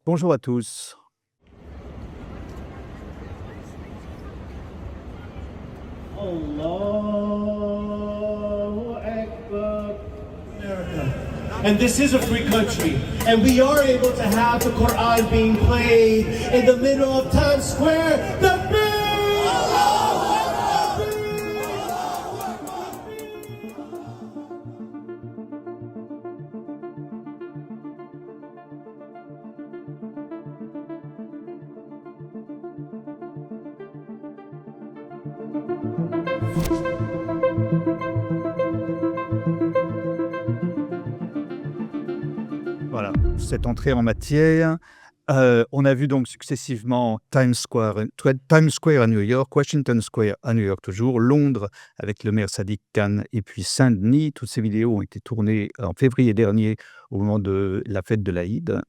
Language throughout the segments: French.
Bonjour à tous. Allahu Akbar. America. And this is a free country. And we are able to have the Quran being played in the middle of Times Square. The Voilà, cette entrée en matière. On a vu donc successivement Times Square à New York, Washington Square à New York toujours, Londres avec le maire Sadiq Khan et puis Saint-Denis. Toutes ces vidéos ont été tournées en février dernier au moment de la fête de l'Aïd.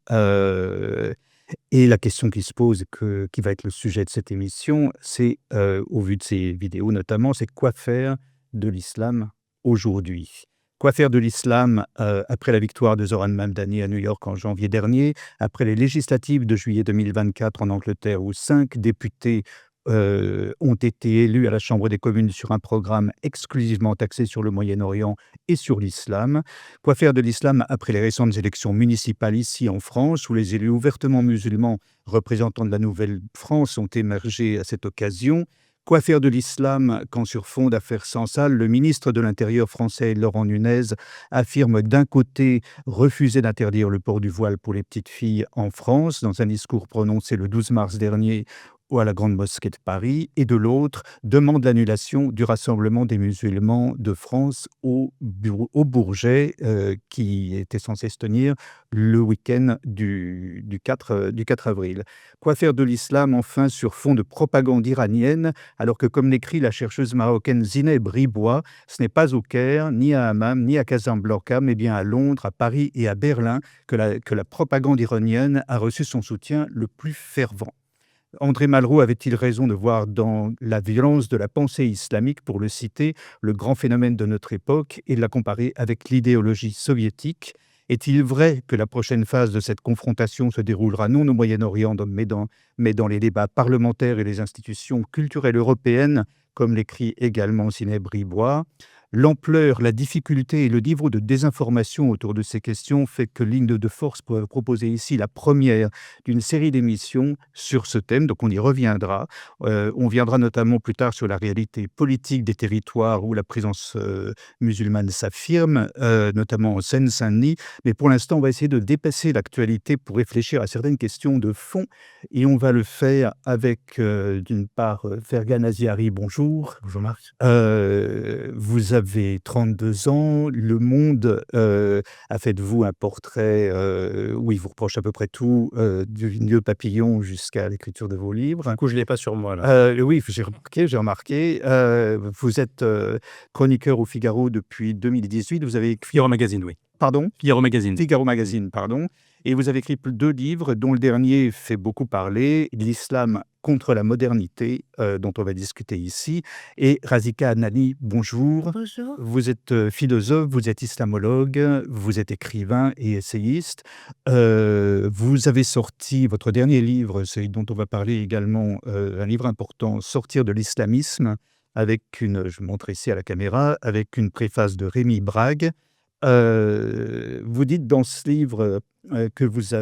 Et la question qui se pose, qui va être le sujet de cette émission, c'est, au vu de ces vidéos notamment, c'est quoi faire de l'islam aujourd'hui? Quoi faire de l'islam, après la victoire de Zoran Mamdani à New York en janvier dernier, après les législatives de juillet 2024 en Angleterre où 5 députés, ont été élus à la Chambre des communes sur un programme exclusivement axé sur le Moyen-Orient et sur l'islam? Quoi faire de l'islam après les récentes élections municipales ici en France, où les élus ouvertement musulmans représentants de la Nouvelle-France ont émergé à cette occasion? Quoi faire de l'islam quand, sur fond d'affaires sans sale, le ministre de l'Intérieur français, Laurent Nunez, affirme d'un côté refuser d'interdire le port du voile pour les petites filles en France, dans un discours prononcé le 12 mars dernier ou à la Grande Mosquée de Paris, et de l'autre demande l'annulation du rassemblement des musulmans de France au Bourget, qui était censé se tenir le week-end du 4 avril. Quoi faire de l'islam enfin sur fond de propagande iranienne, alors que, comme l'écrit la chercheuse marocaine Zineb Ribois, ce n'est pas au Caire, ni à Hammam, ni à Casablanca, mais bien à Londres, à Paris et à Berlin que la propagande iranienne a reçu son soutien le plus fervent. André Malraux avait-il raison de voir dans la violence de la pensée islamique, pour le citer, le grand phénomène de notre époque et de la comparer avec l'idéologie soviétique? Est-il vrai que la prochaine phase de cette confrontation se déroulera non au Moyen-Orient, mais dans les débats parlementaires et les institutions culturelles européennes, comme l'écrit également Zineb Ribois? L'ampleur, la difficulté et le niveau de désinformation autour de ces questions fait que Ligne de Force pourrait proposer ici la première d'une série d'émissions sur ce thème, donc on y reviendra. On viendra notamment plus tard sur la réalité politique des territoires où la présence musulmane s'affirme, notamment en Seine-Saint-Denis. Mais pour l'instant, on va essayer de dépasser l'actualité pour réfléchir à certaines questions de fond. Et on va le faire avec, d'une part, Fergan Aziari, bonjour. Bonjour Marc. Vous avez 32 ans. Le Monde a fait de vous un portrait où il vous reproche à peu près tout, du vieux papillon jusqu'à l'écriture de vos livres. Du coup, je ne l'ai pas sur moi là. Oui, j'ai remarqué. Vous êtes chroniqueur au Figaro depuis 2018. Vous avez écrit... Figaro Magazine, oui. Pardon? Figaro Magazine. Figaro Magazine, pardon. Et vous avez écrit 2 livres, dont le dernier fait beaucoup parler, L'islam contre la modernité, dont on va discuter ici. Et Razika Anani, bonjour. Bonjour. Vous êtes philosophe, vous êtes islamologue, vous êtes écrivain et essayiste. Vous avez sorti votre dernier livre, celui dont on va parler également, un livre important, Sortir de l'islamisme, avec je montre ici à la caméra, avec une préface de Rémi Brague. Vous dites dans ce livre que vous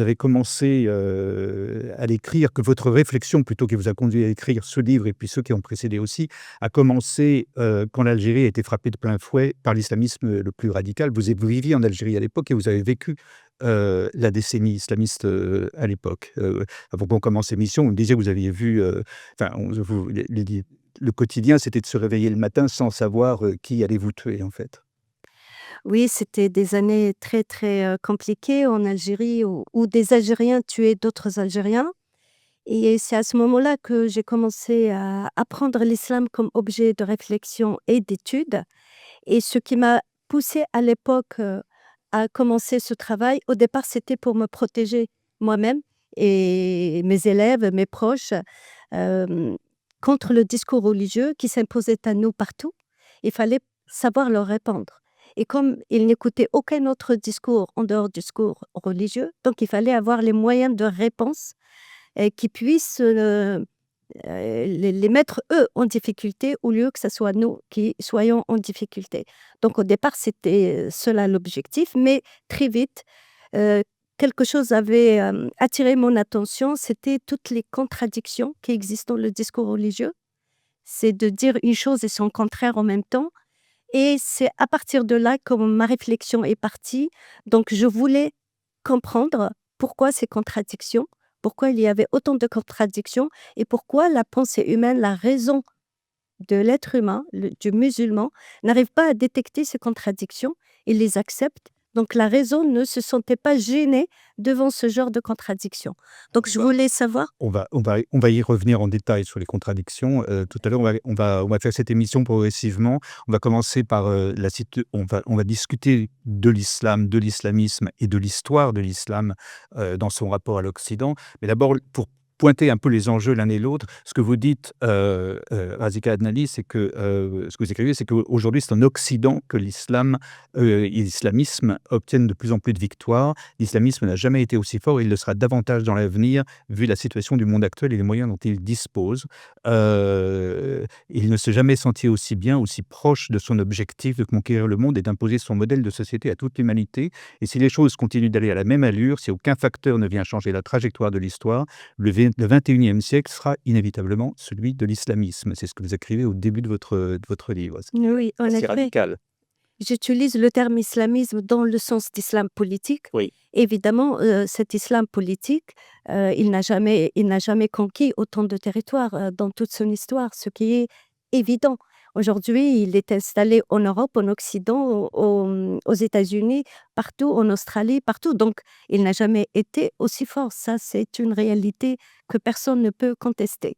avez commencé à l'écrire, que votre réflexion, plutôt, qui vous a conduit à écrire ce livre et puis ceux qui ont précédé aussi, a commencé quand l'Algérie a été frappée de plein fouet par l'islamisme le plus radical. Vous viviez en Algérie à l'époque et vous avez vécu la décennie islamiste à l'époque. Avant qu'on commence l'émission, vous me disiez que vous aviez vu, le quotidien, c'était de se réveiller le matin sans savoir qui allait vous tuer, en fait. Oui, c'était des années très, très, compliquées en Algérie où des Algériens tuaient d'autres Algériens et c'est à ce moment-là que j'ai commencé à apprendre l'islam comme objet de réflexion et d'étude et ce qui m'a poussée à l'époque, à commencer ce travail, au départ, c'était pour me protéger moi-même et mes élèves, mes proches, hem, contre le discours religieux qui s'imposait à nous partout. Il fallait savoir leur répondre. Et comme ils n'écoutaient aucun autre discours en dehors du discours religieux, donc il fallait avoir les moyens de réponse qui puissent les mettre eux en difficulté au lieu que ce soit nous qui soyons en difficulté. Donc au départ, c'était cela l'objectif, mais très vite, euh, quelque chose avait attiré mon attention, c'était toutes les contradictions qui existent dans le discours religieux. C'est de dire une chose et son contraire en même temps. Et c'est à partir de là que ma réflexion est partie. Donc je voulais comprendre pourquoi ces contradictions, pourquoi il y avait autant de contradictions et pourquoi la pensée humaine, la raison de l'être humain, du musulman, n'arrive pas à détecter ces contradictions. Il les accepte. Donc la raison ne se sentait pas gênée devant ce genre de contradictions. Donc je Bah, voulais savoir. on va y revenir en détail sur les contradictions. Tout à l'heure, on va faire cette émission progressivement. On va commencer par on va discuter de l'islam, de l'islamisme et de l'histoire de l'islam dans son rapport à l'Occident. Mais d'abord, pour pointer un peu les enjeux l'un et l'autre, ce que vous dites, Razika Adnali, c'est que ce que vous écrivez, c'est qu'aujourd'hui, c'est en Occident que l'islam et l'islamisme obtiennent de plus en plus de victoires. L'islamisme n'a jamais été aussi fort et il le sera davantage dans l'avenir, vu la situation du monde actuel et les moyens dont il dispose. Il ne s'est jamais senti aussi bien, aussi proche de son objectif de conquérir le monde et d'imposer son modèle de société à toute l'humanité. Et si les choses continuent d'aller à la même allure, si aucun facteur ne vient changer la trajectoire de l'histoire, le 21e siècle sera inévitablement celui de l'islamisme. C'est ce que vous écrivez au début de votre livre. C'est Oui, en assez effet. radical. J'utilise le terme islamisme dans le sens d'islam politique. Oui. Évidemment, cet islam politique, il n'a jamais conquis autant de territoires dans toute son histoire, ce qui est évident. Aujourd'hui, il est installé en Europe, en Occident, aux États-Unis, partout, en Australie, partout. Donc, il n'a jamais été aussi fort. Ça, c'est une réalité que personne ne peut contester.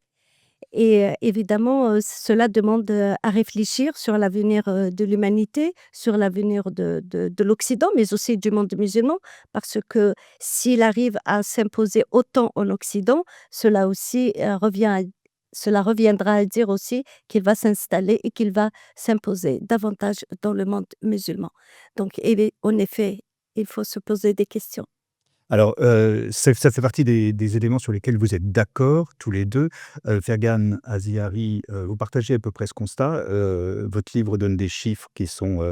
Et évidemment, cela demande, à réfléchir sur l'avenir, de l'humanité, sur l'avenir de l'Occident, mais aussi du monde musulman. Parce que s'il arrive à s'imposer autant en Occident, cela aussi, cela reviendra à dire aussi qu'il va s'installer et qu'il va s'imposer davantage dans le monde musulman. Donc en effet, il faut se poser des questions. Alors, ça fait partie des éléments sur lesquels vous êtes d'accord tous les deux. Fergan Aziari, vous partagez à peu près ce constat. Votre livre donne des chiffres qui sont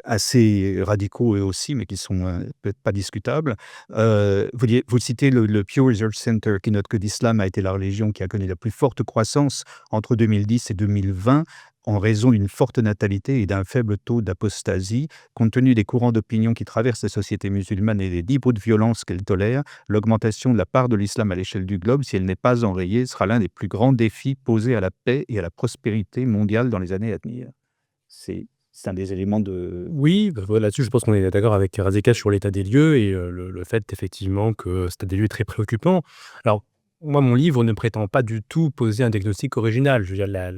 assez radicaux eux aussi, mais qui sont peut-être pas discutables. Vous citez le Pew Research Center qui note que l'islam a été la religion qui a connu la plus forte croissance entre 2010 et 2020 en raison d'une forte natalité et d'un faible taux d'apostasie. Compte tenu des courants d'opinion qui traversent la société musulmane et des niveaux de violence qu'elle tolère, l'augmentation de la part de l'islam à l'échelle du globe, si elle n'est pas enrayée, sera l'un des plus grands défis posés à la paix et à la prospérité mondiale dans les années à venir. C'est un des éléments de... Oui, bah, voilà, là-dessus, je pense qu'on est d'accord avec Razeka sur l'état des lieux et le fait effectivement que cet état des lieux est très préoccupant. Alors, moi, mon livre ne prétend pas du tout poser un diagnostic original. Je veux dire,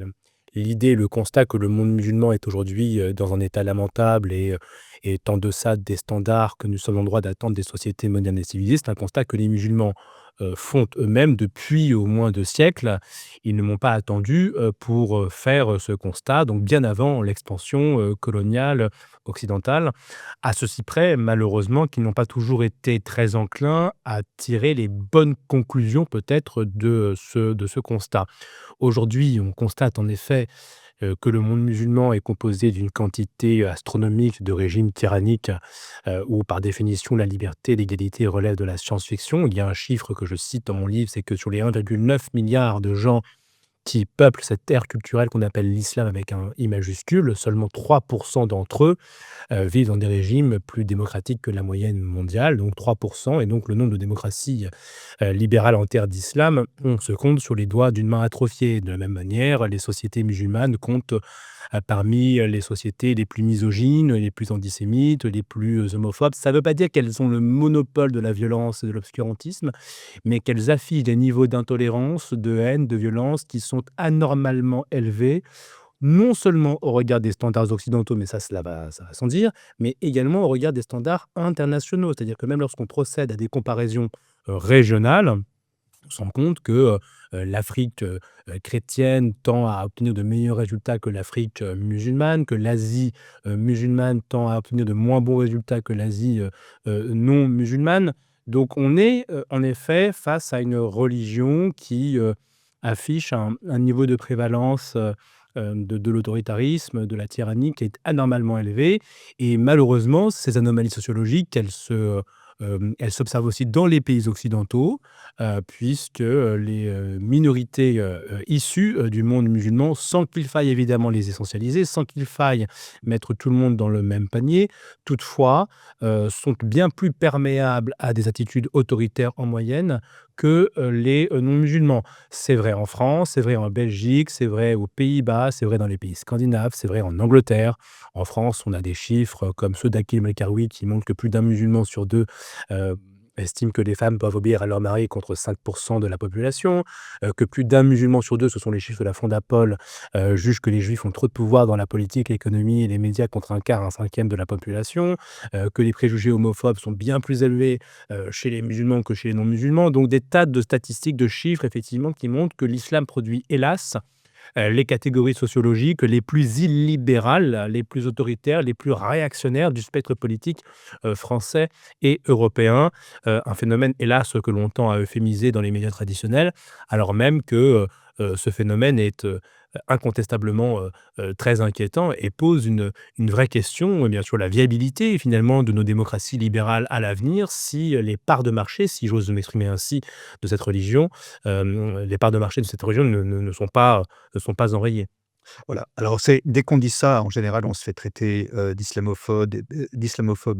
l'idée, le constat que le monde musulman est aujourd'hui dans un état lamentable et est en deçà des standards que nous sommes en droit d'attendre des sociétés modernes et civilisées, c'est un constat que les musulmans font eux-mêmes depuis au moins 2 siècles. Ils ne m'ont pas attendu pour faire ce constat, donc bien avant l'expansion coloniale occidentale. À ceci près, malheureusement, qu'ils n'ont pas toujours été très enclins à tirer les bonnes conclusions peut-être de ce constat. Aujourd'hui, on constate en effet que le monde musulman est composé d'une quantité astronomique de régimes tyranniques où, par définition, la liberté et l'égalité relèvent de la science-fiction. Il y a un chiffre que je cite dans mon livre, c'est que sur les 1,9 milliard de gens qui peuplent cette ère culturelle qu'on appelle l'islam avec un I majuscule, seulement 3% d'entre eux vivent dans des régimes plus démocratiques que la moyenne mondiale, donc 3%. Et donc le nombre de démocraties libérales en terre d'islam, on se compte sur les doigts d'une main atrophiée. De la même manière, les sociétés musulmanes comptent parmi les sociétés les plus misogynes, les plus antisémites, les plus homophobes. Ça ne veut pas dire qu'elles ont le monopole de la violence et de l'obscurantisme, mais qu'elles affichent des niveaux d'intolérance, de haine, de violence qui sont anormalement élevés, non seulement au regard des standards occidentaux, mais ça va sans dire, mais également au regard des standards internationaux. C'est-à-dire que même lorsqu'on procède à des comparaisons régionales, On se rend compte que l'Afrique chrétienne tend à obtenir de meilleurs résultats que l'Afrique musulmane, que l'Asie musulmane tend à obtenir de moins bons résultats que l'Asie non musulmane. Donc on est en effet face à une religion qui affiche un niveau de prévalence de l'autoritarisme, de la tyrannie qui est anormalement élevé. Et malheureusement, ces anomalies sociologiques, elles s'observent aussi dans les pays occidentaux, puisque les minorités issues du monde musulman, sans qu'il faille évidemment les essentialiser, sans qu'il faille mettre tout le monde dans le même panier, toutefois, sont bien plus perméables à des attitudes autoritaires en moyenne que les non-musulmans. C'est vrai en France, c'est vrai en Belgique, c'est vrai aux Pays-Bas, c'est vrai dans les pays scandinaves, c'est vrai en Angleterre. En France, on a des chiffres comme ceux d'Hakim El-Karoui qui montrent que plus d'un musulman sur deux euh, estime que les femmes doivent obéir à leur mari contre 5% de la population, que plus d'un musulman sur deux, ce sont les chiffres de la Fondapol, juge que les juifs ont trop de pouvoir dans la politique, l'économie et les médias contre un quart, un cinquième de la population, que les préjugés homophobes sont bien plus élevés chez les musulmans que chez les non-musulmans. Donc des tas de statistiques, de chiffres, effectivement, qui montrent que l'islam produit, hélas, les catégories sociologiques les plus illibérales, les plus autoritaires, les plus réactionnaires du spectre politique français et européen. Un phénomène, hélas, que l'on tend à euphémiser dans les médias traditionnels, alors même que ce phénomène est incontestablement très inquiétant et pose une vraie question, bien sûr, la viabilité finalement de nos démocraties libérales à l'avenir si les parts de marché, si j'ose m'exprimer ainsi, de cette religion, les parts de marché de cette religion ne sont pas enrayées. Voilà. Alors c'est dès qu'on dit ça, en général, on se fait traiter, d'islamophobe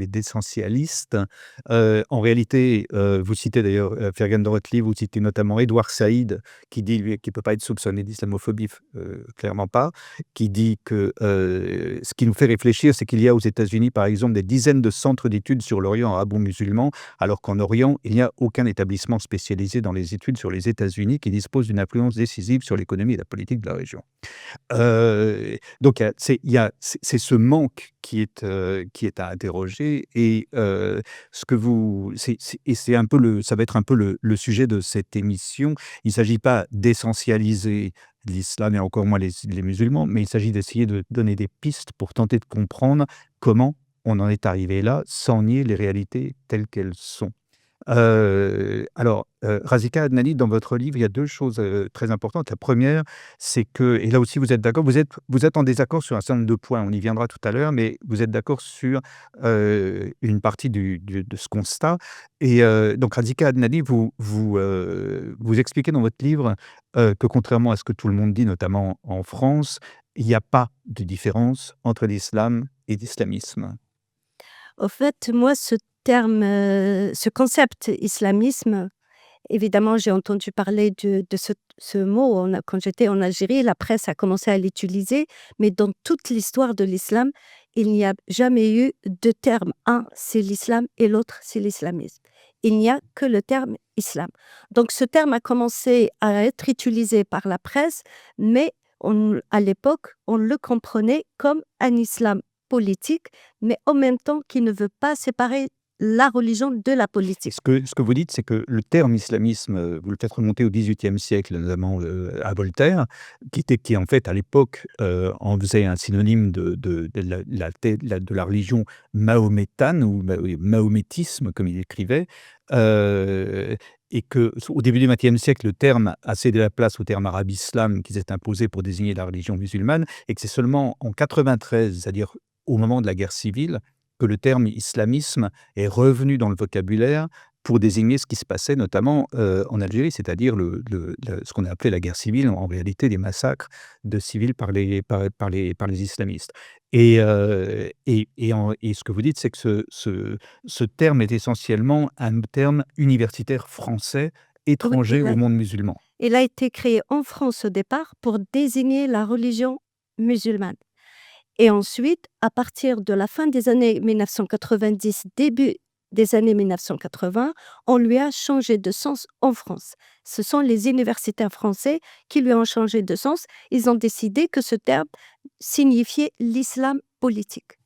et d'essentialiste. En réalité, vous citez d'ailleurs, Fergan dans votre livre, vous citez notamment Édouard Saïd qui dit, lui, qu'il peut pas être soupçonné d'islamophobie, clairement pas, qui dit que, ce qui nous fait réfléchir, c'est qu'il y a aux États-Unis, par exemple, des dizaines de centres d'études sur l'Orient arabo-musulman, alors qu'en Orient, il n'y a aucun établissement spécialisé dans les études sur les États-Unis qui dispose d'une influence décisive sur l'économie et la politique de la région. Donc c'est ce manque qui est à interroger et ce que vous c'est un peu ça va être un peu le sujet de cette émission. Il ne s'agit pas d'essentialiser l'islam et encore moins les musulmans, mais il s'agit d'essayer de donner des pistes pour tenter de comprendre comment on en est arrivé là, sans nier les réalités telles qu'elles sont. Alors, Razika Adnani, dans votre livre, il y a 2 choses, très importantes. La première, c'est que et là aussi vous êtes d'accord, vous êtes en désaccord sur un certain nombre de points, on y viendra tout à l'heure, mais vous êtes d'accord sur, une partie de ce constat et donc Razika Adnani, vous expliquez dans votre livre, que contrairement à ce que tout le monde dit, notamment en France, il n'y a pas de différence entre l'islam et l'islamisme. Au fait, moi, ce concept islamisme, évidemment, j'ai entendu parler de ce mot quand j'étais en Algérie, la presse a commencé à l'utiliser, mais dans toute l'histoire de l'islam, il n'y a jamais eu de terme. Un, c'est l'islam et l'autre, c'est l'islamisme. Il n'y a que le terme islam. Donc ce terme a commencé à être utilisé par la presse, mais à l'époque, on le comprenait comme un islam politique, mais en même temps qui ne veut pas séparer la religion de la Et politique. ce que vous dites, c'est que le terme islamisme, vous le faites remonter au XVIIIe siècle, notamment, à Voltaire, qui en fait, à l'époque, en faisait un synonyme de la religion mahométane ou mahométisme, comme il écrivait, et qu'au début du XXe siècle, le terme a cédé la place au terme arabe islam qui s'est imposé pour désigner la religion musulmane et que c'est seulement en 93, c'est-à-dire au moment de la guerre civile, que le terme islamisme est revenu dans le vocabulaire pour désigner ce qui se passait notamment, en Algérie, c'est-à-dire ce qu'on a appelé la guerre civile, en réalité des massacres de civils par les islamistes. Et ce que vous dites, c'est que ce terme est essentiellement un terme universitaire français, Oui, étranger au monde musulman. il a été créé en France au départ pour désigner la religion musulmane. Et ensuite, à partir de la fin des années 1990, début des années 1980, on lui a changé de sens en France. Ce sont les universitaires français qui lui ont changé de sens. Ils ont décidé que ce terme signifiait l'islam politique.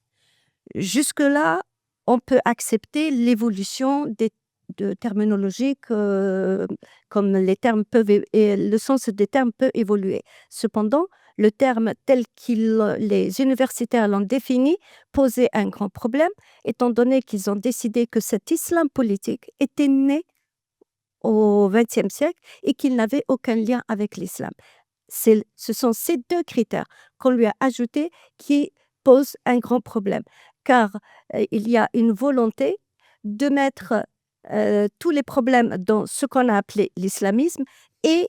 Jusque-là, on peut accepter l'évolution de terminologique, comme les termes peuvent et le sens des termes peut évoluer. Cependant, le terme tel les universitaires l'ont défini posait un grand problème, étant donné qu'ils ont décidé que cet islam politique était né au XXe siècle et qu'il n'avait aucun lien avec l'islam. Ce sont ces 2 critères qu'on lui a ajoutés qui posent un grand problème, car, il y a une volonté de mettre, tous les problèmes dans ce qu'on a appelé l'islamisme et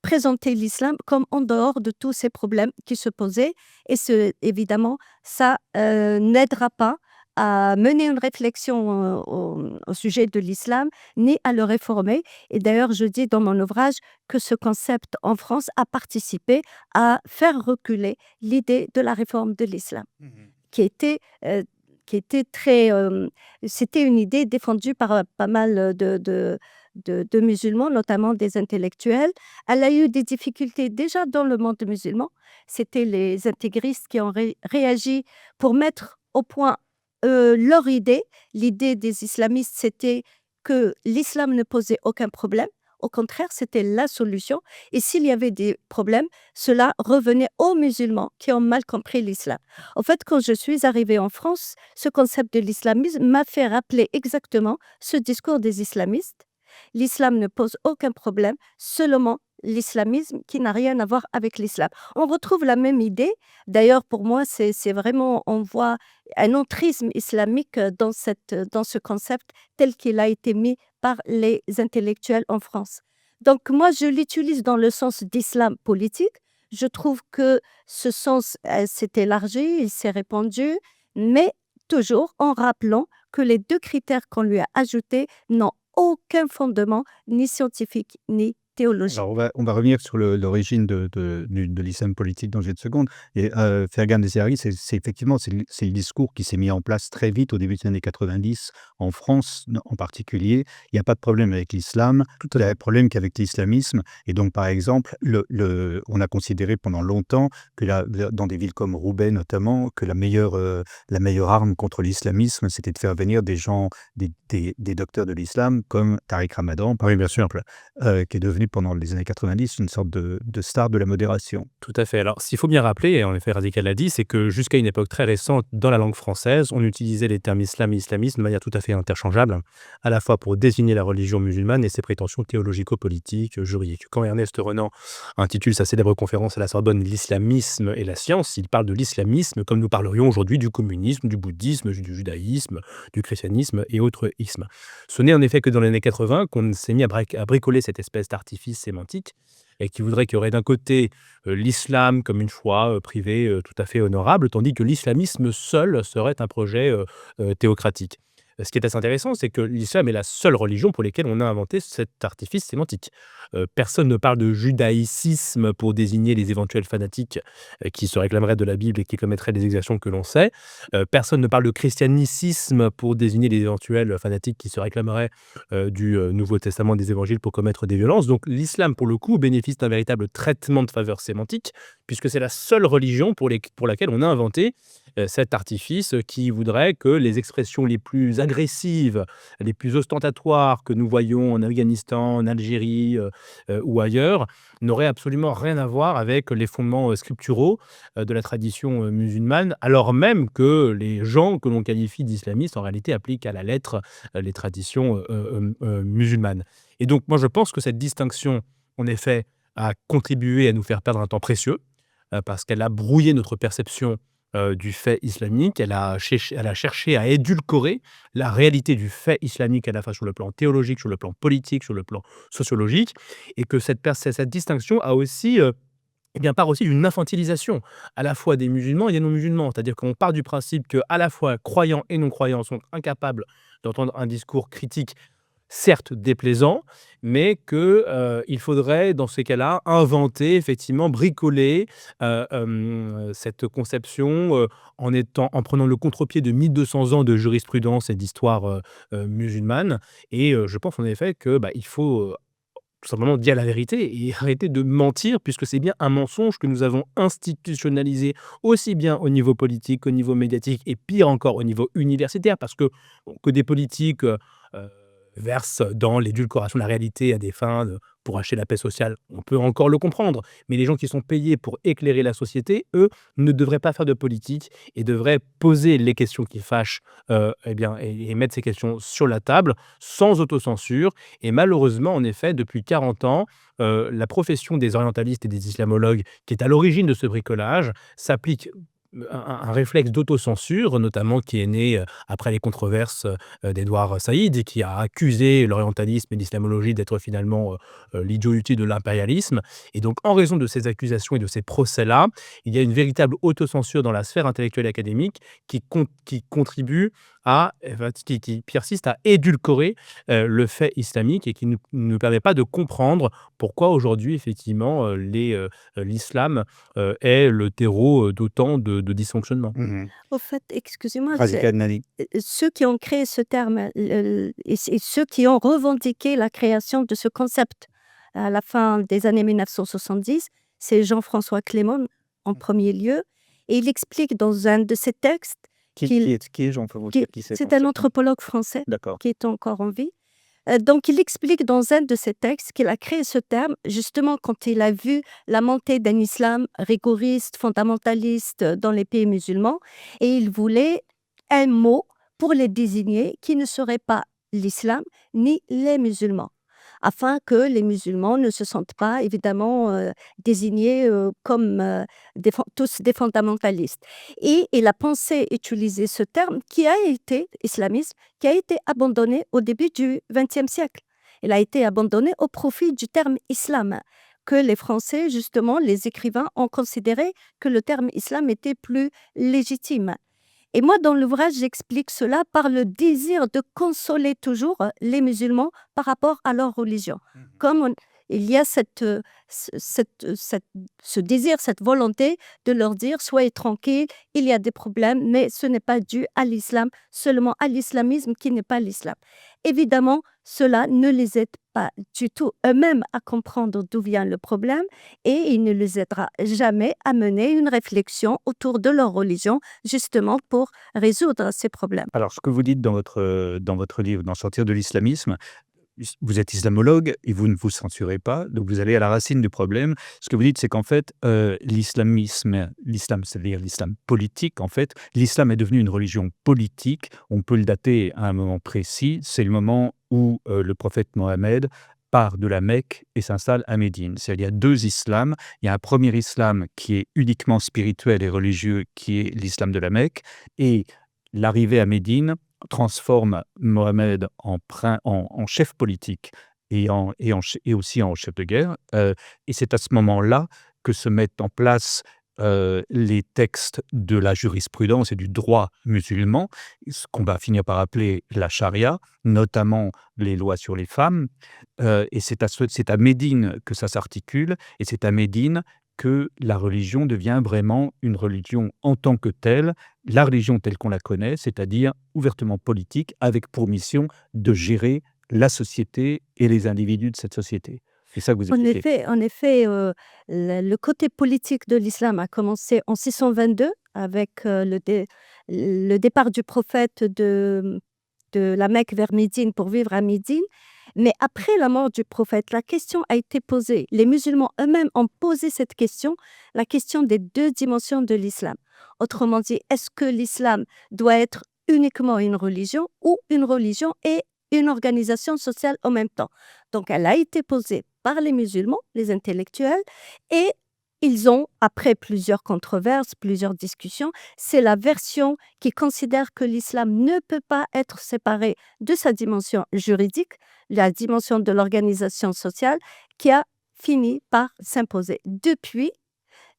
présenter l'islam comme en dehors de tous ces problèmes qui se posaient et évidemment, ça, n'aidera pas à mener une réflexion, au sujet de l'islam, ni à le réformer et d'ailleurs, je dis dans mon ouvrage que ce concept en France a participé à faire reculer l'idée de la réforme de l'islam, qui était, heu, qui était très, c'était une idée défendue par, pas mal, de musulmans, notamment des intellectuels. Elle a eu des difficultés déjà dans le monde musulman. C'était les intégristes qui ont réagi pour mettre au point, leur idée. L'idée des islamistes, c'était que l'islam ne posait aucun problème. Au contraire, c'était la solution et s'il y avait des problèmes, cela revenait aux musulmans qui ont mal compris l'islam. En fait, quand je suis arrivée en France, ce concept de l'islamisme m'a fait rappeler exactement ce discours des islamistes. L'islam ne pose aucun problème, seulement l'islamisme qui n'a rien à voir avec l'islam. On retrouve la même idée. D'ailleurs, pour moi, c'est vraiment, on voit un entrisme islamique dans ce concept tel qu'il a été mis par les intellectuels en France. Donc moi, je l'utilise dans le sens d'islam politique. Je trouve que ce sens, s'est élargi, il s'est répandu, mais toujours en rappelant que les 2 critères qu'on lui a ajoutés n'ont aucun fondement, ni scientifique, ni théologique. Alors on va revenir sur l'origine de l'islam politique dans une seconde et Fergan Ezziari, c'est effectivement, c'est le discours qui s'est mis en place très vite au début des années 90 en France en particulier. Il y a pas de problème avec l'islam, il y a un problème qu'avec l'islamisme et donc par exemple, on a considéré pendant longtemps que dans des villes comme Roubaix notamment, que la meilleure arme contre l'islamisme, c'était de faire venir des gens, des docteurs de l'islam comme Tariq Ramadan par Oui, bien sûr. exemple, qui est devenu pendant les années 90 une sorte de star de la modération. Tout à fait. Alors, s'il faut bien rappeler, et en effet, Radical l'a dit, c'est que jusqu'à une époque très récente, dans la langue française, on utilisait les termes islam et islamisme de manière tout à fait interchangeable, à la fois pour désigner la religion musulmane et ses prétentions théologico-politiques, juridiques. Quand Ernest Renan intitule sa célèbre conférence à la Sorbonne L'islamisme et la science, il parle de l'islamisme comme nous parlerions aujourd'hui du communisme, du bouddhisme, du judaïsme, du christianisme et autres ismes. Ce n'est en effet que dans les années 80 qu'on s'est mis à bricoler cette espèce d'artifice sémantique et qui voudrait qu'il y aurait d'un côté l'islam comme une foi privée tout à fait honorable, tandis que l'islamisme seul serait un projet théocratique. Ce qui est assez intéressant, c'est que l'islam est la seule religion pour laquelle on a inventé cet artifice sémantique. Personne ne parle de judaïcisme pour désigner les éventuels fanatiques qui se réclameraient de la Bible et qui commettraient des exactions que l'on sait. Personne ne parle de christianicisme pour désigner les éventuels fanatiques qui se réclameraient du Nouveau Testament, des évangiles pour commettre des violences. Donc l'islam, pour le coup, bénéficie d'un véritable traitement de faveur sémantique, puisque c'est la seule religion pour laquelle on a inventé cet artifice qui voudrait que les expressions les plus agressives, les plus ostentatoires que nous voyons en Afghanistan, en Algérie ou ailleurs, n'auraient absolument rien à voir avec les fondements scripturaux de la tradition musulmane, alors même que les gens que l'on qualifie d'islamistes, en réalité, appliquent à la lettre les traditions musulmanes. Et donc, moi, je pense que cette distinction, en effet, a contribué à nous faire perdre un temps précieux, parce qu'elle a brouillé notre perception du fait islamique. Elle a cherché à édulcorer la réalité du fait islamique à la fois sur le plan théologique, sur le plan politique, sur le plan sociologique, et que cette distinction a aussi part aussi d'une infantilisation à la fois des musulmans et des non-musulmans. C'est-à-dire qu'on part du principe que à la fois croyants et non-croyants sont incapables d'entendre un discours critique, certes déplaisant, mais qu'il faudrait, dans ces cas-là, inventer, effectivement, bricoler cette conception en prenant le contre-pied de 1200 ans de jurisprudence et d'histoire musulmane. Et je pense en effet qu'il faut tout simplement dire la vérité et arrêter de mentir, puisque c'est bien un mensonge que nous avons institutionnalisé aussi bien au niveau politique qu'au niveau médiatique et pire encore au niveau universitaire, parce que des politiques verse dans l'édulcoration de la réalité à des fins pour acheter la paix sociale, on peut encore le comprendre. Mais les gens qui sont payés pour éclairer la société, eux, ne devraient pas faire de politique et devraient poser les questions qui fâchent et mettre ces questions sur la table sans autocensure. Et malheureusement, en effet, depuis 40 ans, la profession des orientalistes et des islamologues, qui est à l'origine de ce bricolage, s'applique un réflexe d'autocensure, notamment qui est né après les controverses d'Edouard Saïd, qui a accusé l'orientalisme et l'islamologie d'être finalement l'idiot utile de l'impérialisme. Et donc, en raison de ces accusations et de ces procès-là, il y a une véritable autocensure dans la sphère intellectuelle et académique qui contribue qui persiste à édulcorer le fait islamique et qui ne nous permet pas de comprendre pourquoi aujourd'hui, effectivement, l'islam est le terreau d'autant de dysfonctionnements. Au fait, excusez-moi, Razika Adnani. ceux qui ont créé ce terme et ceux qui ont revendiqué la création de ce concept à la fin des années 1970, c'est Jean-François Clément en premier lieu. Et il explique dans un de ses textes Qui est Jean Paul qui- qui c'est un anthropologue français D'accord. qui est encore en vie. Donc, il explique dans un de ses textes qu'il a créé ce terme justement quand il a vu la montée d'un islam rigoriste, fondamentaliste dans les pays musulmans, et il voulait un mot pour les désigner qui ne serait pas l'islam ni les musulmans, afin que les musulmans ne se sentent pas évidemment désignés comme tous des fondamentalistes. Et il a pensé utiliser ce terme qui a été islamisme, qui a été abandonné au début du XXe siècle. Il a été abandonné au profit du terme islam, que les Français, justement, les écrivains, ont considéré que le terme islam était plus légitime. Et moi, dans l'ouvrage, j'explique cela par le désir de consoler toujours les musulmans par rapport à leur religion. Comme il y a ce désir, cette volonté de leur dire « soyez tranquilles, il y a des problèmes, mais ce n'est pas dû à l'islam, seulement à l'islamisme qui n'est pas l'islam ». Évidemment, cela ne les aide pas du tout eux-mêmes à comprendre d'où vient le problème, et il ne les aidera jamais à mener une réflexion autour de leur religion, justement pour résoudre ces problèmes. Alors, ce que vous dites dans votre livre, dans Sortir de l'islamisme, vous êtes islamologue et vous ne vous censurez pas, donc vous allez à la racine du problème. Ce que vous dites, c'est qu'en fait, l'islam, c'est-à-dire l'islam politique, en fait, l'islam est devenu une religion politique. On peut le dater à un moment précis. C'est le moment où le prophète Mohammed part de la Mecque et s'installe à Médine. Il y a deux islams. Il y a un premier islam qui est uniquement spirituel et religieux, qui est l'islam de la Mecque, et l'arrivée à Médine transforme Mohammed en chef politique et aussi en chef de guerre. Et c'est à ce moment-là que se mettent en place les textes de la jurisprudence et du droit musulman, ce qu'on va finir par appeler la charia, notamment les lois sur les femmes. Et c'est à Médine que ça s'articule, et c'est à Médine que la religion devient vraiment une religion en tant que telle, la religion telle qu'on la connaît, c'est-à-dire ouvertement politique, avec pour mission de gérer la société et les individus de cette société. C'est ça que vous expliquez. En effet, le côté politique de l'islam a commencé en 622 avec le départ du prophète de la Mecque vers Médine pour vivre à Médine. Mais après la mort du prophète, la question a été posée. Les musulmans eux-mêmes ont posé cette question, la question des deux dimensions de l'islam. Autrement dit, est-ce que l'islam doit être uniquement une religion ou une religion et une organisation sociale en même temps? Donc, elle a été posée par les musulmans, les intellectuels, et ils ont, après plusieurs controverses, plusieurs discussions, c'est la version qui considère que l'islam ne peut pas être séparé de sa dimension juridique, la dimension de l'organisation sociale, qui a fini par s'imposer. Depuis,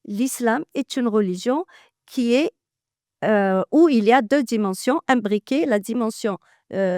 l'islam est une religion qui est où il y a deux dimensions imbriquées, la dimension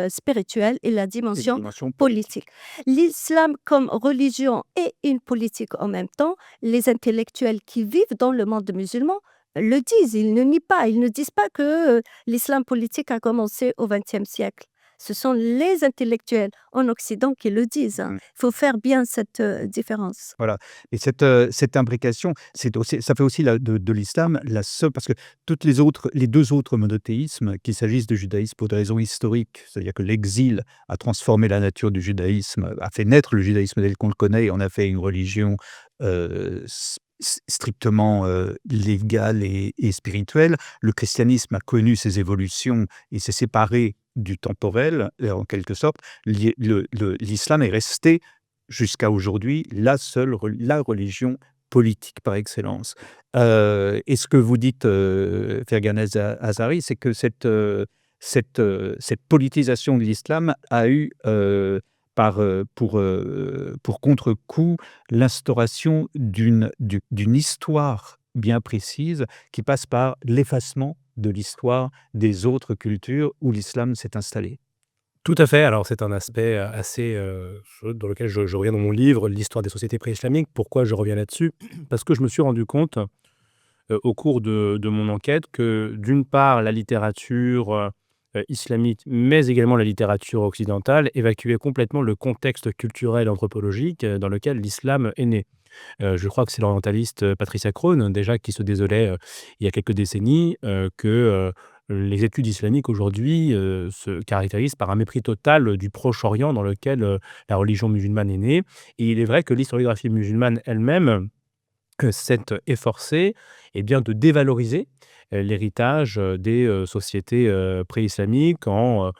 spirituelle et la dimension politique. L'islam comme religion et une politique en même temps, les intellectuels qui vivent dans le monde musulman le disent, ils ne nient pas, ils ne disent pas que l'islam politique a commencé au XXe siècle. Ce sont les intellectuels en Occident qui le disent, hein. Mmh. Il faut faire bien cette, différence. Voilà. Et cette imbrication, ça fait aussi de l'islam la seule, parce que les 2 autres monothéismes, qu'il s'agisse du judaïsme pour des raisons historiques, c'est-à-dire que l'exil a transformé la nature du judaïsme, a fait naître le judaïsme tel qu'on le connaît et en a fait une religion, strictement, légale et spirituelle. Le christianisme a connu ses évolutions et s'est séparé du temporel, en quelque sorte. L'islam est resté jusqu'à aujourd'hui, la religion politique par excellence. Et ce que vous dites, Ferganez Azari, c'est que cette politisation de l'islam a eu, pour contre-coup, l'instauration d'une histoire bien précise qui passe par l'effacement de l'histoire des autres cultures où l'islam s'est installé. Tout à fait. Alors, c'est un aspect, assez, dans lequel je reviens dans mon livre, «L'histoire des sociétés pré-islamiques». Pourquoi je reviens là-dessus? Parce que je me suis rendu compte, au cours de mon enquête que, d'une part, la littérature, islamique, mais également la littérature occidentale, évacuait complètement le contexte culturel et anthropologique, dans lequel l'islam est né. Je crois que c'est l'orientaliste, Patricia Crone, déjà, qui se désolait, il y a quelques décennies, que, les études islamiques aujourd'hui, se caractérisent par un mépris total, du Proche-Orient dans lequel, la religion musulmane est née. Et il est vrai que l'historiographie musulmane elle-même, s'est efforcée, eh bien, de dévaloriser, l'héritage, des, sociétés, pré-islamiques en,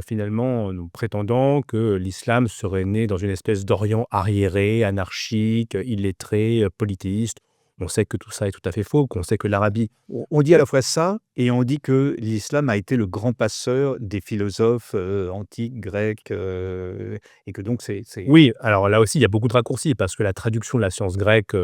finalement, nous prétendant que l'islam serait né dans une espèce d'Orient arriéré, anarchique, illettré, polythéiste. On sait que tout ça est tout à fait faux, qu'on sait que l'Arabie. On dit à la fois ça et on dit que l'islam a été le grand passeur des philosophes, antiques, grecs, et que donc c'est Oui, alors là aussi, il y a beaucoup de raccourcis parce que la traduction de la science grecque,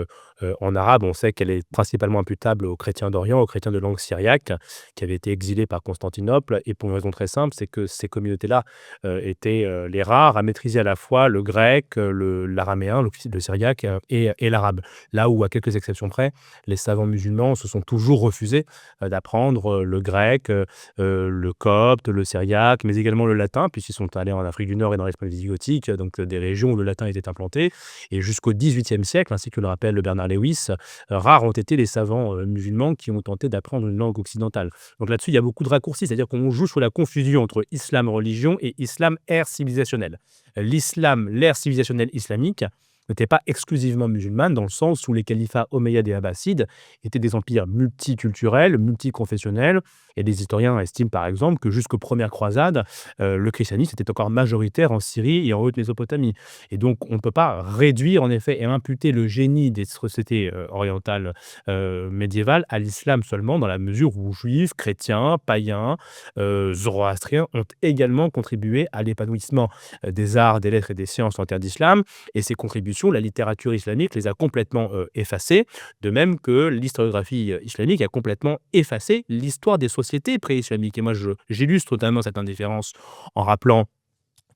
en arabe, on sait qu'elle est principalement imputable aux chrétiens d'Orient, aux chrétiens de langue syriaque, qui avaient été exilés par Constantinople, et pour une raison très simple, c'est que ces communautés-là, étaient, les rares à maîtriser à la fois le grec, l'araméen, le syriaque, et l'arabe. Là où, à quelques exceptions près, les savants musulmans se sont toujours refusés, d'apprendre, le grec, le copte, le syriaque, mais également le latin, puisqu'ils sont allés en Afrique du Nord et dans l'Espagne visigothique, donc des régions où le latin était implanté. Et jusqu'au XVIIIe siècle, ainsi que le rappelle Bernard Lewis, rares ont été les savants, musulmans qui ont tenté d'apprendre une langue occidentale. Donc là-dessus, il y a beaucoup de raccourcis, c'est-à-dire qu'on joue sur la confusion entre islam religion et islam ère civilisationnelle. L'islam, l'ère civilisationnelle islamique, n'était pas exclusivement musulmane, dans le sens où les califats omeyyades et abbassides étaient des empires multiculturels, multiconfessionnels. Et des historiens estiment par exemple que jusqu'aux premières croisades, le christianisme était encore majoritaire en Syrie et en Haute-Mésopotamie. Et donc on ne peut pas réduire en effet et imputer le génie des sociétés, orientales, médiévales à l'islam seulement, dans la mesure où juifs, chrétiens, païens, zoroastriens ont également contribué à l'épanouissement, des arts, des lettres et des sciences en terre d'islam. Et ces contributions, la littérature islamique les a complètement, effacées, de même que l'historiographie, islamique a complètement effacé l'histoire des sociétés pré-islamiques. Et moi, j'illustre totalement cette indifférence en rappelant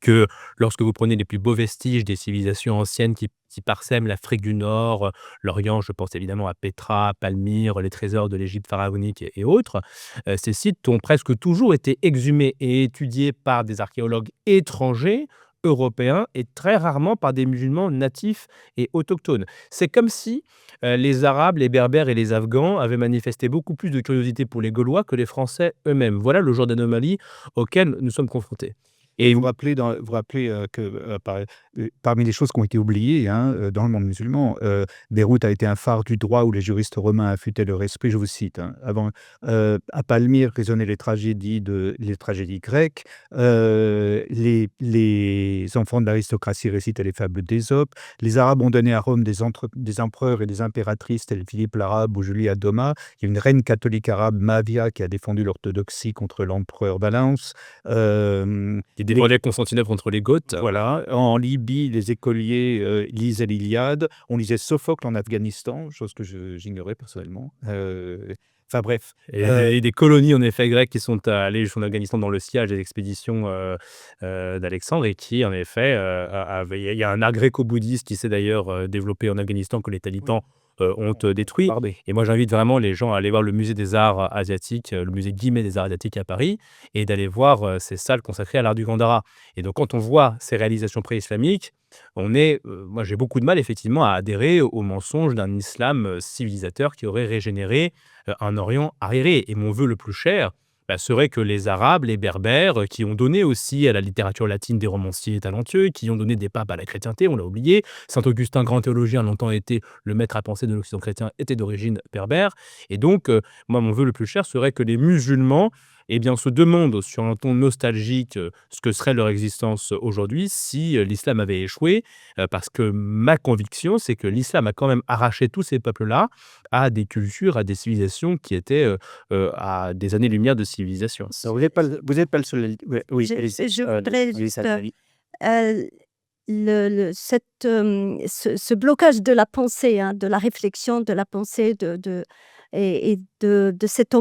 que lorsque vous prenez les plus beaux vestiges des civilisations anciennes qui parsèment l'Afrique du Nord, l'Orient, je pense évidemment à Pétra, Palmyre, les trésors de l'Égypte pharaonique et autres, ces sites ont presque toujours été exhumés et étudiés par des archéologues étrangers, européens, et très rarement par des musulmans natifs et autochtones. C'est comme si, les Arabes, les Berbères et les Afghans avaient manifesté beaucoup plus de curiosité pour les Gaulois que les Français eux-mêmes. Voilà le genre d'anomalie auquel nous sommes confrontés. Et Et vous rappelez, que, parmi les choses qui ont été oubliées, hein, dans le monde musulman, Beyrouth a été un phare du droit où les juristes romains affûtaient leur esprit, je vous cite, hein. À Palmyre résonnaient les tragédies grecques, les enfants de l'aristocratie récitaient les fables d'Ésope. Les Arabes ont donné à Rome des empereurs et des impératrices tels Philippe l'Arabe ou Julie Adoma. Il y a une reine catholique arabe, Maavia, qui a défendu l'orthodoxie contre l'empereur Valens. qui défendait Constantinople contre les Goths. Voilà, en Libye, les écoliers, lisaient l'Iliade. On lisait Sophocle en Afghanistan, chose que j'ignorais personnellement. Enfin bref, Et des colonies, en effet, grecques qui sont allées jusqu'en Afghanistan dans le sillage des expéditions, d'Alexandre, et qui, en effet, il y a un art gréco-bouddhiste qui s'est d'ailleurs, développé en Afghanistan, que les talibans, ont détruit. Et moi, j'invite vraiment les gens à aller voir le musée des arts asiatiques, le musée Guimet des arts asiatiques à Paris, et d'aller voir ces salles consacrées à l'art du Gandhara. Et donc, quand on voit ces réalisations pré-islamiques, moi, j'ai beaucoup de mal effectivement à adhérer au mensonge d'un islam civilisateur qui aurait régénéré un Orient arriéré. Et mon vœu le plus cher serait que les Arabes, les Berbères, qui ont donné aussi à la littérature latine des romanciers talentueux, qui ont donné des papes à la chrétienté, on l'a oublié. Saint Augustin, grand théologien, a longtemps été le maître à penser de l'Occident chrétien, était d'origine berbère. Et donc, moi, mon vœu le plus cher serait que les musulmans se demandent sur un ton nostalgique ce que serait leur existence aujourd'hui si l'islam avait échoué, parce que ma conviction, c'est que l'islam a quand même arraché tous ces peuples-là à des cultures, à des civilisations qui étaient à des années-lumière de civilisation. Alors, vous êtes pas le seul. Oui, allez-y. Je voudrais Allez-y, juste Nathalie. euh, ce blocage de la pensée, hein, de la réflexion, de la pensée, et de cet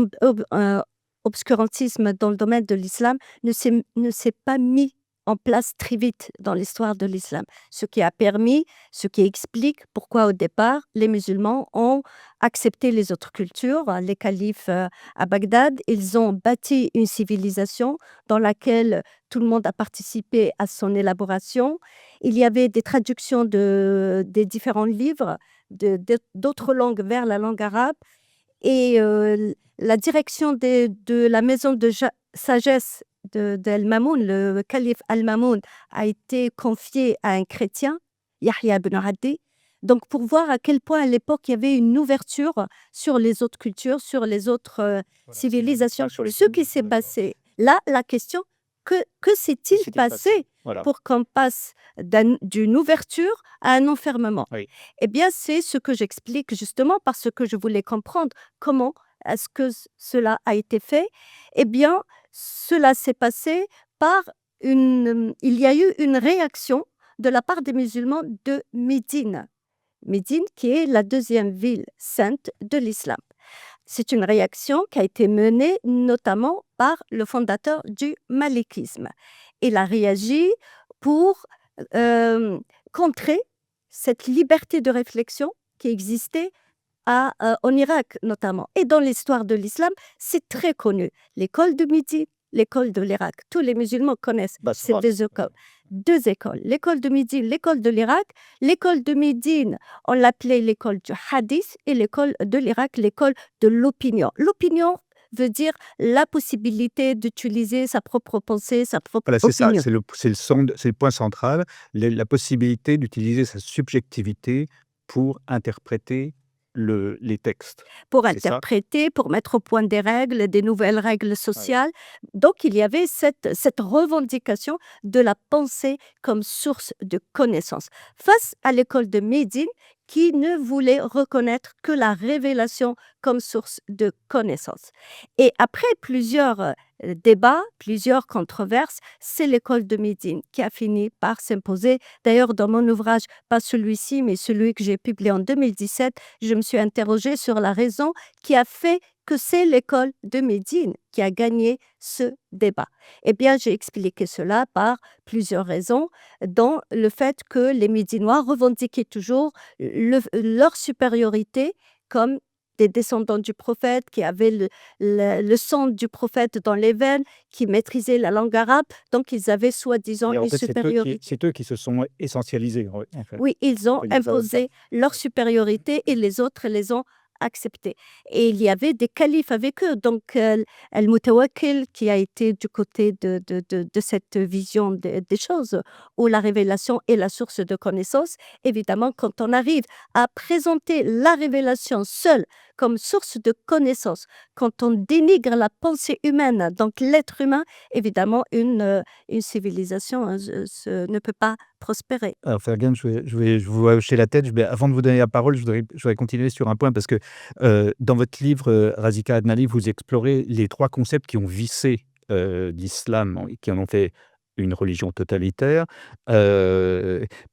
obscurantisme dans le domaine de l'islam ne s'est pas mis en place très vite dans l'histoire de l'islam. Ce qui explique pourquoi au départ les musulmans ont accepté les autres cultures. Les califes à Bagdad, ils ont bâti une civilisation dans laquelle tout le monde a participé à son élaboration. Il y avait des traductions des différents livres d'autres langues vers la langue arabe. Et la direction de la maison de sagesse d'Al-Mamoun, le calife Al-Mamoun, a été confiée à un chrétien, Yahya ibn Addi. Donc, pour voir à quel point à l'époque il y avait une ouverture sur les autres cultures, sur les autres civilisations. Ce qui s'est passé, là, la question, que s'est-il passé Voilà. pour qu'on passe d'une ouverture à un enfermement? Oui. Eh bien, c'est ce que j'explique justement parce que je voulais comprendre comment est-ce que cela a été fait. Eh bien, cela s'est passé par il y a eu une réaction de la part des musulmans de Médine. Médine, qui est la deuxième ville sainte de l'islam. C'est une réaction qui a été menée notamment par le fondateur du malikisme. Il a réagi pour contrer cette liberté de réflexion qui existait en Irak notamment. Et dans l'histoire de l'islam, c'est très connu. L'école de Médine, l'école de l'Irak. Tous les musulmans connaissent ces deux écoles. L'école de Médine, l'école de l'Irak. L'école de Médine, on l'appelait l'école du hadith, et l'école de l'Irak, l'école de l'opinion. L'opinion veut dire la possibilité d'utiliser sa propre pensée, sa propre Voilà, c'est ça, opinion. c'est le point central, la possibilité d'utiliser sa subjectivité pour interpréter les textes. Pour C'est ça? interpréter, pour mettre au point des règles, des nouvelles règles sociales. Donc, il y avait cette revendication de la pensée comme source de connaissance. Face à l'école de Médine, qui ne voulait reconnaître que la révélation comme source de connaissance. Et après plusieurs débats, plusieurs controverses, c'est l'école de Médine qui a fini par s'imposer. D'ailleurs, dans mon ouvrage, pas celui-ci, mais celui que j'ai publié en 2017, je me suis interrogée sur la raison qui a fait que c'est l'école de Médine qui a gagné ce débat. Eh bien, j'ai expliqué cela par plusieurs raisons, dont le fait que les Médinois revendiquaient toujours leur supériorité comme des descendants du prophète, qui avaient le sang du prophète dans les veines, qui maîtrisaient la langue arabe, donc ils avaient soi-disant Et en une fait, supériorité. c'est eux qui se sont essentialisés, en fait. Oui, ils ont Oui, ça, imposé leur supériorité et les autres les ont acceptés. Et il y avait des califes avec eux. Donc, Al-Mutawakkil, qui a été du côté de cette vision des choses, où la révélation est la source de connaissance. Évidemment, quand on arrive à présenter la révélation seule comme source de connaissance, quand on dénigre la pensée humaine, donc l'être humain, évidemment, une civilisation ne peut pas prospérer. Alors, Fergan, je vous vois hocher la tête. Avant de vous donner la parole, je voudrais continuer sur un point parce que dans votre livre, Razika Adnali, vous explorez les 3 concepts qui ont vissé l'islam et qui en ont fait une religion totalitaire,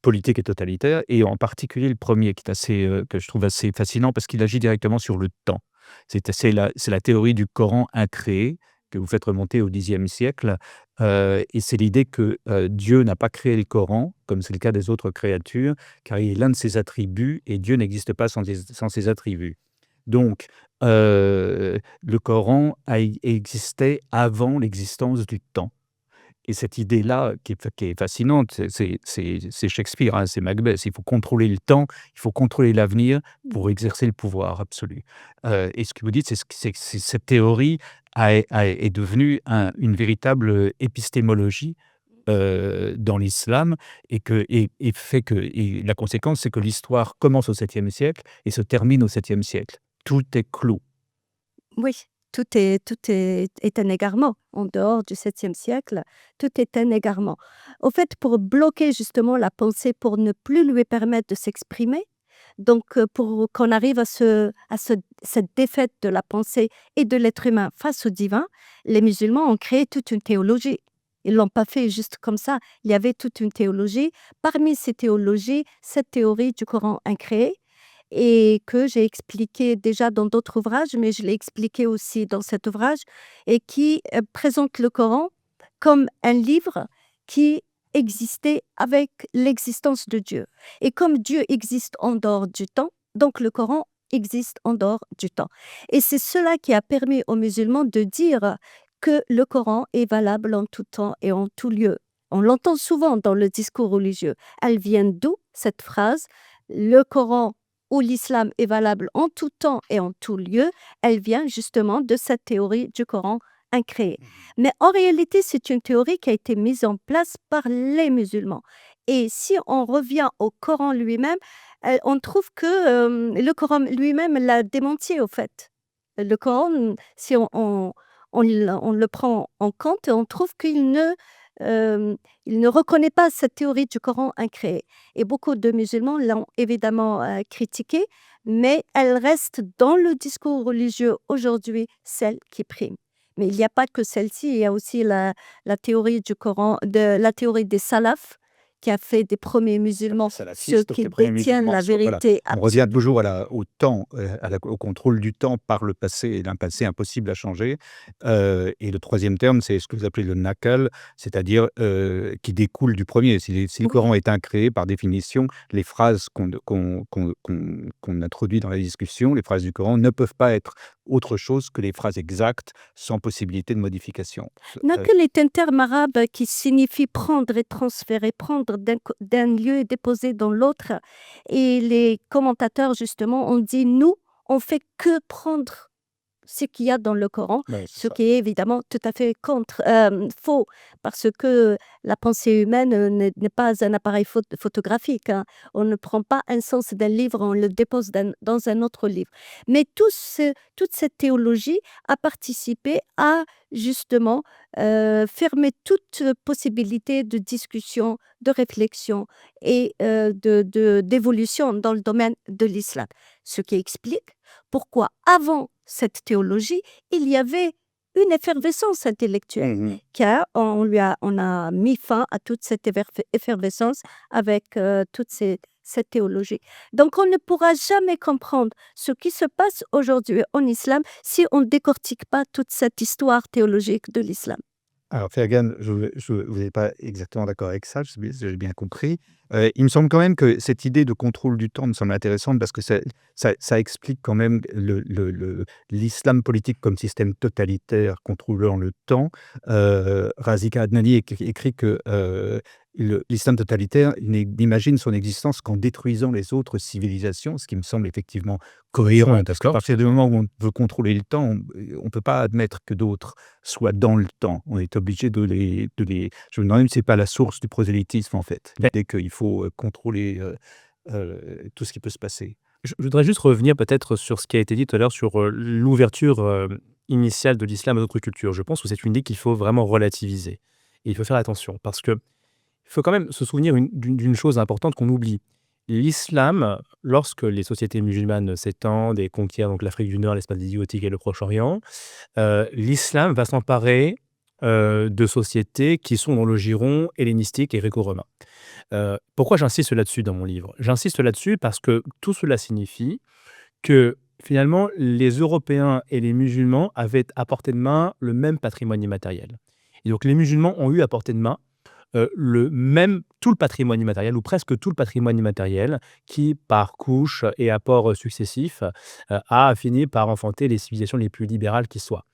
politique et totalitaire, et en particulier le premier qui est que je trouve assez fascinant parce qu'il agit directement sur le temps. C'est la théorie du Coran incréé que vous faites remonter au Xe siècle. Et c'est l'idée que Dieu n'a pas créé le Coran, comme c'est le cas des autres créatures, car il est l'un de ses attributs et Dieu n'existe pas sans ses attributs. Donc, le Coran existait avant l'existence du temps. Et cette idée-là, qui est fascinante, c'est Shakespeare, hein, c'est Macbeth. Il faut contrôler le temps, il faut contrôler l'avenir pour exercer le pouvoir absolu. Et ce que vous dites, c'est que cette théorie est devenue une véritable épistémologie dans l'islam et la conséquence, c'est que l'histoire commence au 7e siècle et se termine au 7e siècle. Tout est clos. Oui, tout est un égarement. En dehors du 7e siècle, tout est un égarement. Au fait, pour bloquer justement la pensée, pour ne plus lui permettre de s'exprimer, donc pour qu'on arrive à cette défaite de la pensée et de l'être humain face au divin, les musulmans ont créé toute une théologie. Ils l'ont pas fait juste comme ça. Il y avait toute une théologie. Parmi ces théologies, cette théorie du Coran incréé, et que j'ai expliqué déjà dans d'autres ouvrages, mais je l'ai expliqué aussi dans cet ouvrage, et qui présente le Coran comme un livre qui existait avec l'existence de Dieu. Et comme Dieu existe en dehors du temps, donc le Coran existe en dehors du temps. Et c'est cela qui a permis aux musulmans de dire que le Coran est valable en tout temps et en tout lieu. On l'entend souvent dans le discours religieux. Elle vient d'où, cette phrase? Le Coran ou l'islam est valable en tout temps et en tout lieu, elle vient justement de cette théorie du Coran incréé. Mais en réalité, c'est une théorie qui a été mise en place par les musulmans. Et si on revient au Coran lui-même, on trouve que le Coran lui-même l'a démenti, au fait. Le Coran, si on le prend en compte, on trouve il ne reconnaît pas cette théorie du Coran incréé. Et beaucoup de musulmans l'ont évidemment critiquée, mais elle reste dans le discours religieux aujourd'hui celle qui prime. Mais il n'y a pas que celle-ci, il y a aussi la théorie du Coran, la théorie des salafs, qui a fait des premiers musulmans ceux Salafistes, donc qui les premiers détiennent musulmans la voilà. vérité On revient absolue. toujours au temps, au contrôle du temps par le passé et d'un passé impossible à changer. Et le troisième terme, c'est ce que vous appelez le nakal, c'est-à-dire qui découle du premier. Si le Oui. Coran est incréé, par définition, les phrases qu'on introduit dans la discussion, les phrases du Coran, ne peuvent pas être autre chose que les phrases exactes, sans possibilité de modification. Nakhl est un terme arabe qui signifie prendre et transférer, prendre d'un lieu et déposer dans l'autre. Et les commentateurs, justement, ont dit, nous, on fait que prendre ce qu'il y a dans le Coran, Ouais, c'est ce ça. qui est évidemment tout à fait faux, parce que la pensée humaine n'est pas un appareil photographique, hein. On ne prend pas un sens d'un livre, on le dépose dans un autre livre. Mais toute cette théologie a participé à justement fermer toute possibilité de discussion, de réflexion et d'évolution dans le domaine de l'islam. Ce qui explique pourquoi avant cette théologie, il y avait une effervescence intellectuelle, Mmh. car on a mis fin à toute cette effervescence avec cette théologie. Donc on ne pourra jamais comprendre ce qui se passe aujourd'hui en islam si on ne décortique pas toute cette histoire théologique de l'islam. Alors Fergan, vous n'êtes pas exactement d'accord avec ça, si j'ai bien compris. Il me semble quand même que cette idée de contrôle du temps me semble intéressante parce que ça explique quand même l'islam politique comme système totalitaire contrôlant le temps. Razika Adnani écrit que l'islam totalitaire n'imagine son existence qu'en détruisant les autres civilisations, ce qui me semble effectivement cohérent. Ouais, Parce qu'à d'accord. partir du moment où on veut contrôler le temps, on ne peut pas admettre que d'autres soit dans le temps. On est obligé de les je me demande même si c'est pas la source du prosélytisme, en fait. Mais L'idée qu'il faut, contrôler, tout ce qui peut se passer. je voudrais juste revenir peut-être sur ce qui a été dit tout à l'heure sur, l'ouverture, initiale de l'islam à d'autres cultures. Je pense que c'est une idée qu'il faut vraiment relativiser et il faut faire attention parce qu'il faut quand même se souvenir d'une chose importante qu'on oublie. L'islam, lorsque les sociétés musulmanes s'étendent et conquièrent donc l'Afrique du Nord, l'espace désertique et le Proche-Orient, l'islam va s'emparer, de sociétés qui sont dans le giron hellénistique et gréco-romain. Pourquoi j'insiste là-dessus dans mon livre? J'insiste là-dessus parce que tout cela signifie que finalement, les Européens et les musulmans avaient à portée de main le même patrimoine immatériel. Et donc les musulmans ont eu à portée de main tout le patrimoine immatériel ou presque tout le patrimoine immatériel qui, par couches et apports successifs, a fini par enfanter les civilisations les plus libérales qui soient.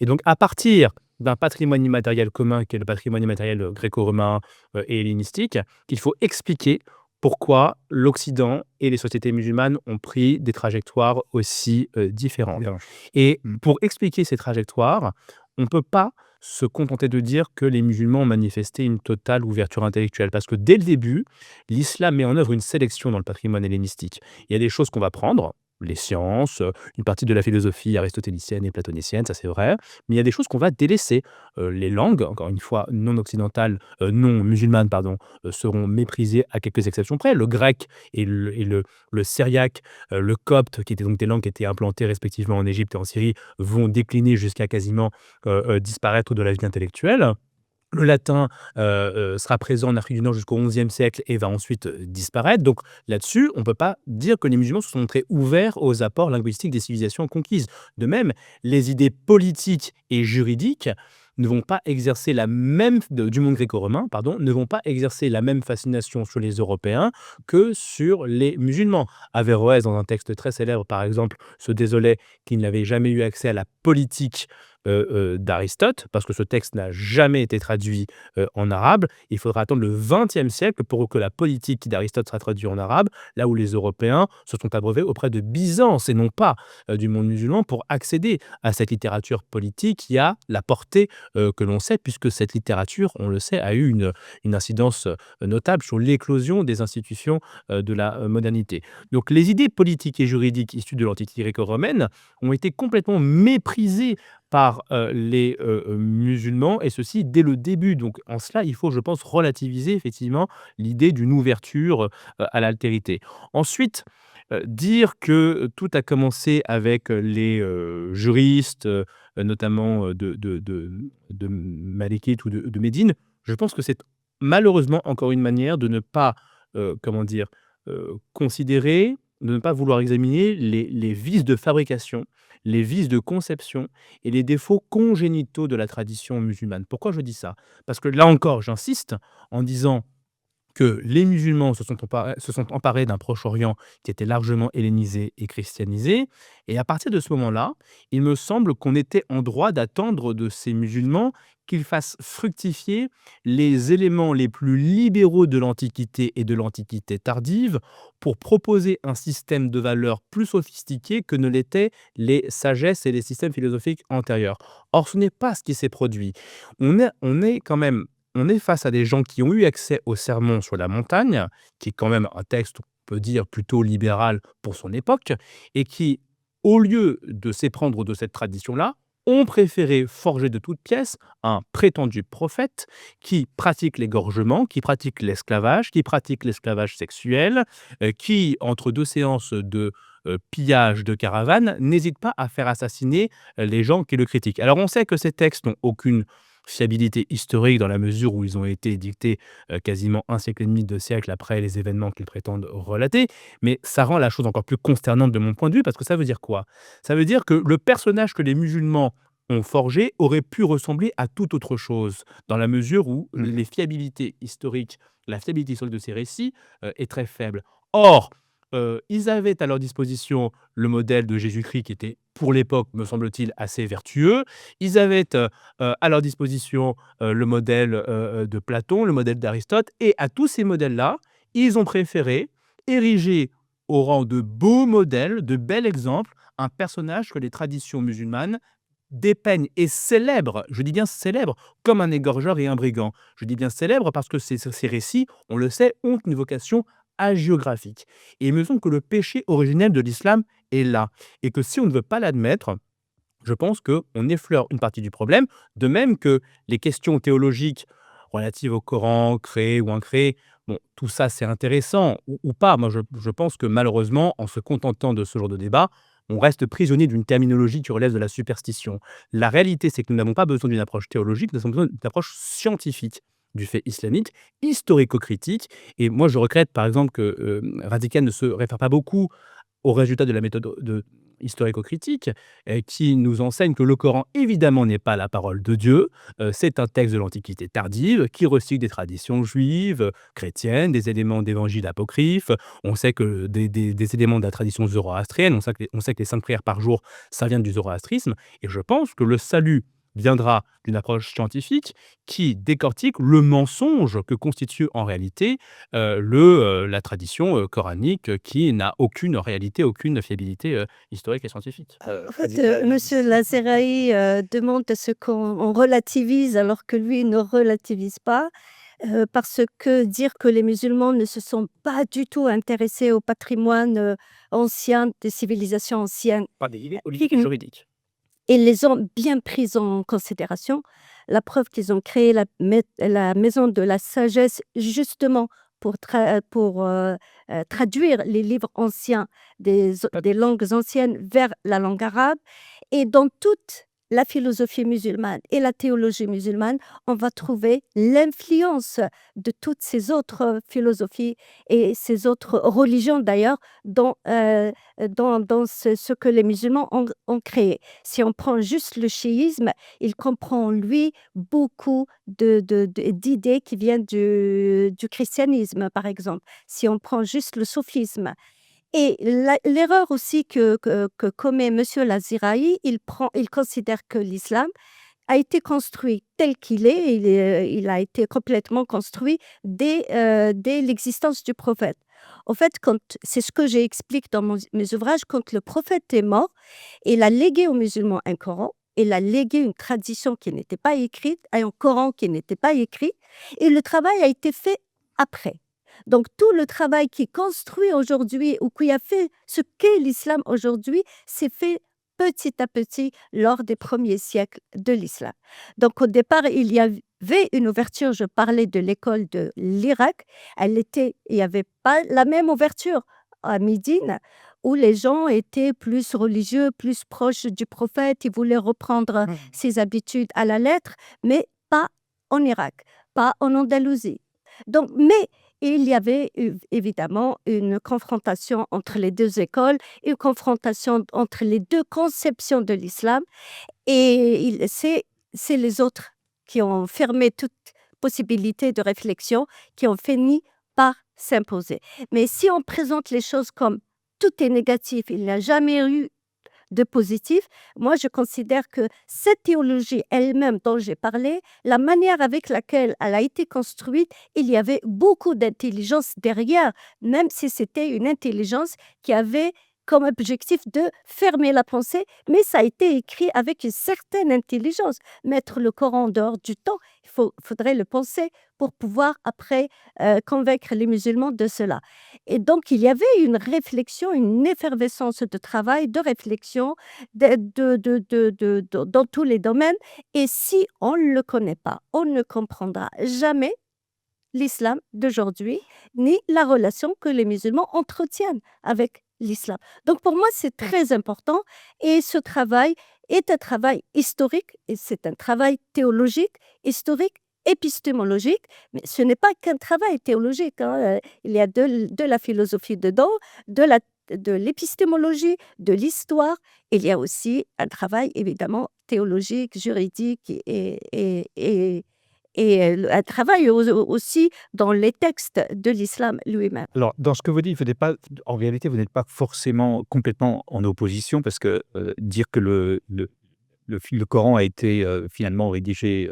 Et donc à partir d'un patrimoine immatériel commun qui est le patrimoine immatériel gréco-romain et hellénistique, qu'il faut expliquer pourquoi l'Occident et les sociétés musulmanes ont pris des trajectoires aussi différentes. Bien. Et Mmh. pour expliquer ces trajectoires, on ne peut pas se contenter de dire que les musulmans ont manifesté une totale ouverture intellectuelle. Parce que dès le début, l'islam met en œuvre une sélection dans le patrimoine hellénistique. Il y a des choses qu'on va prendre, les sciences, une partie de la philosophie aristotélicienne et platonicienne, ça c'est vrai, mais il y a des choses qu'on va délaisser. Les langues, encore une fois, non occidentales, non musulmanes, pardon, seront méprisées à quelques exceptions près. Le grec et le syriaque, le copte, qui étaient donc des langues qui étaient implantées respectivement en Égypte et en Syrie, vont décliner jusqu'à quasiment disparaître de la vie intellectuelle. Le latin sera présent en Afrique du Nord jusqu'au XIe siècle et va ensuite disparaître. Donc là-dessus, on ne peut pas dire que les musulmans se sont montrés ouverts aux apports linguistiques des civilisations conquises. De même, les idées politiques et juridiques ne vont pas exercer du monde gréco-romain, pardon, ne vont pas exercer la même fascination sur les Européens que sur les musulmans. Averroès, dans un texte très célèbre, par exemple, se désolait qu'il n'avait jamais eu accès à la politique d'Aristote, parce que ce texte n'a jamais été traduit en arabe. Il faudra attendre le XXe siècle pour que la politique d'Aristote soit traduite en arabe, là où les Européens se sont abreuvés auprès de Byzance et non pas du monde musulman pour accéder à cette littérature politique qui a la portée que l'on sait, puisque cette littérature, on le sait, a eu une incidence notable sur l'éclosion des institutions de la modernité. Donc les idées politiques et juridiques issues de l'Antiquité gréco-romaine ont été complètement méprisées par les musulmans, et ceci dès le début. Donc en cela, il faut, je pense, relativiser effectivement l'idée d'une ouverture à l'altérité. Ensuite, dire que tout a commencé avec les juristes, notamment de Malékite ou de Médine, je pense que c'est malheureusement encore une manière de ne pas, comment dire, considérer, de ne pas vouloir examiner les vices de fabrication, les vices de conception et les défauts congénitaux de la tradition musulmane. Pourquoi je dis ça? Parce que là encore, j'insiste en disant que les musulmans se sont emparés d'un Proche-Orient qui était largement hellénisé et christianisé. Et à partir de ce moment-là, il me semble qu'on était en droit d'attendre de ces musulmans qu'ils fassent fructifier les éléments les plus libéraux de l'Antiquité et de l'Antiquité tardive pour proposer un système de valeurs plus sophistiqué que ne l'étaient les sagesses et les systèmes philosophiques antérieurs. Or, ce n'est pas ce qui s'est produit. On est face à des gens qui ont eu accès au Sermon sur la montagne, qui est quand même un texte, on peut dire, plutôt libéral pour son époque, et qui, au lieu de s'éprendre de cette tradition-là, ont préféré forger de toutes pièces un prétendu prophète qui pratique l'égorgement, qui pratique l'esclavage sexuel, qui, entre deux séances de pillage de caravanes, n'hésite pas à faire assassiner les gens qui le critiquent. Alors on sait que ces textes n'ont aucune fiabilité historique dans la mesure où ils ont été dictés quasiment un siècle et demi, 2 siècles après les événements qu'ils prétendent relater, mais ça rend la chose encore plus consternante de mon point de vue, parce que ça veut dire quoi? Ça veut dire que le personnage que les musulmans ont forgé aurait pu ressembler à toute autre chose, dans la mesure où Mmh. la fiabilité historique de ces récits est très faible. Or, ils avaient à leur disposition le modèle de Jésus-Christ qui était, pour l'époque, me semble-t-il, assez vertueux. Ils avaient à leur disposition le modèle de Platon, le modèle d'Aristote, et à tous ces modèles-là, ils ont préféré ériger au rang de beaux modèles, de bel exemple, un personnage que les traditions musulmanes dépeignent et célèbrent, je dis bien célèbrent, comme un égorgeur et un brigand. Je dis bien célèbre parce que ces récits, on le sait, ont une vocation hagiographique. Et il me semble que le péché originel de l'islam est là, et que si on ne veut pas l'admettre, je pense qu'on effleure une partie du problème, de même que les questions théologiques relatives au Coran, créé ou incréé, bon, tout ça c'est intéressant ou pas. Moi je pense que malheureusement, en se contentant de ce genre de débat, on reste prisonnier d'une terminologie qui relève de la superstition. La réalité, c'est que nous n'avons pas besoin d'une approche théologique, nous avons besoin d'une approche scientifique du fait islamique, historico-critique. Et moi, je regrette, par exemple, que Radical ne se réfère pas beaucoup aux résultats de la méthode historico-critique qui nous enseigne que le Coran, évidemment, n'est pas la parole de Dieu. C'est un texte de l'Antiquité tardive qui recycle des traditions juives, chrétiennes, des éléments d'évangiles apocryphes. On sait que des éléments de la tradition zoroastrienne, on sait que les 5 prières par jour, ça vient du zoroastrisme. Et je pense que le salut viendra d'une approche scientifique qui décortique le mensonge que constitue en réalité la tradition coranique qui n'a aucune réalité, aucune fiabilité historique et scientifique. En fait, Monsieur Lazeraï demande à ce qu'on relativise alors que lui ne relativise pas, parce que dire que les musulmans ne se sont pas du tout intéressés au patrimoine ancien des civilisations anciennes Pas des idées Puis- juridiques. et les ont bien prises en considération. La preuve qu'ils ont créé la maison de la sagesse justement pour traduire les livres anciens des langues anciennes vers la langue arabe. Et dans toute la philosophie musulmane et la théologie musulmane, on va trouver l'influence de toutes ces autres philosophies et ces autres religions d'ailleurs dans ce que les musulmans ont créé. Si on prend juste le chiisme, il comprend en lui beaucoup d'idées qui viennent du christianisme, par exemple. Si on prend juste le soufisme. Et l'erreur aussi que commet Monsieur Lazeraï, il considère que l'islam a été construit tel qu'il est, il a été complètement construit dès l'existence du prophète. En fait, c'est ce que j'explique dans mes ouvrages, quand le prophète est mort, il a légué aux musulmans un Coran, il a légué une tradition qui n'était pas écrite, un Coran qui n'était pas écrit, et le travail a été fait après. Donc tout le travail qui construit aujourd'hui ou qui a fait ce qu'est l'islam aujourd'hui, s'est fait petit à petit lors des premiers siècles de l'islam. Donc au départ, il y avait une ouverture, je parlais de l'école de l'Irak, il n'y avait pas la même ouverture à Médine, où les gens étaient plus religieux, plus proches du prophète, ils voulaient reprendre ses habitudes à la lettre, mais pas en Irak, pas en Andalousie. Donc, mais il y avait évidemment une confrontation entre les deux écoles, une confrontation entre les deux conceptions de l'islam, et c'est les autres qui ont fermé toute possibilité de réflexion, qui ont fini par s'imposer. Mais si on présente les choses comme tout est négatif, il n'y a jamais eu de positif, moi je considère que cette théologie elle-même dont j'ai parlé, la manière avec laquelle elle a été construite, il y avait beaucoup d'intelligence derrière, même si c'était une intelligence qui avait comme objectif de fermer la pensée, mais ça a été écrit avec une certaine intelligence. Mettre le Coran en dehors du temps, faudrait le penser pour pouvoir après convaincre les musulmans de cela. Et donc, il y avait une réflexion, une effervescence de travail, de réflexion dans tous les domaines. Et si on ne le connaît pas, on ne comprendra jamais l'islam d'aujourd'hui, ni la relation que les musulmans entretiennent avec l'islam. Donc pour moi, c'est très important et ce travail est un travail historique et c'est un travail théologique, historique, épistémologique, mais ce n'est pas qu'un travail théologique. Il y a de la philosophie dedans, de l'épistémologie, de l'histoire. Il y a aussi un travail évidemment théologique, juridique et un travail aussi dans les textes de l'islam lui-même. Alors, dans ce que vous dites, en réalité, vous n'êtes pas forcément complètement en opposition, parce que dire que le Coran a été finalement rédigé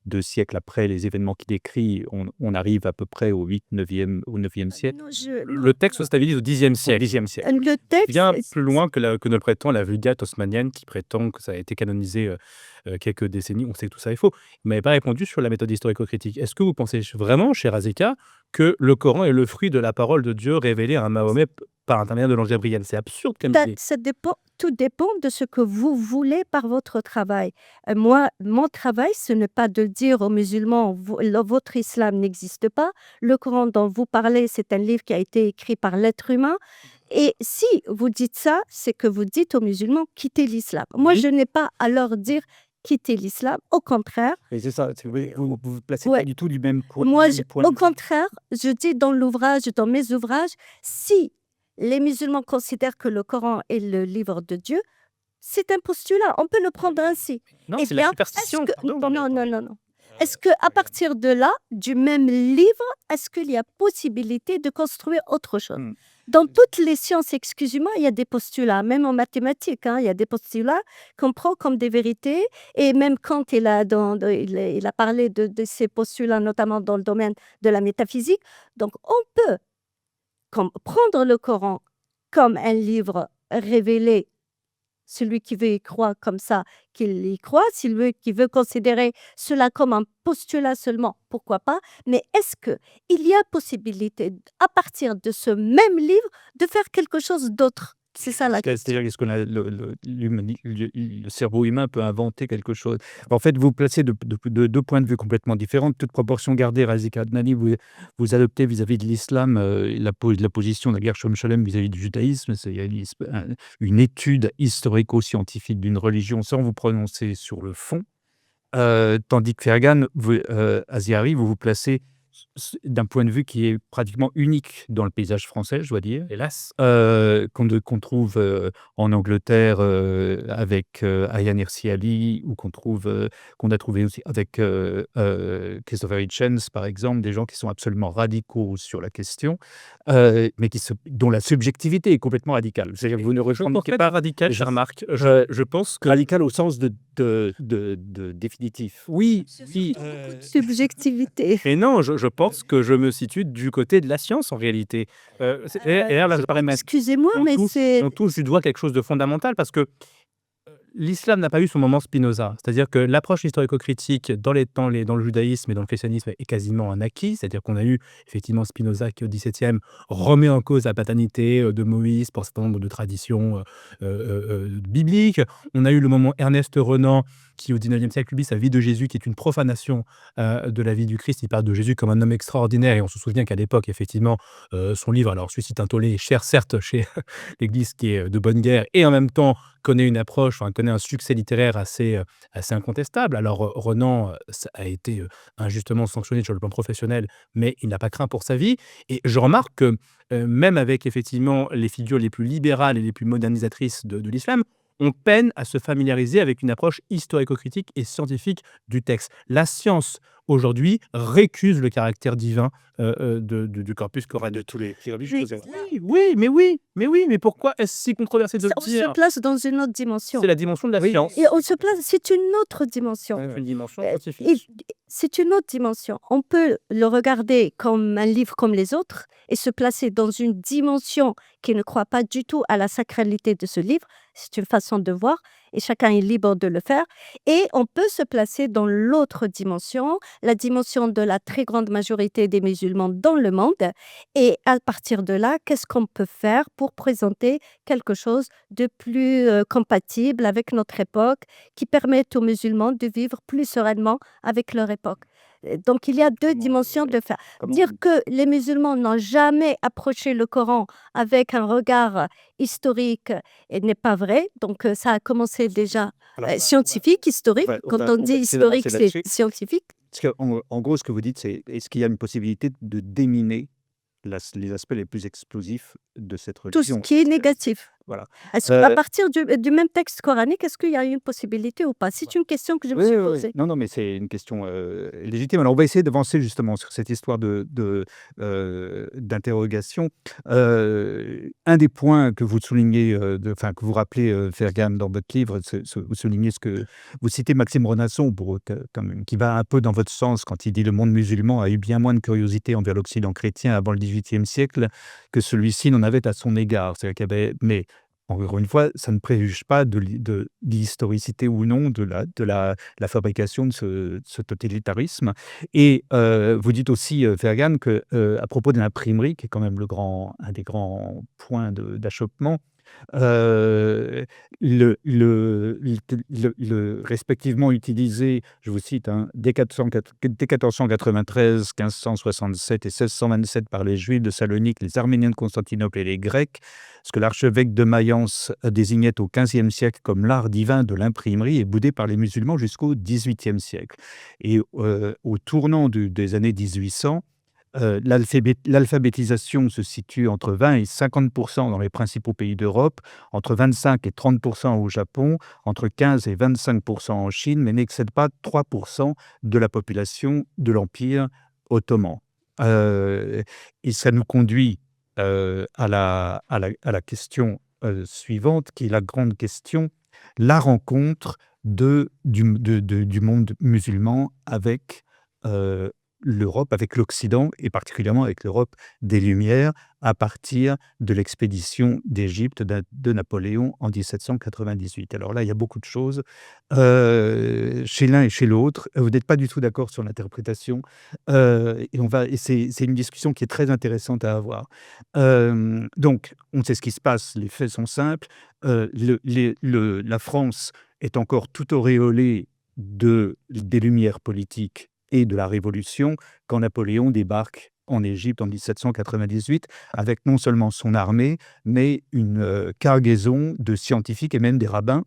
2 siècles après les événements qu'il décrit, on arrive à peu près au 9e siècle. Non, Le texte se stabilise au Xe siècle. le texte, Bien plus loin que ne le prétend la Vulgate haussmannienne qui prétend que ça a été canonisé quelques décennies. On sait que tout ça est faux. Vous m'avez pas répondu sur la méthode historico-critique. Est-ce que vous pensez vraiment, cher Azeka, que le Coran est le fruit de la parole de Dieu révélée à Mahomet par l'intermédiaire de l'ange Gabriel? C'est absurde comme idée. tout dépend de ce que vous voulez par votre travail. Moi, mon travail, ce n'est pas de dire aux musulmans, votre islam n'existe pas. Le Coran dont vous parlez, c'est un livre qui a été écrit par l'être humain. Et si vous dites ça, c'est que vous dites aux musulmans, quittez l'islam. Moi, je n'ai pas à leur dire, quittez l'islam. Au contraire. Et c'est ça, vous vous placez Ouais. pas du tout du même point. Moi, du même point au de vue. contraire, je dis dans mes ouvrages, si les musulmans considèrent que le Coran est le livre de Dieu, c'est un postulat, on peut le prendre ainsi. Non, Eh c'est la bien, superstition, est-ce que... pardon. Non, non, non, non. Est-ce qu'à partir de là, du même livre, est-ce qu'il y a possibilité de construire autre chose? Hmm. Dans toutes les sciences, excusez-moi, il y a des postulats, même en mathématiques, il y a des postulats qu'on prend comme des vérités. Et même quand il a parlé de ces postulats, notamment dans le domaine de la métaphysique, donc on peut prendre le Coran comme un livre révélé. Celui qui veut y croire comme ça, qu'il y croit. Celui qui veut considérer cela comme un postulat seulement, pourquoi pas. Mais est-ce qu'il y a possibilité, à partir de ce même livre, de faire quelque chose d'autre? C'est ça la question. C'est-à-dire est-ce que le cerveau humain peut inventer quelque chose? En fait, vous placez de deux points de vue complètement différents, toute proportion gardée. Razika Adnani, vous adoptez vis-à-vis de l'islam la position de la Gershom Scholem vis-à-vis du judaïsme. Il y a une étude historico-scientifique d'une religion sans vous prononcer sur le fond. Tandis que Fergan, Aziari, vous placez d'un point de vue qui est pratiquement unique dans le paysage français, je dois dire. Hélas. Qu'on trouve en Angleterre avec Ayaan Hirsi Ali, ou qu'on a trouvé aussi avec Christopher Hitchens, par exemple, des gens qui sont absolument radicaux sur la question, mais dont la subjectivité est complètement radicale. C'est-à-dire que vous ne Je ne pense revendiquez pas pas radical, je- remarque. Je pense que radical au sens de définitif. oui, oui. Subjectivité. Et non, je pense que je me situe du côté de la science en réalité. Et là, je parais Excusez-moi, mais c'est... on touche du doigt quelque chose de fondamental parce que l'islam n'a pas eu son moment Spinoza. C'est-à-dire que l'approche historico-critique dans le judaïsme et dans le christianisme est quasiment un acquis. C'est-à-dire qu'on a eu effectivement Spinoza qui, au XVIIe, remet en cause la paternité de Moïse pour un certain nombre de traditions bibliques. On a eu le moment Ernest Renan qui, au XIXe siècle, publie sa vie de Jésus, qui est une profanation de la vie du Christ. Il parle de Jésus comme un homme extraordinaire. Et on se souvient qu'à l'époque, effectivement, son livre suscite un tollé cher, certes, chez l'Église qui est de bonne guerre, et en même temps connaît un succès littéraire assez incontestable. Alors, Renan a été injustement sanctionné sur le plan professionnel, mais il n'a pas craint pour sa vie. Et je remarque que même avec effectivement les figures les plus libérales et les plus modernisatrices de l'islam, on peine à se familiariser avec une approche historico-critique et scientifique du texte. La science, aujourd'hui, récuse le caractère divin du corpus coran de tous les religieux. Mais pourquoi est-ce si controversé de le On se dire? place dans une autre dimension. C'est la dimension de la science. Et on se place, c'est une autre dimension. Une dimension Euh, scientifique. C'est une autre dimension. On peut le regarder comme un livre comme les autres et se placer dans une dimension qui ne croit pas du tout à la sacralité de ce livre. C'est une façon de voir et chacun est libre de le faire. Et on peut se placer dans l'autre dimension, la dimension de la très grande majorité des musulmans dans le monde. Et à partir de là, qu'est-ce qu'on peut faire pour présenter quelque chose de plus compatible avec notre époque, qui permette aux musulmans de vivre plus sereinement avec leur époque. Donc, il y a deux dimensions de faire. Dire que les musulmans n'ont jamais approché le Coran avec un regard historique n'est pas vrai. Donc, ça a commencé déjà scientifique, historique. Quand on dit historique, c'est scientifique. En gros, ce que vous dites, c'est est-ce qu'il y a une possibilité de déminer les aspects les plus explosifs de cette Tout religion? ce qui est négatif. Voilà. Est-ce qu'à partir du même texte coranique, est-ce qu'il y a une possibilité ou pas? C'est une question que je me suis posée. Non, mais c'est une question légitime. Alors, on va essayer d'avancer justement sur cette histoire d'interrogation. Un des points que vous soulignez, que vous rappelez, Fergan, dans votre livre, vous soulignez vous citez Maxime Renasson, qui va un peu dans votre sens quand il dit « Le monde musulman a eu bien moins de curiosité envers l'Occident chrétien avant le XVIIIe siècle que celui-ci n'en avait à son égard ». Mais encore une fois, ça ne préjuge pas de l'historicité ou non de la fabrication de ce totalitarisme. Et vous dites aussi, Fergan, à propos de l'imprimerie, qui est quand même un des grands points d'achoppement, respectivement utilisé, je vous cite, dès 1493, 1567 et 1627 par les Juifs de Salonique, les Arméniens de Constantinople et les Grecs, ce que l'archevêque de Mayence désignait au XVe siècle comme l'art divin de l'imprimerie est boudé par les musulmans jusqu'au XVIIIe siècle. Et au tournant des années 1800, L'alphabétisation se situe entre 20 et 50% dans les principaux pays d'Europe, entre 25 et 30% au Japon, entre 15 et 25% en Chine, mais n'excède pas 3% de la population de l'Empire ottoman. Euh, et ça nous conduit à la question suivante, qui est la grande question, la rencontre du monde musulman avec l'Europe, avec l'Occident, et particulièrement avec l'Europe des Lumières, à partir de l'expédition d'Égypte de Napoléon en 1798. Alors là, il y a beaucoup de choses chez l'un et chez l'autre. Vous n'êtes pas du tout d'accord sur l'interprétation, et c'est une discussion qui est très intéressante à avoir. Donc, on sait ce qui se passe, les faits sont simples. La France est encore tout auréolée des Lumières politiques et de la Révolution quand Napoléon débarque en Égypte en 1798, avec non seulement son armée, mais une cargaison de scientifiques et même des rabbins,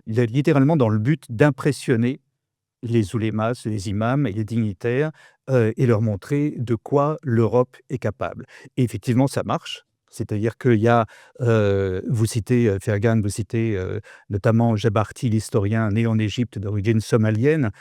littéralement dans le but d'impressionner les oulémas, les imams et les dignitaires, et leur montrer de quoi l'Europe est capable. Et effectivement, ça marche. C'est-à-dire qu'il y a, vous citez Fergan, vous citez notamment Jabarti, l'historien né en Égypte d'origine somalienne,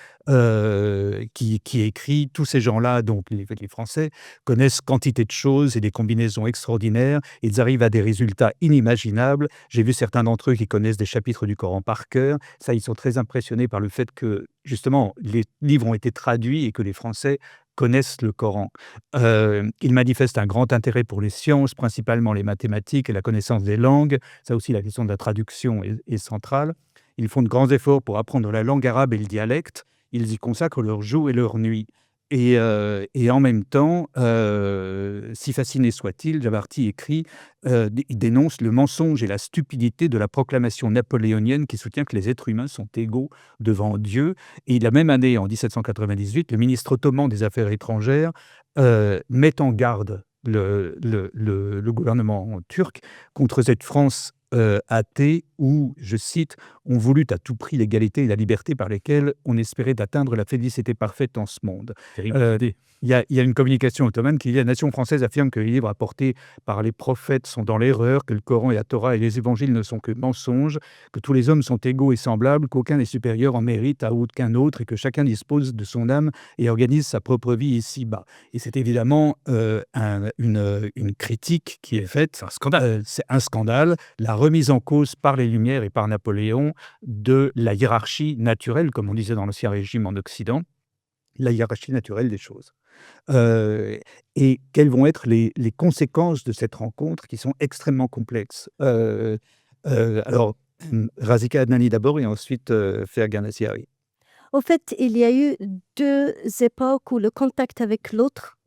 qui écrit: tous ces gens-là, donc les Français, connaissent quantité de choses et des combinaisons extraordinaires. Ils arrivent à des résultats inimaginables. J'ai vu certains d'entre eux qui connaissent des chapitres du Coran par cœur. Ça, ils sont très impressionnés par le fait que, justement, les livres ont été traduits et que les Français connaissent le Coran. Ils manifestent un grand intérêt pour les sciences, principalement les mathématiques et la connaissance des langues. Ça aussi, la question de la traduction est centrale. Ils font de grands efforts pour apprendre la langue arabe et le dialecte. Ils y consacrent leur jour et leur nuit. Et en même temps, si fasciné soit-il, Jabarti écrit, il dénonce le mensonge et la stupidité de la proclamation napoléonienne qui soutient que les êtres humains sont égaux devant Dieu. Et la même année, en 1798, le ministre ottoman des Affaires étrangères met en garde le gouvernement turc contre cette France athée où, je cite, on voulut à tout prix l'égalité et la liberté par lesquelles on espérait atteindre la félicité parfaite en ce monde. Il y a une communication ottomane qui dit: la nation française affirme que les livres apportés par les prophètes sont dans l'erreur, que le Coran et la Torah et les évangiles ne sont que mensonges, que tous les hommes sont égaux et semblables, qu'aucun n'est supérieur en mérite à aucun autre et que chacun dispose de son âme et organise sa propre vie ici-bas. Et c'est évidemment une critique qui est faite. C'est un scandale. C'est un scandale. La remise en cause par les Lumières et par Napoléon de la hiérarchie naturelle, comme on disait dans l'Ancien Régime en Occident, la hiérarchie naturelle des choses. Et quelles vont être les conséquences de cette rencontre qui sont extrêmement complexes. Alors, Razika Adnani d'abord et ensuite Fergan Aziari. Au fait, il y a eu 2 époques où le contact avec l'autre,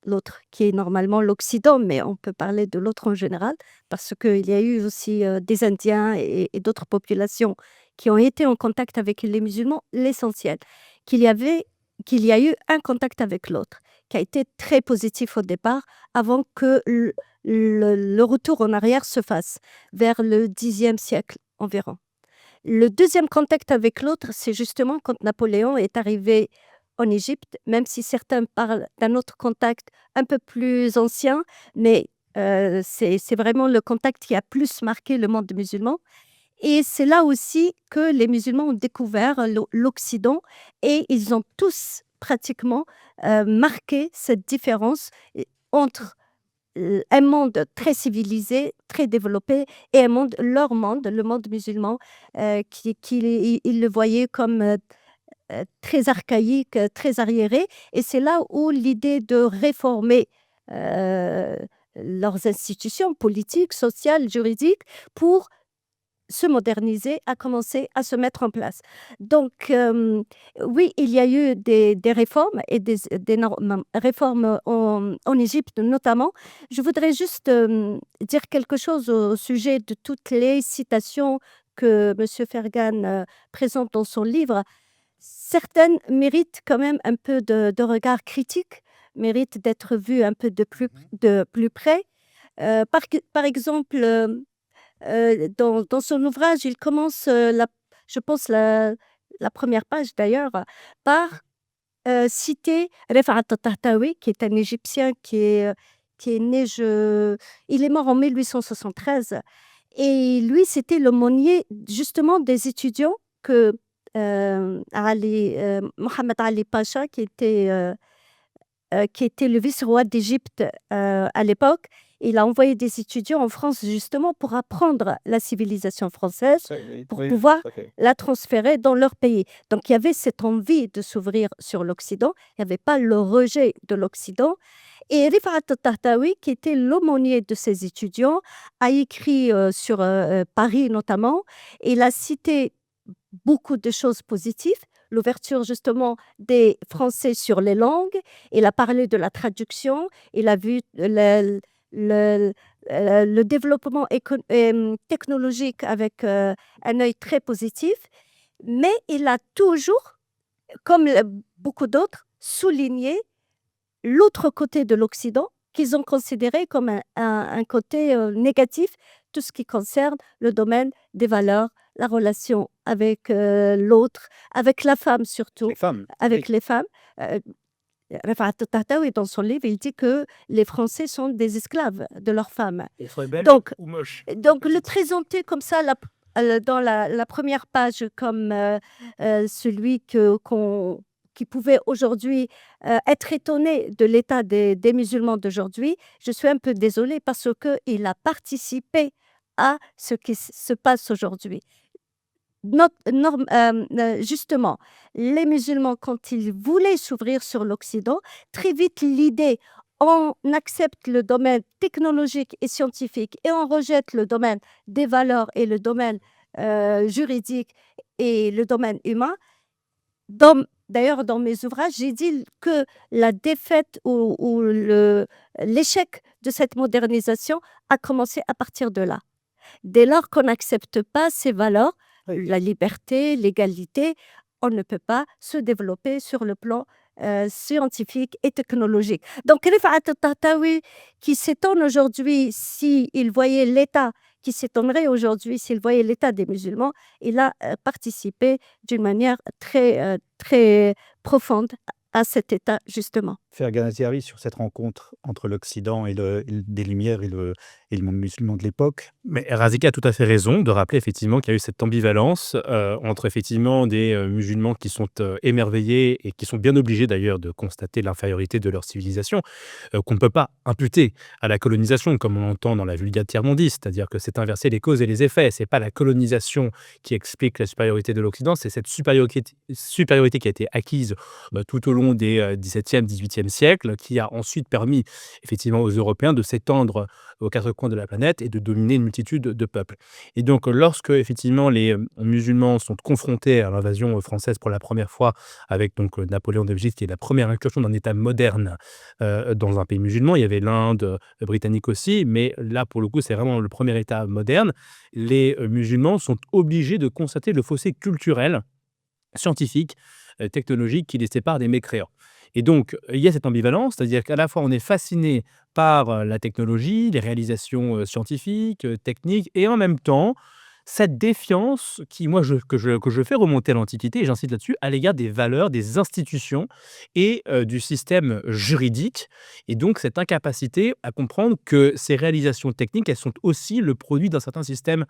l'autre qui est normalement l'Occident, mais on peut parler de l'autre en général, parce qu'il y a eu aussi des Indiens et d'autres populations qui ont été en contact avec les musulmans, l'essentiel, qu'il y a eu un contact avec l'autre, qui a été très positif au départ, avant que le retour en arrière se fasse, vers le Xe siècle environ. Le deuxième contact avec l'autre, c'est justement quand Napoléon est arrivé en Égypte, même si certains parlent d'un autre contact un peu plus ancien, mais c'est vraiment le contact qui a plus marqué le monde musulman. Et c'est là aussi que les musulmans ont découvert l'Occident et ils ont tous pratiquement marqué cette différence entre un monde très civilisé, très développé et leur monde, le monde musulman, ils le voyaient comme très archaïque, très arriéré. Et c'est là où l'idée de réformer leurs institutions politiques, sociales, juridiques, pour se moderniser, a commencé à se mettre en place. Donc, oui, il y a eu des réformes et des réformes en Égypte notamment. Je voudrais juste dire quelque chose au sujet de toutes les citations que M. Fergan présente dans son livre. Certaines méritent quand même un peu de regard critique, méritent d'être vues un peu de plus près. Par exemple, dans son ouvrage, il commence, je pense la première page d'ailleurs, par citer Rifat al-Tahtawi, qui est un Égyptien qui est né, il est mort en 1873. Et lui, c'était l'aumônier justement des étudiants que Mohamed Ali Pacha, qui était le vice-roi d'Égypte à l'époque, il a envoyé des étudiants en France justement pour apprendre la civilisation française, pour pouvoir la transférer dans leur pays. Donc il y avait cette envie de s'ouvrir sur l'Occident, il n'y avait pas le rejet de l'Occident. Et Rifat al-Tahtawi, qui était l'aumônier de ces étudiants, a écrit sur Paris notamment, et il a cité beaucoup de choses positives, l'ouverture justement des Français sur les langues, il a parlé de la traduction, il a vu le développement technologique avec un œil très positif, mais il a toujours, comme beaucoup d'autres, souligné l'autre côté de l'Occident qu'ils ont considéré comme un côté négatif, tout ce qui concerne le domaine des valeurs, la relation avec l'autre, avec la femme surtout, Les femmes, avec oui. les femmes. Rifat al-Tahtawi, dans son livre, il dit que les Français sont des esclaves de leurs femmes. Et soient belles Donc, ou moches. le présenter comme ça dans la première page comme celui qui pouvait aujourd'hui être étonné de l'état des musulmans d'aujourd'hui, je suis un peu désolée parce qu'il a participé à ce qui se passe aujourd'hui. Justement, les musulmans, quand ils voulaient s'ouvrir sur l'Occident, très vite l'idée, on accepte le domaine technologique et scientifique et on rejette le domaine des valeurs et le domaine juridique et le domaine humain. D'ailleurs, dans mes ouvrages, j'ai dit que la défaite ou l'échec de cette modernisation a commencé à partir de là. Dès lors qu'on n'accepte pas ces valeurs, Oui. la liberté, l'égalité, on ne peut pas se développer sur le plan scientifique et technologique. Donc, Rifat al-Tahtawi, qui s'étonne aujourd'hui s'il voyait l'état, qui s'étonnerait aujourd'hui s'il voyait l'état des musulmans, il a participé d'une manière très, très profonde à cet état, justement. Faire un avis sur cette rencontre entre l'Occident et des Lumières et le monde musulman de l'époque. Mais Razika a tout à fait raison de rappeler effectivement qu'il y a eu cette ambivalence entre effectivement des musulmans qui sont émerveillés et qui sont bien obligés d'ailleurs de constater l'infériorité de leur civilisation, qu'on ne peut pas imputer à la colonisation, comme on l'entend dans la Vulgate tiers-mondiste, c'est-à-dire que c'est inverser les causes et les effets. C'est pas la colonisation qui explique la supériorité de l'Occident, c'est cette supériorité qui a été acquise tout au long des XVIIe, XVIIIe siècles, qui a ensuite permis effectivement aux Européens de s'étendre aux quatre coins de la planète et de dominer une multitude de peuples. Et donc, lorsque effectivement les musulmans sont confrontés à l'invasion française pour la première fois avec donc Napoléon de Belgique, qui est la première incursion d'un État moderne dans un pays musulman, il y avait l'Inde britannique aussi, mais là pour le coup c'est vraiment le premier État moderne. Les musulmans sont obligés de constater le fossé culturel, scientifique, technologique qui les sépare des mécréants. Et donc, il y a cette ambivalence, c'est-à-dire qu'à la fois on est fasciné par la technologie, les réalisations scientifiques, techniques, et en même temps, cette défiance qui, moi, que je fais remonter à l'Antiquité, et j'insiste là-dessus, à l'égard des valeurs, des institutions et du système juridique. Et donc, cette incapacité à comprendre que ces réalisations techniques, elles sont aussi le produit d'un certain système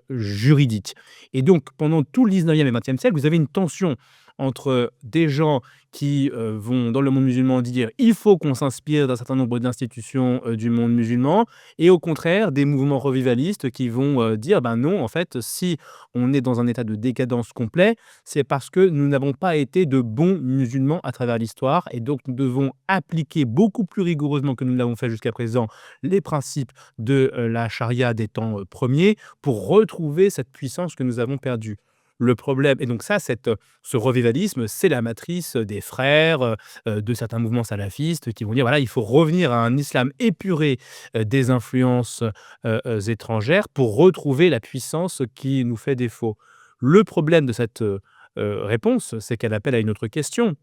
juridique. Et donc, pendant tout le 19e et 20e siècle, vous avez une tension entre des gens qui vont dans le monde musulman dire il faut qu'on s'inspire d'un certain nombre d'institutions du monde musulman, et au contraire des mouvements revivalistes qui vont dire ben non, en fait, si on est dans un état de décadence complet, c'est parce que nous n'avons pas été de bons musulmans à travers l'histoire, et donc nous devons appliquer beaucoup plus rigoureusement que nous l'avons fait jusqu'à présent les principes de la charia des temps premiers pour retrouver cette puissance que nous avons perdue. Le problème, et donc ça, ce revivalisme, c'est la matrice des frères, de certains mouvements salafistes qui vont dire voilà, il faut revenir à un islam épuré des influences étrangères pour retrouver la puissance qui nous fait défaut. Le problème de cette réponse, c'est qu'elle appelle à une autre question.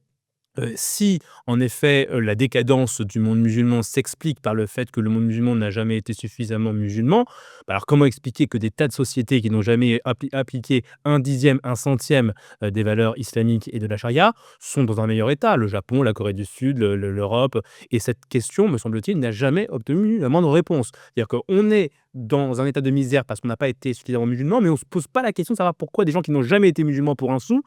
Si, en effet, la décadence du monde musulman s'explique par le fait que le monde musulman n'a jamais été suffisamment musulman, bah, alors comment expliquer que des tas de sociétés qui n'ont jamais appliqué un dixième, un centième, des valeurs islamiques et de la charia sont dans un meilleur état? Le Japon, la Corée du Sud, l'Europe, et cette question, me semble-t-il, n'a jamais obtenu la moindre réponse. C'est-à-dire qu'on est dans un état de misère parce qu'on n'a pas été suffisamment musulman, mais on ne se pose pas la question de savoir pourquoi des gens qui n'ont jamais été musulmans pour un sou,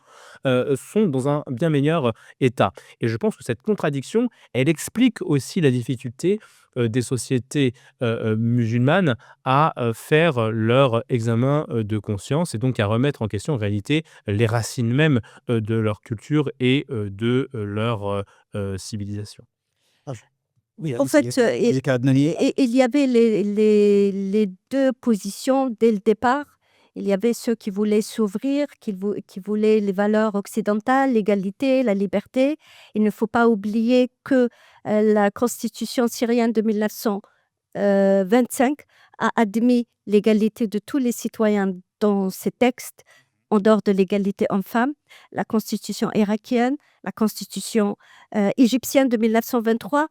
sont dans un bien meilleur état. Et je pense que cette contradiction, elle explique aussi la difficulté, des sociétés, musulmanes à, faire leur examen, de conscience, et donc à remettre en question en réalité les racines mêmes, de leur culture et de leur, civilisation. Ah, oui, En allez-y, fait, Yeka Adnani. il y avait les 2 positions dès le départ. Il y avait ceux qui voulaient s'ouvrir, qui voulaient les valeurs occidentales, l'égalité, la liberté. Il ne faut pas oublier que, la constitution syrienne de 1925 a admis l'égalité de tous les citoyens dans ses textes, en dehors de l'égalité homme-femme. La constitution irakienne, la constitution, égyptienne de 1923,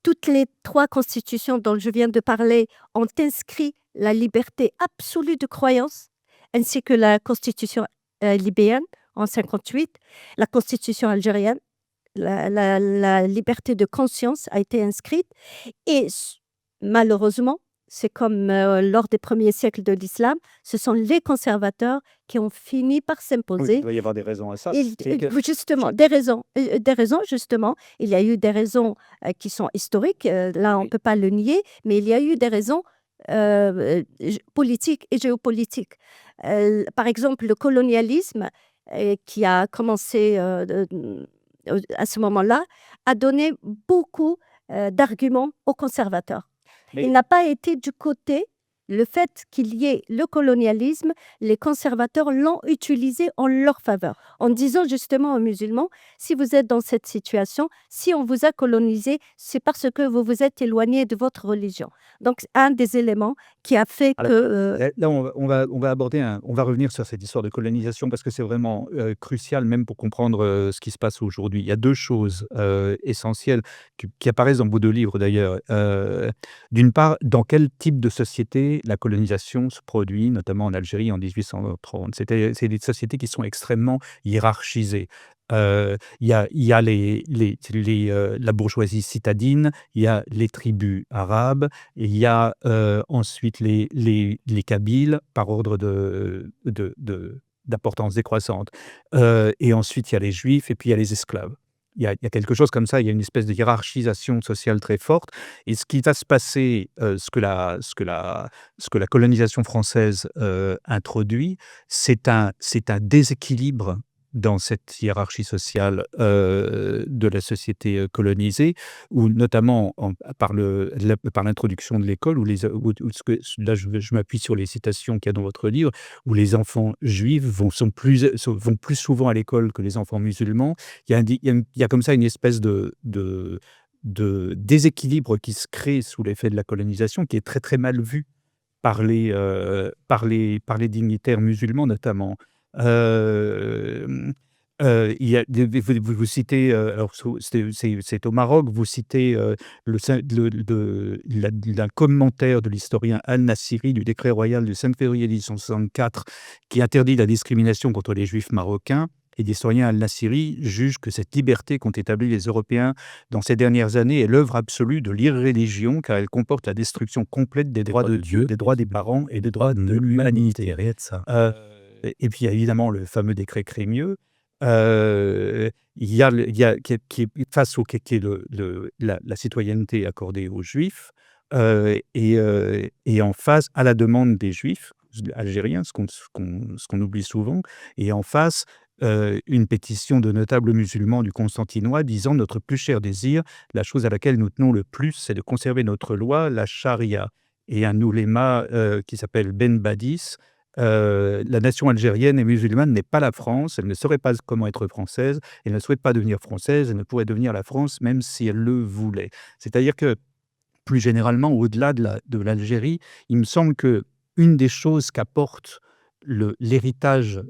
toutes les 3 constitutions dont je viens de parler ont inscrit la liberté absolue de croyance, ainsi que la constitution, libyen en 58, la constitution algérienne. La liberté de conscience a été inscrite et malheureusement, c'est comme, lors des premiers siècles de l'islam, ce sont les conservateurs qui ont fini par Oui, il s'imposer. doit y avoir des raisons à ça. Il C'est que justement, des raisons justement. Il y a eu des raisons, qui sont historiques, là on ne oui, peut pas le nier, mais il y a eu des raisons, politiques et géopolitiques. Par exemple, le colonialisme, qui a commencé, à ce moment-là, a donné beaucoup, d'arguments aux conservateurs. Il mais n'a pas été du côté le fait qu'il y ait le colonialisme, les conservateurs l'ont utilisé en leur faveur, en disant justement aux musulmans: «Si vous êtes dans cette situation, si on vous a colonisé, c'est parce que vous vous êtes éloignés de votre religion». Donc c'est un des éléments qui a fait alors, que, là, on va aborder on va revenir sur cette histoire de colonisation parce que c'est vraiment, crucial même pour comprendre, ce qui se passe aujourd'hui. Il y a 2 choses, essentielles qui apparaissent dans vos 2 livres d'ailleurs. D'une part, dans quel type de société la colonisation se produit, notamment en Algérie en 1830? C'est des sociétés qui sont extrêmement hiérarchisées. Il y a la bourgeoisie citadine, il y a les tribus arabes, il y a, ensuite les Kabyles par ordre d'importance décroissante, et ensuite il y a les Juifs et puis il y a les esclaves. Il y a quelque chose comme ça, il y a une espèce de hiérarchisation sociale très forte, et ce qui va se passer, ce que la colonisation française, introduit, c'est un déséquilibre dans cette hiérarchie sociale, de la société, colonisée, où notamment par l'introduction de l'école, où là je m'appuie sur les citations qu'il y a dans votre livre, où les enfants juifs vont plus souvent à l'école que les enfants musulmans. Il y a comme ça une espèce de déséquilibre qui se crée sous l'effet de la colonisation, qui est très, très mal vu par les dignitaires musulmans notamment. Hem, il y a des vous citez, alors c'est au Maroc, vous citez, le cin le la commentaire de l'historien Al-Nassiri du décret royal du 5 février 1864 qui interdit la discrimination contre les juifs marocains, et l'historien Al-Nassiri juge que cette liberté qu'ont établie les Européens dans ces dernières années est l'œuvre absolue de l'irréligion, car elle comporte la destruction complète des droits de Dieu, des droits des parents et des droits de l'humanité. Rien de ça. Et puis il y a évidemment le fameux décret Crémieux. Il y a qui est face au qui est la citoyenneté accordée aux Juifs, et en face, à la demande des Juifs algériens, ce qu'on oublie souvent, et en face, une pétition de notables musulmans du Constantinois disant: «Notre plus cher désir, la chose à laquelle nous tenons le plus, c'est de conserver notre loi, la charia». Et un ouléma, qui s'appelle Ben Badis: La nation algérienne et musulmane n'est pas la France, elle ne saurait pas comment être française, elle ne souhaite pas devenir française, elle ne pourrait devenir la France même si elle le voulait. C'est-à-dire que, plus généralement, au-delà de l'Algérie, il me semble qu'une des choses qu'apporte l'héritage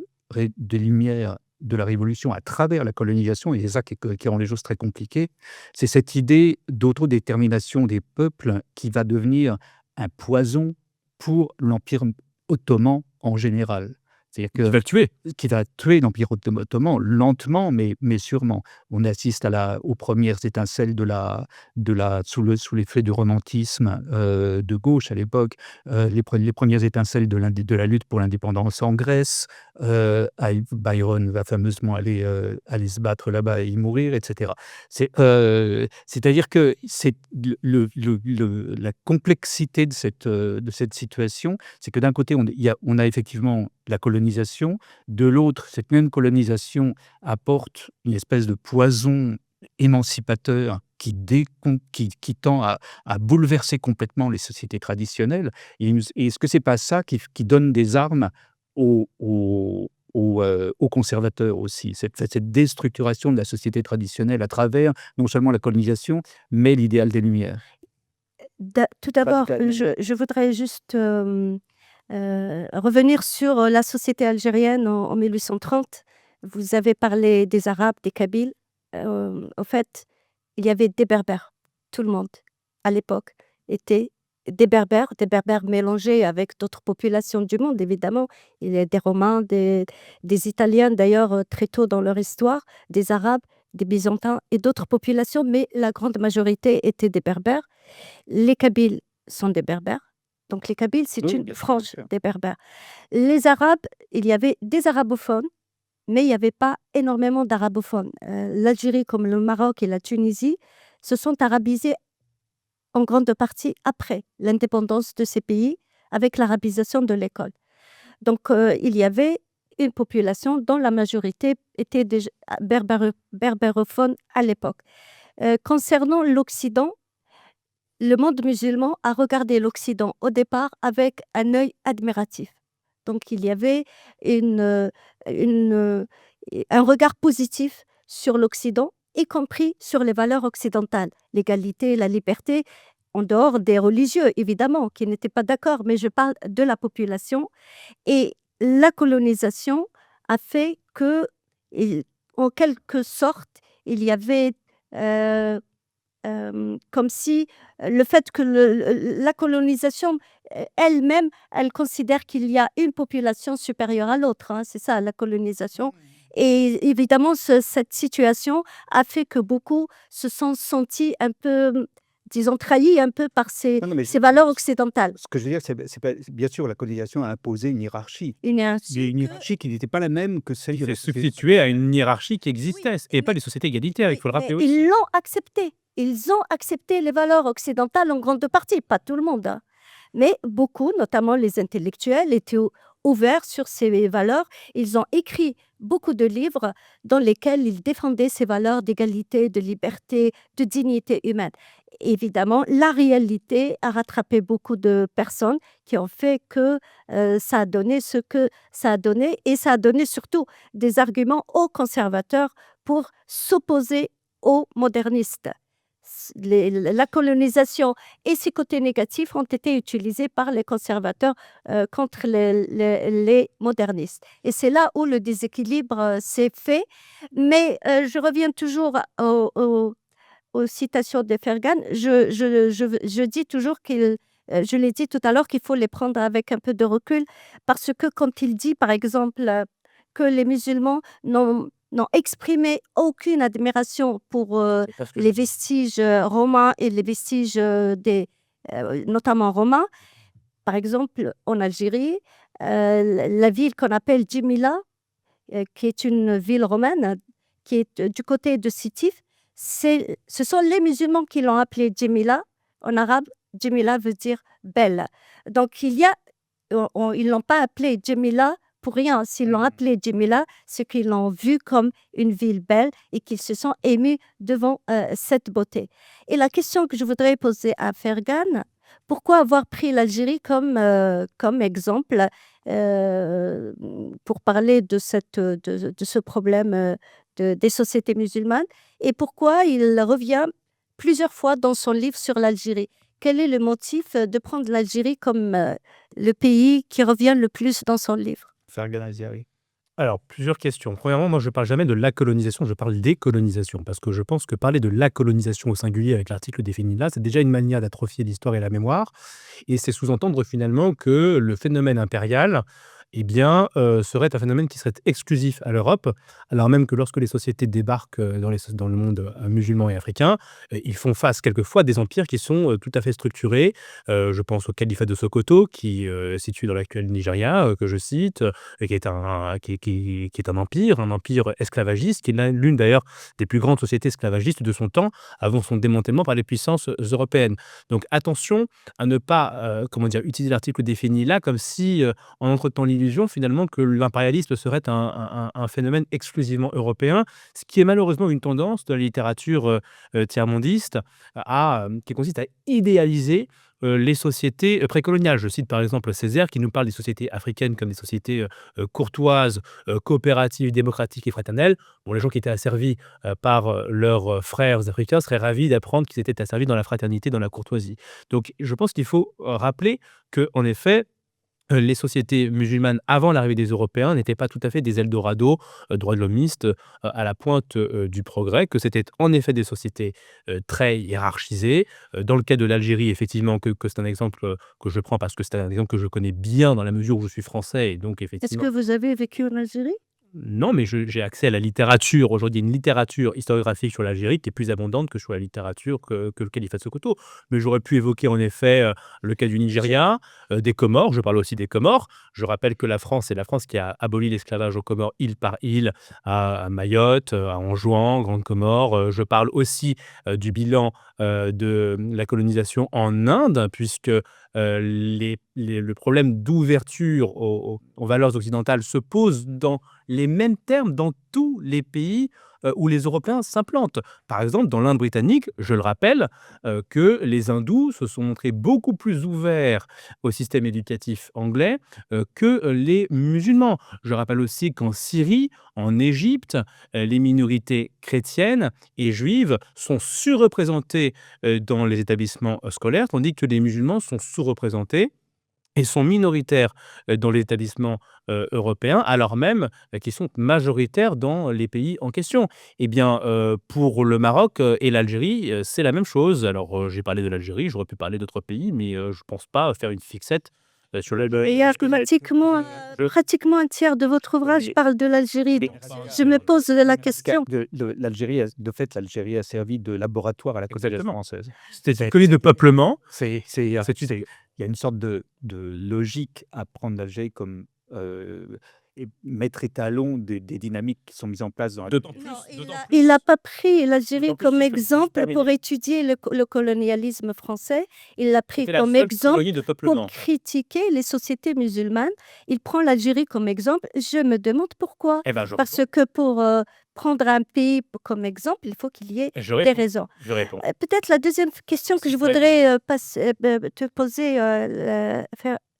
des Lumières de la Révolution à travers la colonisation, et c'est ça qui rend les choses très compliquées, c'est cette idée d'autodétermination des peuples qui va devenir un poison pour l'Empire ottoman en général. C'est-à-dire Qui va que le tuer. qui va tuer l'Empire ottoman lentement, mais sûrement. On assiste aux premières étincelles sous l'effet du romantisme de gauche à l'époque, les premières étincelles de la lutte pour l'indépendance en Grèce. Byron va fameusement aller se battre là-bas et y mourir, etc. C'est-à-dire que c'est la complexité de cette situation, c'est que d'un côté, on a effectivement la colonisation, de l'autre, cette même colonisation apporte une espèce de poison émancipateur qui tend à bouleverser complètement les sociétés traditionnelles. Et est-ce que c'est pas ça qui donne des armes aux conservateurs aussi, cette déstructuration de la société traditionnelle à travers non seulement la colonisation, mais l'idéal des Lumières? Tout d'abord, je voudrais juste revenir sur la société algérienne en 1830. Vous avez parlé des Arabes, des Kabyles. Au fait, il y avait des Berbères. Tout le monde, à l'époque, était des Berbères mélangés avec d'autres populations du monde, évidemment. Il y a des Romains, des Italiens, d'ailleurs, très tôt dans leur histoire, des Arabes, des Byzantins et d'autres populations, mais la grande majorité était des Berbères. Les Kabyles sont des Berbères. Donc les Kabyles, c'est Oui, une bien sûr, frange des Berbères. Les Arabes, il y avait des arabophones, mais il n'y avait pas énormément d'arabophones. L'Algérie, comme le Maroc et la Tunisie, se sont arabisés en grande partie après l'indépendance de ces pays, avec l'arabisation de l'école. Donc il y avait une population dont la majorité était déjà berbérophone à l'époque. Concernant l'Occident, le monde musulman a regardé l'Occident au départ avec un œil admiratif. Donc il y avait un regard positif sur l'Occident, y compris sur les valeurs occidentales, l'égalité, la liberté, en dehors des religieux, évidemment, qui n'étaient pas d'accord, mais je parle de la population. Et la colonisation a fait que, en quelque sorte, il y avait comme si le fait que la colonisation elle-même, elle considère qu'il y a une population supérieure à l'autre, hein, c'est ça la colonisation. Et évidemment, cette situation a fait que beaucoup se sont sentis un peu, disons, trahis un peu par ces, Non, non, mais ces valeurs occidentales. ce que je veux dire, c'est pas, bien sûr, la colonisation a imposé une hiérarchie. Une Mais hiérarchie une hiérarchie qui n'était pas la même que celle Qui de s'est la société. substitué à une hiérarchie qui existait et pas mais- des sociétés égalitaires, il faut le mais rappeler aussi. ils l'ont accepté. Ils ont accepté les valeurs occidentales en grande partie, pas tout le monde, hein. Mais beaucoup, notamment les intellectuels, étaient ouverts sur ces valeurs. Ils ont écrit beaucoup de livres dans lesquels ils défendaient ces valeurs d'égalité, de liberté, de dignité humaine. Évidemment, la réalité a rattrapé beaucoup de personnes qui ont fait que ça a donné ce que ça a donné, et ça a donné surtout des arguments aux conservateurs pour s'opposer aux modernistes. La colonisation et ses côtés négatifs ont été utilisés par les conservateurs contre les modernistes. Et c'est là où le déséquilibre s'est fait. Mais je reviens toujours aux citations de Fergan. Je dis toujours je l'ai dit tout à l'heure, qu'il faut les prendre avec un peu de recul, parce que quand il dit, par exemple, que les musulmans n'ont exprimé aucune admiration pour C'est pas ce que les je dis. vestiges romains et les vestiges notamment romains. Par exemple, en Algérie, la ville qu'on appelle Djimila, qui est une ville romaine, qui est du côté de Sétif, ce sont les musulmans qui l'ont appelée Djimila. En arabe, Djimila veut dire belle. Donc ils ne l'ont pas appelée Djimila pour rien. S'ils l'ont appelée Djimila, c'est qu'ils l'ont vue comme une ville belle et qu'ils se sont émus devant cette beauté. Et la question que je voudrais poser à Fergan, pourquoi avoir pris l'Algérie comme exemple pour parler de ce problème des sociétés musulmanes, et pourquoi il revient plusieurs fois dans son livre sur l'Algérie? Quel est le motif de prendre l'Algérie comme le pays qui revient le plus dans son livre? Fergan Aziari. Alors, plusieurs questions. Premièrement, moi, je ne parle jamais de la colonisation, je parle des colonisations. Parce que je pense que parler de la colonisation au singulier avec l'article défini là, c'est déjà une manière d'atrophier l'histoire et la mémoire. Et c'est sous-entendre finalement que le phénomène impérial, eh bien, serait un phénomène qui serait exclusif à l'Europe, alors même que lorsque les sociétés débarquent dans le monde musulman et africain, ils font face quelquefois à des empires qui sont tout à fait structurés. Je pense au califat de Sokoto, qui est situé dans l'actuel Nigeria, que je cite, qui est qui est un empire esclavagiste, qui est l'une d'ailleurs des plus grandes sociétés esclavagistes de son temps, avant son démantèlement par les puissances européennes. Donc attention à ne pas utiliser l'article défini là comme si en entretenant l'illusion finalement que l'impérialisme serait un phénomène exclusivement européen, ce qui est malheureusement une tendance de la littérature tiers-mondiste qui consiste à idéaliser les sociétés précoloniales. Je cite par exemple Césaire qui nous parle des sociétés africaines comme des sociétés courtoises, coopératives, démocratiques et fraternelles. Bon, les gens qui étaient asservis par leurs frères africains seraient ravis d'apprendre qu'ils étaient asservis dans la fraternité, dans la courtoisie. Donc je pense qu'il faut rappeler qu'en effet, les sociétés musulmanes avant l'arrivée des Européens n'étaient pas tout à fait des Eldorado, droits de l'hommistes, à la pointe du progrès, que c'était en effet des sociétés très hiérarchisées. Dans le cas de l'Algérie, effectivement, que c'est un exemple que je prends parce que c'est un exemple que je connais bien dans la mesure où je suis français et donc Est-ce que effectivement. vous avez vécu en Algérie? Non, mais j'ai accès à la littérature. Aujourd'hui, une littérature historiographique sur l'Algérie qui est plus abondante que sur la littérature que le califat de Sokoto. Mais j'aurais pu évoquer en effet le cas du Nigeria, des Comores. Je parle aussi des Comores. Je rappelle que la France, c'est la France qui a aboli l'esclavage aux Comores île par île, à Mayotte, à Anjouan, Grande Comore. Je parle aussi du bilan de la colonisation en Inde, puisque le problème d'ouverture aux valeurs occidentales se pose dans les mêmes termes dans tous les pays où les Européens s'implantent. Par exemple, dans l'Inde britannique, je le rappelle, que les hindous se sont montrés beaucoup plus ouverts au système éducatif anglais que les musulmans. Je rappelle aussi qu'en Syrie, en Égypte, les minorités chrétiennes et juives sont surreprésentées dans les établissements scolaires, tandis que les musulmans sont sous-représentés et sont minoritaires dans les établissements européens, alors même qu'ils sont majoritaires dans les pays en question. Eh bien, pour le Maroc et l'Algérie, c'est la même chose. Alors, j'ai parlé de l'Algérie, j'aurais pu parler d'autres pays, mais je ne pense pas faire une fixette sur Il y a je pratiquement un tiers de votre ouvrage Mais parle de l'Algérie. mais Donc, je me pose la question. l'Algérie a servi de laboratoire à la colonisation Exactement. française. C'était une colonie de peuplement. C'est C'est il y a une sorte de logique à prendre l'Algérie comme, et mettre étalon des dynamiques qui sont mises en place dans la d'autant plus, Non, d'autant il plus, n'a pas pris l'Algérie d'autant plus, comme si je peux juste exemple terminer. pour étudier le colonialisme français. Il l'a pris C'était la comme seule exemple colonie de pour peuplement. critiquer les sociétés musulmanes. Il prend l'Algérie comme exemple. Je me demande pourquoi. Eh ben, je Parce réponds. que pour prendre un pays comme exemple, il faut qu'il y ait Je des réponds. raisons. Je réponds. Peut-être la deuxième question que je S'il vous plaît. voudrais te poser,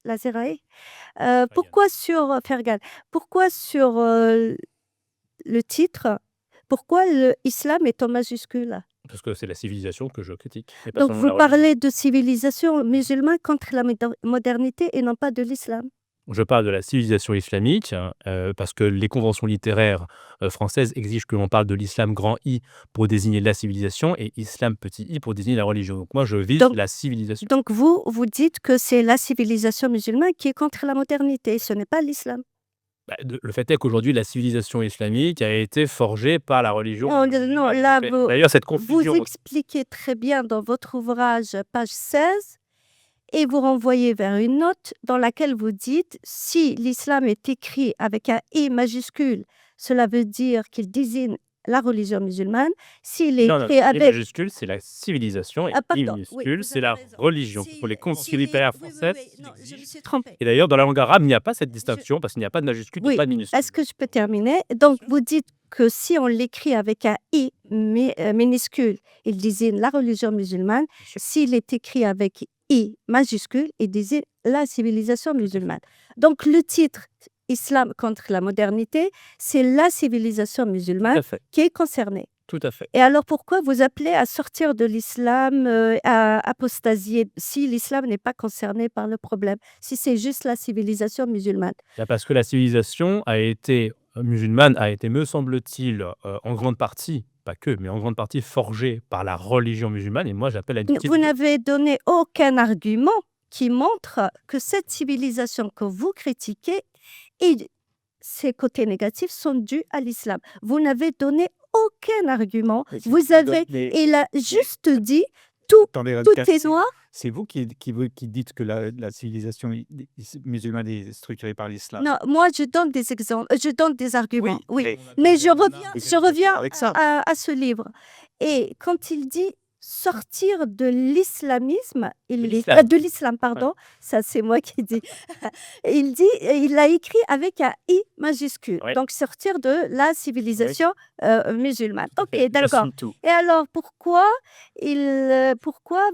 Lazerae, pourquoi sur Fergal, pourquoi sur le titre, pourquoi l'islam est en majuscule? Parce que c'est la civilisation que je critique et pas Donc seulement vous la religion. parlez de civilisation musulmane contre la modernité et non pas de l'islam. Je parle de la civilisation islamique, parce que les conventions littéraires françaises exigent que l'on parle de l'islam grand I pour désigner la civilisation et islam petit i pour désigner la religion. Donc moi, je vise Donc la civilisation. donc vous dites que c'est la civilisation musulmane qui est contre la modernité, ce n'est pas l'islam? Bah, le fait est qu'aujourd'hui, la civilisation islamique a été forgée par la religion Non, musulmane. là Mais vous d'ailleurs, cette vous confusion. expliquez très bien dans votre ouvrage, page 16, et vous renvoyez vers une note dans laquelle vous dites: «Si l'islam est écrit avec un I majuscule, cela veut dire qu'il désigne la religion musulmane. S'il est Non, non, écrit I avec» majuscule, c'est la civilisation et I pardon, oui, minuscule, vous c'est avez la raison. religion. Pour les S'il est littéraires oui, françaises, non, je me exigent. suis trompée. Et d'ailleurs, dans la langue arabe, il n'y a pas cette Je distinction parce qu'il n'y a pas de majuscule et oui, pas de minuscule. est-ce que je peux terminer? Donc vous dites que si on l'écrit avec un I minuscule, il désigne la religion musulmane. Bien sûr. S'il est écrit avec I majuscule, il désigne la civilisation musulmane. Donc le titre Islam contre la modernité, c'est la civilisation Tout musulmane à fait. qui est concernée. Tout à fait. Et alors pourquoi vous appelez à sortir de l'islam, à apostasier, si l'islam n'est pas concerné par le problème? Si c'est juste la civilisation musulmane? Parce que la civilisation a été musulmane a été, me semble-t-il, en grande partie, pas que, mais en grande partie forgée par la religion musulmane et moi j'appelle à une Vous n'avez donné aucun argument qui montre que cette civilisation que vous critiquez et ses côtés négatifs sont dus à l'islam. Vous n'avez donné aucun argument. Mais si Vous tu donnes avez les il a juste dit tout attendez, tout Radhika, est noir. c'est vous qui dites que la civilisation musulmane est structurée par l'islam. Non, moi je donne des exemples, je donne des arguments, oui. mais Mais je mais reviens avec ça. à ce livre et quand il dit sortir de l'islamisme, de l'islam, Ouais. pardon, ça c'est moi qui dis. Il a écrit avec un I majuscule, Ouais. donc sortir de la civilisation musulmane. Tout à Ok, fait, d'accord. j'assume tout. Et alors pourquoi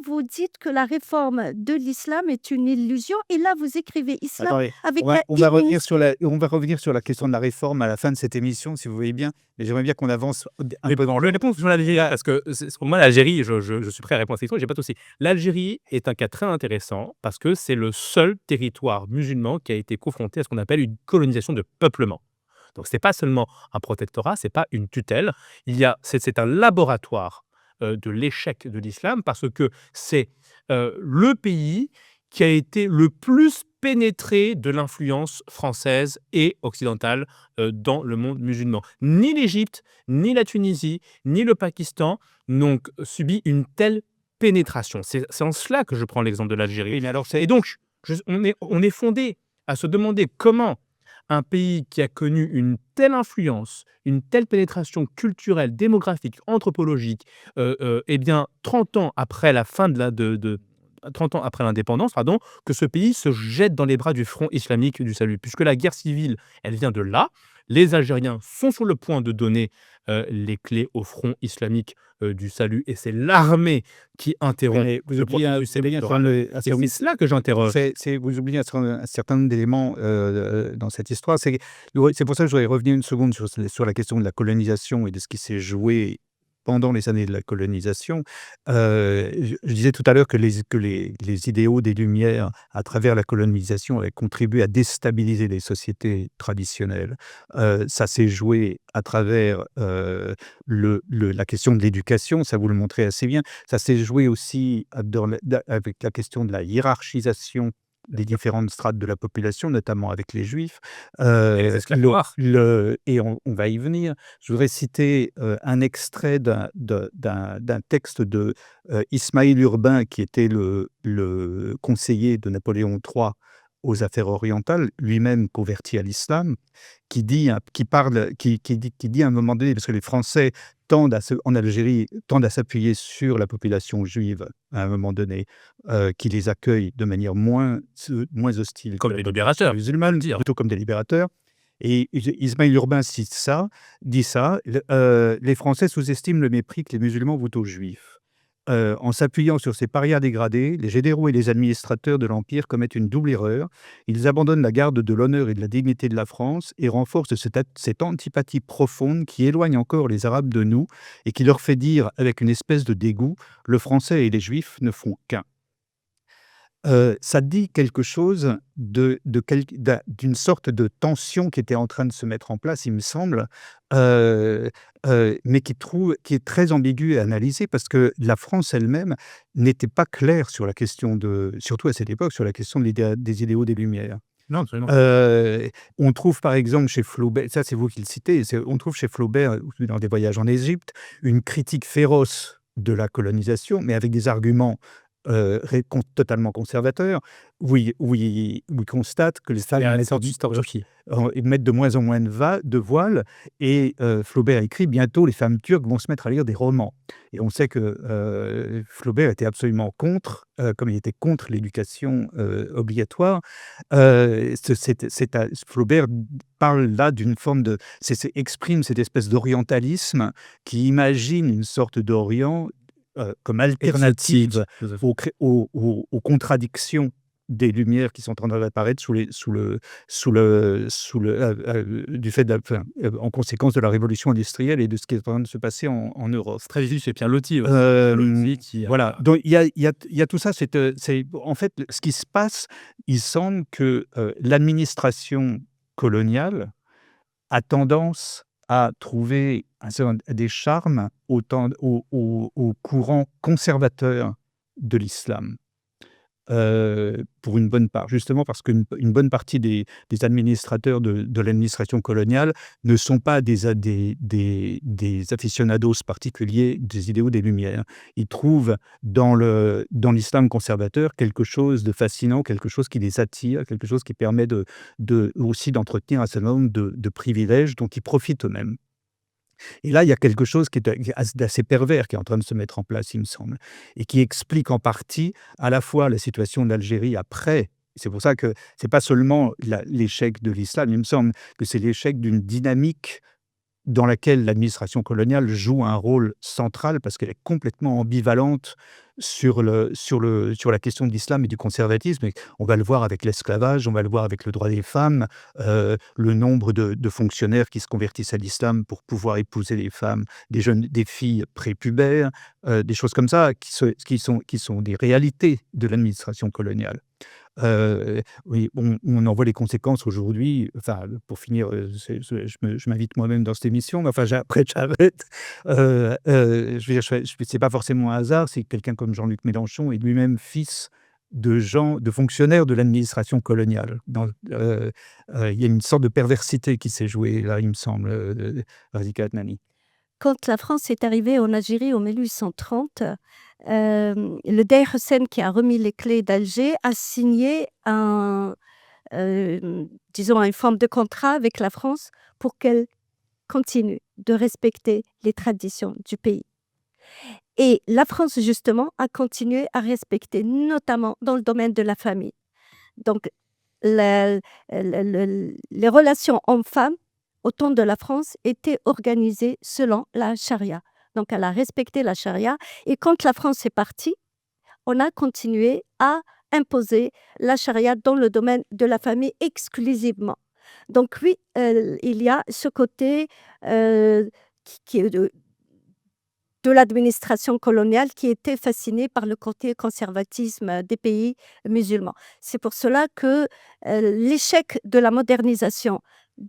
vous dites que la réforme de l'islam est une illusion et là vous écrivez islam Attendez, avec on va un on va I revenir sur la question de la réforme à la fin de cette émission, si vous voulez bien. Mais j'aimerais bien qu'on avance un Mais peu. bon, je réponds sur l'Algérie parce que pour moi, l'Algérie, je suis prêt à répondre à cette question, j'ai pas de souci. L'Algérie est un cas très intéressant parce que c'est le seul territoire musulman qui a été confronté à ce qu'on appelle une colonisation de peuplement. Donc, c'est pas seulement un protectorat, c'est pas une tutelle. C'est un laboratoire de l'échec de l'islam parce que c'est le pays qui a été le plus pénétré de l'influence française et occidentale dans le monde musulman. Ni l'Égypte, ni la Tunisie, ni le Pakistan n'ont subi une telle pénétration. C'est en cela que je prends l'exemple de l'Algérie. Oui, mais alors Et donc, on est fondé à se demander comment un pays qui a connu une telle influence, une telle pénétration culturelle, démographique, anthropologique, eh bien, 30 ans après la fin de 30 ans après l'indépendance, pardon, que ce pays se jette dans les bras du Front islamique du salut. Puisque la guerre civile, elle vient de là. Les Algériens sont sur le point de donner les clés au Front islamique du salut et c'est l'armée qui interrompt mais vous le oubliez un processus certain électoral. un Et certain- c'est cela que j'interroge. vous oubliez un certain nombre d'éléments dans cette histoire. C'est pour ça que je voudrais revenir une seconde sur la question de la colonisation et de ce qui s'est joué pendant les années de la colonisation. Je disais tout à l'heure que les idéaux des Lumières, à travers la colonisation, avaient contribué à déstabiliser les sociétés traditionnelles. Ça s'est joué à travers la question de l'éducation, ça vous le montrez assez bien. Ça s'est joué aussi avec la question de la hiérarchisation des différentes strates de la population, notamment avec les Juifs. Et les esclaves noirs. Et on va y venir. Je voudrais citer un extrait d'un texte de Ismaël Urbain, qui était le conseiller de Napoléon III aux affaires orientales, lui-même converti à l'islam, qui dit à un moment donné, parce que les Français en Algérie tendent à s'appuyer sur la population juive à un moment donné, qui les accueille de manière moins hostile Comme que les la libérateurs, population musulmane, dire. plutôt comme des libérateurs. Et Ismaël Urbain dit ça, les Français sous-estiment le mépris que les musulmans vouent aux Juifs. En s'appuyant sur ces parias dégradés, les généraux et les administrateurs de l'Empire commettent une double erreur. Ils abandonnent la garde de l'honneur et de la dignité de la France et renforcent cette antipathie profonde qui éloigne encore les Arabes de nous et qui leur fait dire, avec une espèce de dégoût, le Français et les Juifs ne font qu'un. Ça dit quelque chose d'une sorte de tension qui était en train de se mettre en place, il me semble, mais qui est très ambiguë à analyser parce que la France elle-même n'était pas claire sur la question surtout à cette époque, sur la question des idéaux des Lumières. Non, absolument. On trouve par exemple chez Flaubert, ça c'est vous qui le citez, on trouve chez Flaubert, dans des voyages en Égypte, une critique féroce de la colonisation, mais avec des arguments totalement conservateurs, où il constate que les femmes mettent de moins en moins de voiles, et Flaubert écrit « Bientôt, les femmes turques vont se mettre à lire des romans ». Et on sait que Flaubert était absolument contre, comme il était contre l'éducation obligatoire. Flaubert parle là d'une forme exprime cette espèce d'orientalisme qui imagine une sorte d'Orient comme alternative aux contradictions des Lumières qui sont en train d'apparaître en conséquence de la révolution industrielle et de ce qui est en train de se passer en Europe. C'est très visible chez Pierre Loti. Voilà, donc il y a tout ça. En fait, ce qui se passe, il semble que l'administration coloniale a tendance à trouver des charmes au courant conservateur de l'islam. Pour une bonne part, justement parce qu'une bonne partie des administrateurs de l'administration coloniale ne sont pas des aficionados particuliers des idéaux des Lumières. Ils trouvent dans l'islam conservateur quelque chose de fascinant, quelque chose qui les attire, quelque chose qui permet aussi d'entretenir un certain nombre de privilèges dont ils profitent eux-mêmes. Et là, il y a quelque chose qui est d'assez pervers qui est en train de se mettre en place, il me semble, et qui explique en partie à la fois la situation d'Algérie après. C'est pour ça que c'est pas seulement l'échec de l'islam, il me semble que c'est l'échec d'une dynamique dans laquelle l'administration coloniale joue un rôle central parce qu'elle est complètement ambivalente sur la question de l'islam et du conservatisme. Et on va le voir avec l'esclavage, on va le voir avec le droit des femmes, le nombre de fonctionnaires qui se convertissent à l'islam pour pouvoir épouser les femmes, des filles prépubères, des choses comme ça qui sont des réalités de l'administration coloniale. Oui, on en voit les conséquences aujourd'hui. Enfin, pour finir, je m'invite moi-même dans cette émission, mais enfin, après j'arrête. Je veux dire, c'est pas forcément un hasard, c'est quelqu'un comme Jean-Luc Mélenchon est lui-même fils de fonctionnaires de l'administration coloniale. Il y a une sorte de perversité qui s'est jouée là, il me semble, Razika Adnani. Quand la France est arrivée en Algérie en 1830, le Dey Hussein qui a remis les clés d'Alger a signé disons une forme de contrat avec la France pour qu'elle continue de respecter les traditions du pays. Et la France, justement, a continué à respecter, notamment dans le domaine de la famille. Donc, les relations hommes-femmes au temps de la France étaient organisées selon la charia. Donc, elle a respecté la charia. Et quand la France est partie, on a continué à imposer la charia dans le domaine de la famille exclusivement. Donc oui, il y a ce côté qui est de l'administration coloniale qui était fascinée par le côté conservatisme des pays musulmans. C'est pour cela que l'échec de la modernisation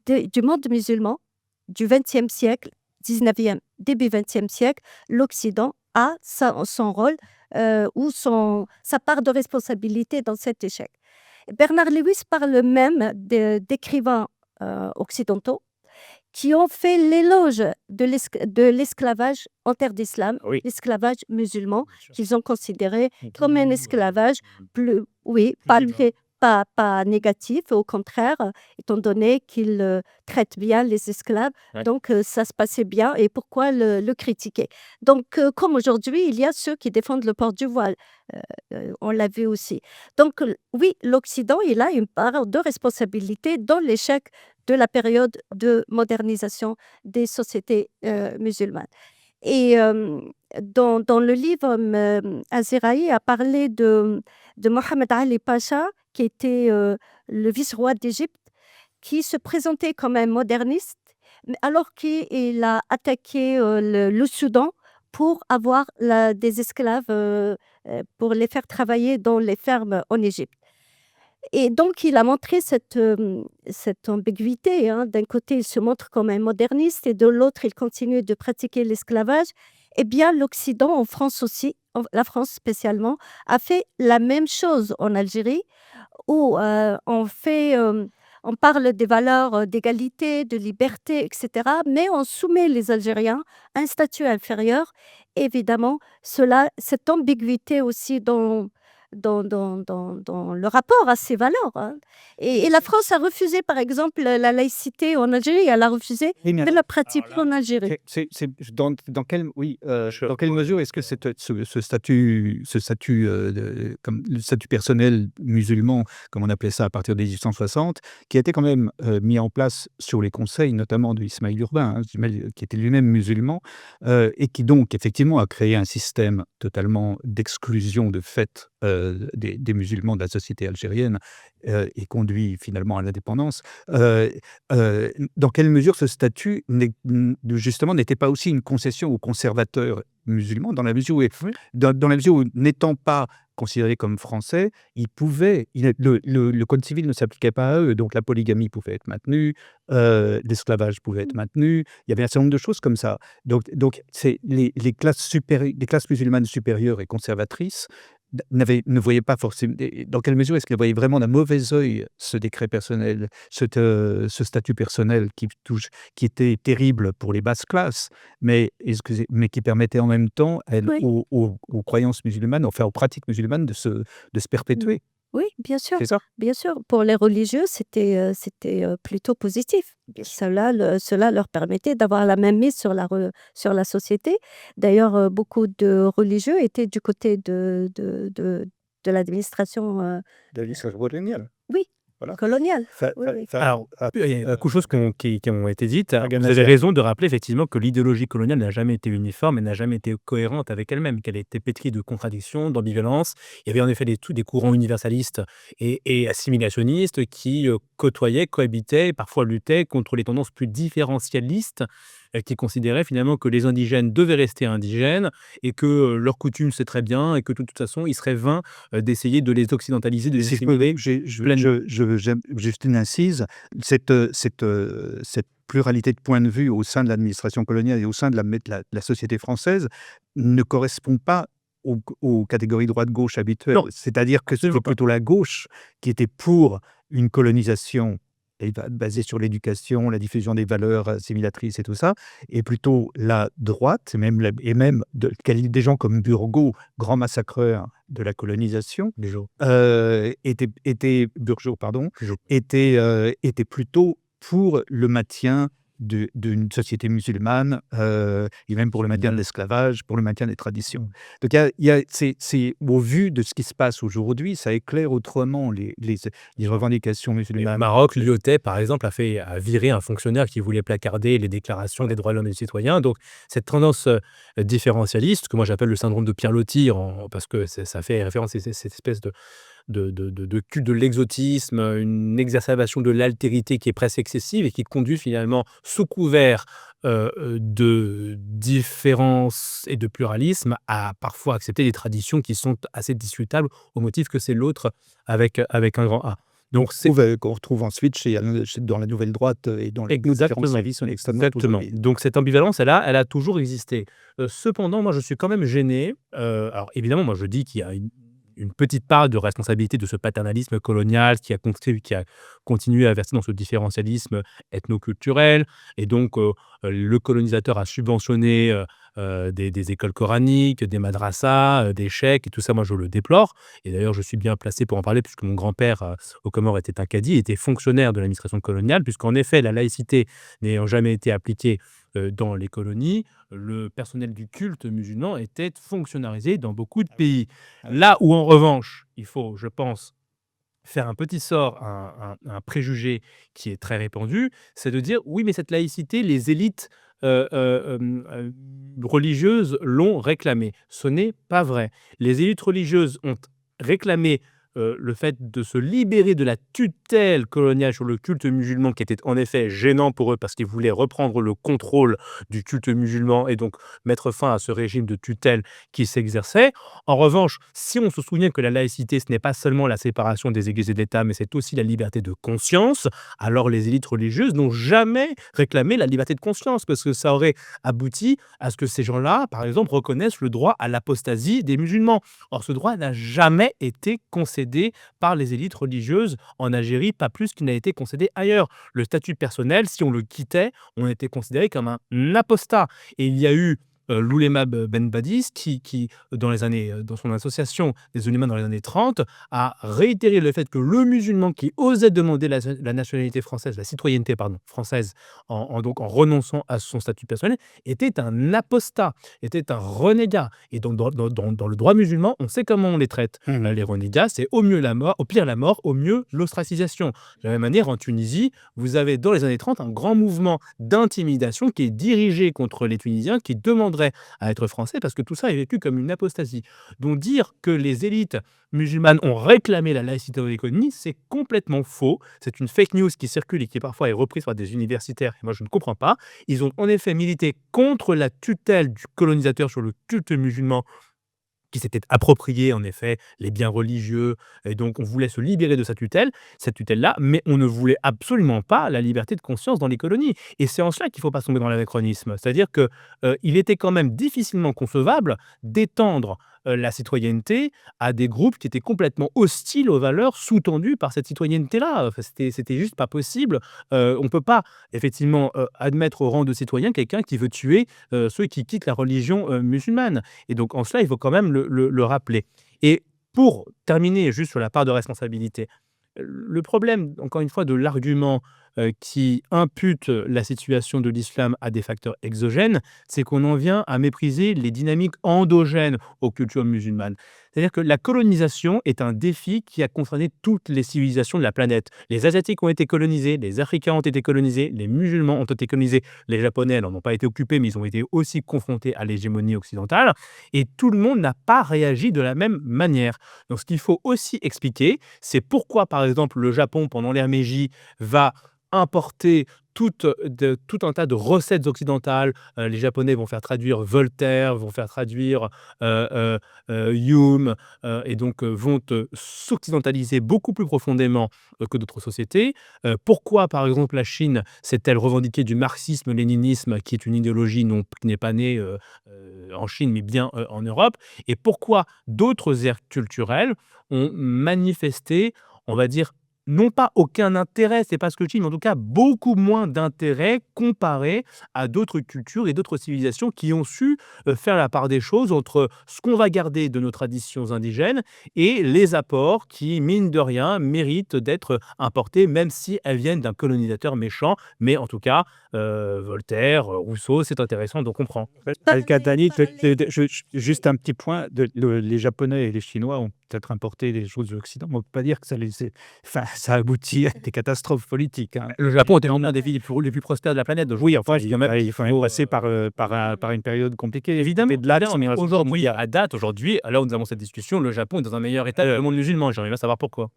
du monde musulman du XXe siècle, 19e, début XXe siècle, l'Occident a son rôle ou sa part de responsabilité dans cet échec. Bernard Lewis parle même d'écrivains occidentaux qui ont fait l'éloge de l'esclavage en terre d'islam, Oui. l'esclavage musulman, Bien sûr. qu'ils ont considéré comme un esclavage pas négatif, au contraire, étant donné qu'ils traitent bien les esclaves. Ouais. Donc, ça se passait bien et pourquoi le critiquer? Donc, comme aujourd'hui, il y a ceux qui défendent le port du voile. On l'a vu aussi. Donc, oui, l'Occident, il a une part de responsabilité dans l'échec de la période de modernisation des sociétés musulmanes. Et dans le livre, Azeraï a parlé de Mohamed Ali Pacha, qui était le vice-roi d'Égypte, qui se présentait comme un moderniste, alors qu'il a attaqué le Soudan pour avoir des esclaves, pour les faire travailler dans les fermes en Égypte. Et donc, il a montré cette ambiguïté. D'un côté, il se montre comme un moderniste et de l'autre, il continue de pratiquer l'esclavage. Eh bien, l'Occident, en France aussi, la France spécialement, a fait la même chose en Algérie, où on parle des valeurs d'égalité, de liberté, etc. Mais on soumet les Algériens à un statut inférieur. Évidemment, cette ambiguïté aussi dans le rapport à ces valeurs. Et la France a refusé, par exemple, la laïcité en Algérie. Elle a refusé Oui, mais de la pratiquer alors là, en Algérie. dans quelle mesure est-ce que ce statut, comme le statut personnel musulman, comme on appelait ça à partir de 1860, qui a été quand même mis en place sur les conseils, notamment de Ismaïl Urbain, qui était lui-même musulman, et qui donc effectivement a créé un système totalement d'exclusion de fait des musulmans de la société algérienne et conduit finalement à l'indépendance. Dans quelle mesure ce statut justement n'était pas aussi une concession aux conservateurs musulmans, dans la mesure où, Oui. dans la mesure où n'étant pas considérés comme français, le code civil ne s'appliquait pas à eux, donc la polygamie pouvait être maintenue, l'esclavage pouvait être maintenu, il y avait un certain nombre de choses comme ça. Donc c'est les classes musulmanes supérieures et conservatrices ne voyaient pas forcément. Dans quelle mesure est-ce qu'elles voyaient vraiment d'un mauvais œil ce décret personnel, ce statut personnel qui était terrible pour les basses classes, mais qui permettait en même temps Oui. aux croyances musulmanes, enfin aux pratiques musulmanes de se perpétuer. Oui, bien sûr. C'est ça? Bien sûr, pour les religieux, c'était plutôt positif. Cela leur permettait d'avoir la même mise sur la société. D'ailleurs, beaucoup de religieux étaient du côté de l'administration, De l'histoire coloniale. oui, Voilà. coloniale. Oui, oui. Alors, il y a beaucoup de choses qui ont été dites. Alors, Regarde vous la avez serre. raison de rappeler effectivement que l'idéologie coloniale n'a jamais été uniforme et n'a jamais été cohérente avec elle-même, qu'elle était pétrie de contradictions, d'ambivalence. Il y avait en effet des courants universalistes et assimilationnistes qui côtoyaient, cohabitaient, parfois luttaient contre les tendances plus différentialistes qui considéraient finalement que les indigènes devaient rester indigènes et que leurs coutumes c'est très bien et que de toute façon il serait vain d'essayer de les occidentaliser, de les Si je peux, assimiler. j'aime juste une incise, cette pluralité de points de vue au sein de l'administration coloniale et au sein de la société française ne correspond pas aux catégories droite-gauche habituelles. Non, C'est-à-dire que absolument c'était pas. plutôt la gauche qui était pour une colonisation basée sur l'éducation, la diffusion des valeurs assimilatrices et tout ça, et plutôt la droite, et même des gens comme Burgot, grand massacreur de la colonisation, Bugeaud. Burgot, pardon, Bugeaud. était plutôt pour le maintien d'une société musulmane, et même pour le maintien de l'esclavage, pour le maintien des traditions. Donc c'est au vu de ce qui se passe aujourd'hui, ça éclaire autrement les revendications Et au musulmanes. Maroc, l'IOT, par exemple, a viré un fonctionnaire qui voulait placarder les déclarations des droits de l'homme et du citoyen. Donc, cette tendance différentialiste, que moi j'appelle le syndrome de Pierre Loti, parce que ça fait référence à cette espèce de culte de l'exotisme, une exacerbation de l'altérité qui est presque excessive et qui conduit finalement, sous couvert de différence et de pluralisme, à parfois accepter des traditions qui sont assez discutables au motif que c'est l'autre avec un grand A. Donc c'est Qu'on retrouve ensuite dans la nouvelle droite et dans les différents exactement, services extrêmement exactement. aujourd'hui. Donc cette ambivalence, elle a toujours existé. Cependant, moi, je suis quand même gêné. Alors évidemment, moi, je dis qu'il y a une petite part de responsabilité de ce paternalisme colonial qui a continué à verser dans ce différentialisme ethnoculturel. Et donc, le colonisateur a subventionné des écoles coraniques, des madrasas, des cheikhs, et tout ça, moi, je le déplore. Et d'ailleurs, je suis bien placé pour en parler, puisque mon grand-père, aux Comores, était un cadi, était fonctionnaire de l'administration coloniale, puisqu'en effet, la laïcité n'ayant jamais été appliquée dans les colonies, le personnel du culte musulman était fonctionnalisé dans beaucoup de pays. Là où, en revanche, il faut, je pense, faire un petit sort, un préjugé qui est très répandu, c'est de dire: «Oui, mais cette laïcité, les élites, religieuses l'ont réclamée». Ce n'est pas vrai. Les élites religieuses ont réclamé, le fait de se libérer de la tutelle coloniale sur le culte musulman qui était en effet gênant pour eux parce qu'ils voulaient reprendre le contrôle du culte musulman et donc mettre fin à ce régime de tutelle qui s'exerçait. En revanche, si on se souvient que la laïcité, ce n'est pas seulement la séparation des églises et de l'État, mais c'est aussi la liberté de conscience, alors les élites religieuses n'ont jamais réclamé la liberté de conscience parce que ça aurait abouti à ce que ces gens-là, par exemple, reconnaissent le droit à l'apostasie des musulmans. Or, ce droit n'a jamais été concédé par les élites religieuses en Algérie, pas plus qu'il n'a été concédé ailleurs. Le statut personnel, si on le quittait, on était considéré comme un apostat. Et il y a eu l'ouléma Ben Badis qui dans son association des oulémas dans les années 30, a réitéré le fait que le musulman qui osait demander la nationalité française, la citoyenneté pardon, française, donc en renonçant à son statut personnel, était un apostat, était un renégat. Et donc dans le droit musulman, on sait comment on les traite. Les renégats, c'est au mieux la mort, au pire la mort, au mieux l'ostracisation. De la même manière, en Tunisie, vous avez dans les années 30 un grand mouvement d'intimidation qui est dirigé contre les Tunisiens qui demanderaient à être français parce que tout ça est vécu comme une apostasie. Donc dire que les élites musulmanes ont réclamé la laïcité dans l'économie, c'est complètement faux. C'est une fake news qui circule et qui parfois est reprise par des universitaires et moi je ne comprends pas. Ils ont en effet milité contre la tutelle du colonisateur sur le culte musulman qui s'était approprié en effet les biens religieux et donc on voulait se libérer de cette tutelle-là, mais on ne voulait absolument pas la liberté de conscience dans les colonies et c'est en cela qu'il ne faut pas tomber dans l'anachronisme. C'est-à-dire que, il était quand même difficilement concevable d'étendre, la citoyenneté à des groupes qui étaient complètement hostiles aux valeurs sous-tendues par cette citoyenneté-là. Enfin, c'était juste pas possible. On ne peut pas effectivement, admettre au rang de citoyen quelqu'un qui veut tuer, ceux qui quittent la religion, musulmane et donc en cela, il faut quand même le rappeler et pour terminer juste sur la part de responsabilité, le problème, encore une fois, de l'argument, qui impute la situation de l'islam à des facteurs exogènes, c'est qu'on en vient à mépriser les dynamiques endogènes aux cultures musulmanes. C'est-à-dire que la colonisation est un défi qui a concerné toutes les civilisations de la planète. Les Asiatiques ont été colonisés, les Africains ont été colonisés, les musulmans ont été colonisés, les Japonais n'en ont pas été occupés, mais ils ont été aussi confrontés à l'hégémonie occidentale et tout le monde n'a pas réagi de la même manière. Donc ce qu'il faut aussi expliquer, c'est pourquoi, par exemple, le Japon, pendant l'ère Meiji, va importer tout un tas de recettes occidentales. Les Japonais vont faire traduire Voltaire, vont faire traduire Hume, et donc vont s'occidentaliser beaucoup plus profondément que d'autres sociétés. Pourquoi, par exemple, la Chine s'est-elle revendiquée du marxisme-léninisme, qui est une idéologie qui n'est pas née en Chine, mais bien en Europe? Et pourquoi d'autres aires culturelles ont manifesté, on va dire, non pas aucun intérêt, c'est pas ce que je dis, mais en tout cas beaucoup moins d'intérêt comparé à d'autres cultures et d'autres civilisations qui ont su, faire la part des choses entre ce qu'on va garder de nos traditions indigènes et les apports qui, mine de rien, méritent d'être importés, même si elles viennent d'un colonisateur méchant. Mais en tout cas, Voltaire, Rousseau, c'est intéressant de comprendre. Al-Qahtani, juste un petit point, les Japonais et les Chinois ont peut-être importé des choses de l'Occident, mais on ne peut pas dire que ça aboutit à des catastrophes politiques. Hein. Le Japon était l'un des pays les plus prospères de la planète. Donc Oui, enfin, je dis quand même, il faut même passer par une période compliquée. évidemment, Mais de là, aujourd'hui, à date, aujourd'hui, à l'heure où nous avons cette discussion, le Japon est dans un meilleur état que le monde musulman. J'aimerais bien savoir pourquoi.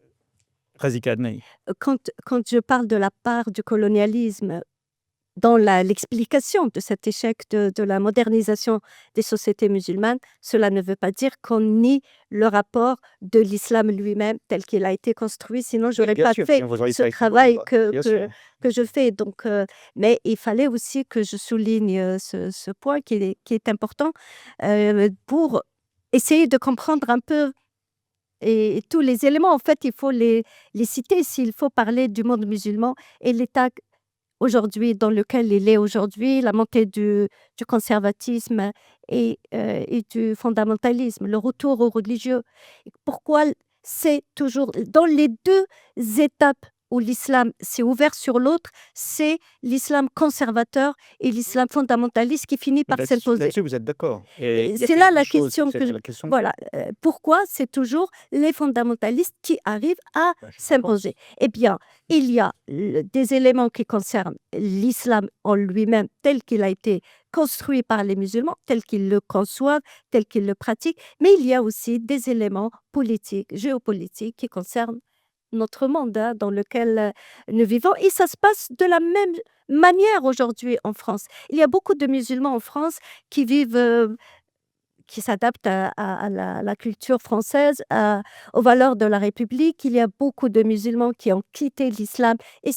Al-Qahtani. Quand je parle de la part du colonialisme dans l'explication de cet échec de la modernisation des sociétés musulmanes, cela ne veut pas dire qu'on nie le rapport de l'islam lui-même tel qu'il a été construit, sinon je n'aurais Bien pas sûr, fait sinon vous auriez ce pas écrit travail votre livre, bien sûr. que je fais. Donc, mais il fallait aussi que je souligne ce point qui est important pour essayer de comprendre un peu et tous les éléments. En fait, il faut les citer s'il faut parler du monde musulman et l'état aujourd'hui dans lequel il est aujourd'hui, la montée du conservatisme et du fondamentalisme, le retour aux religieux. Pourquoi c'est toujours dans les 2 étapes où l'islam s'est ouvert sur l'autre, c'est l'islam conservateur et l'islam fondamentaliste qui finit par s'imposer. Là-dessus, vous êtes d'accord. Et il y a c'est là quelque la chose, question c'est que je la question. voilà, pourquoi c'est toujours les fondamentalistes qui arrivent à Je pense. s'imposer? Eh bien, il y a des éléments qui concernent l'islam en lui-même tel qu'il a été construit par les musulmans, tel qu'ils le conçoivent, tel qu'ils le pratiquent, mais il y a aussi des éléments politiques, géopolitiques qui concernent notre monde dans lequel nous vivons et ça se passe de la même manière aujourd'hui en France. Il y a beaucoup de musulmans en France qui vivent qui s'adaptent à la culture française, aux valeurs de la République. Il y a beaucoup de musulmans qui ont quitté l'islam et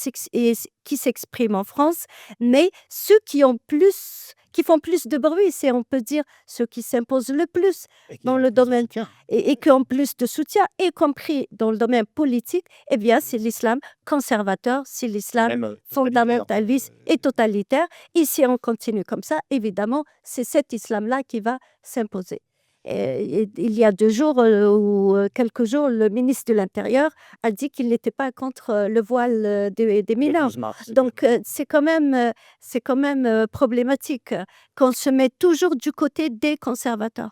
qui s'expriment en France, mais ceux qui font plus de bruit, c'est, on peut dire, ceux qui s'imposent le plus dans le domaine et qui ont plus de soutien, y compris dans le domaine politique, eh bien, c'est l'islam conservateur, c'est l'islam fondamentaliste et totalitaire. Et si on continue comme ça, évidemment, c'est cet islam-là qui va s'imposer. Et il y a 2 jours ou quelques jours, le ministre de l'Intérieur a dit qu'il n'était pas contre le voile des mineurs. Donc, c'est quand même problématique qu'on se met toujours du côté des conservateurs.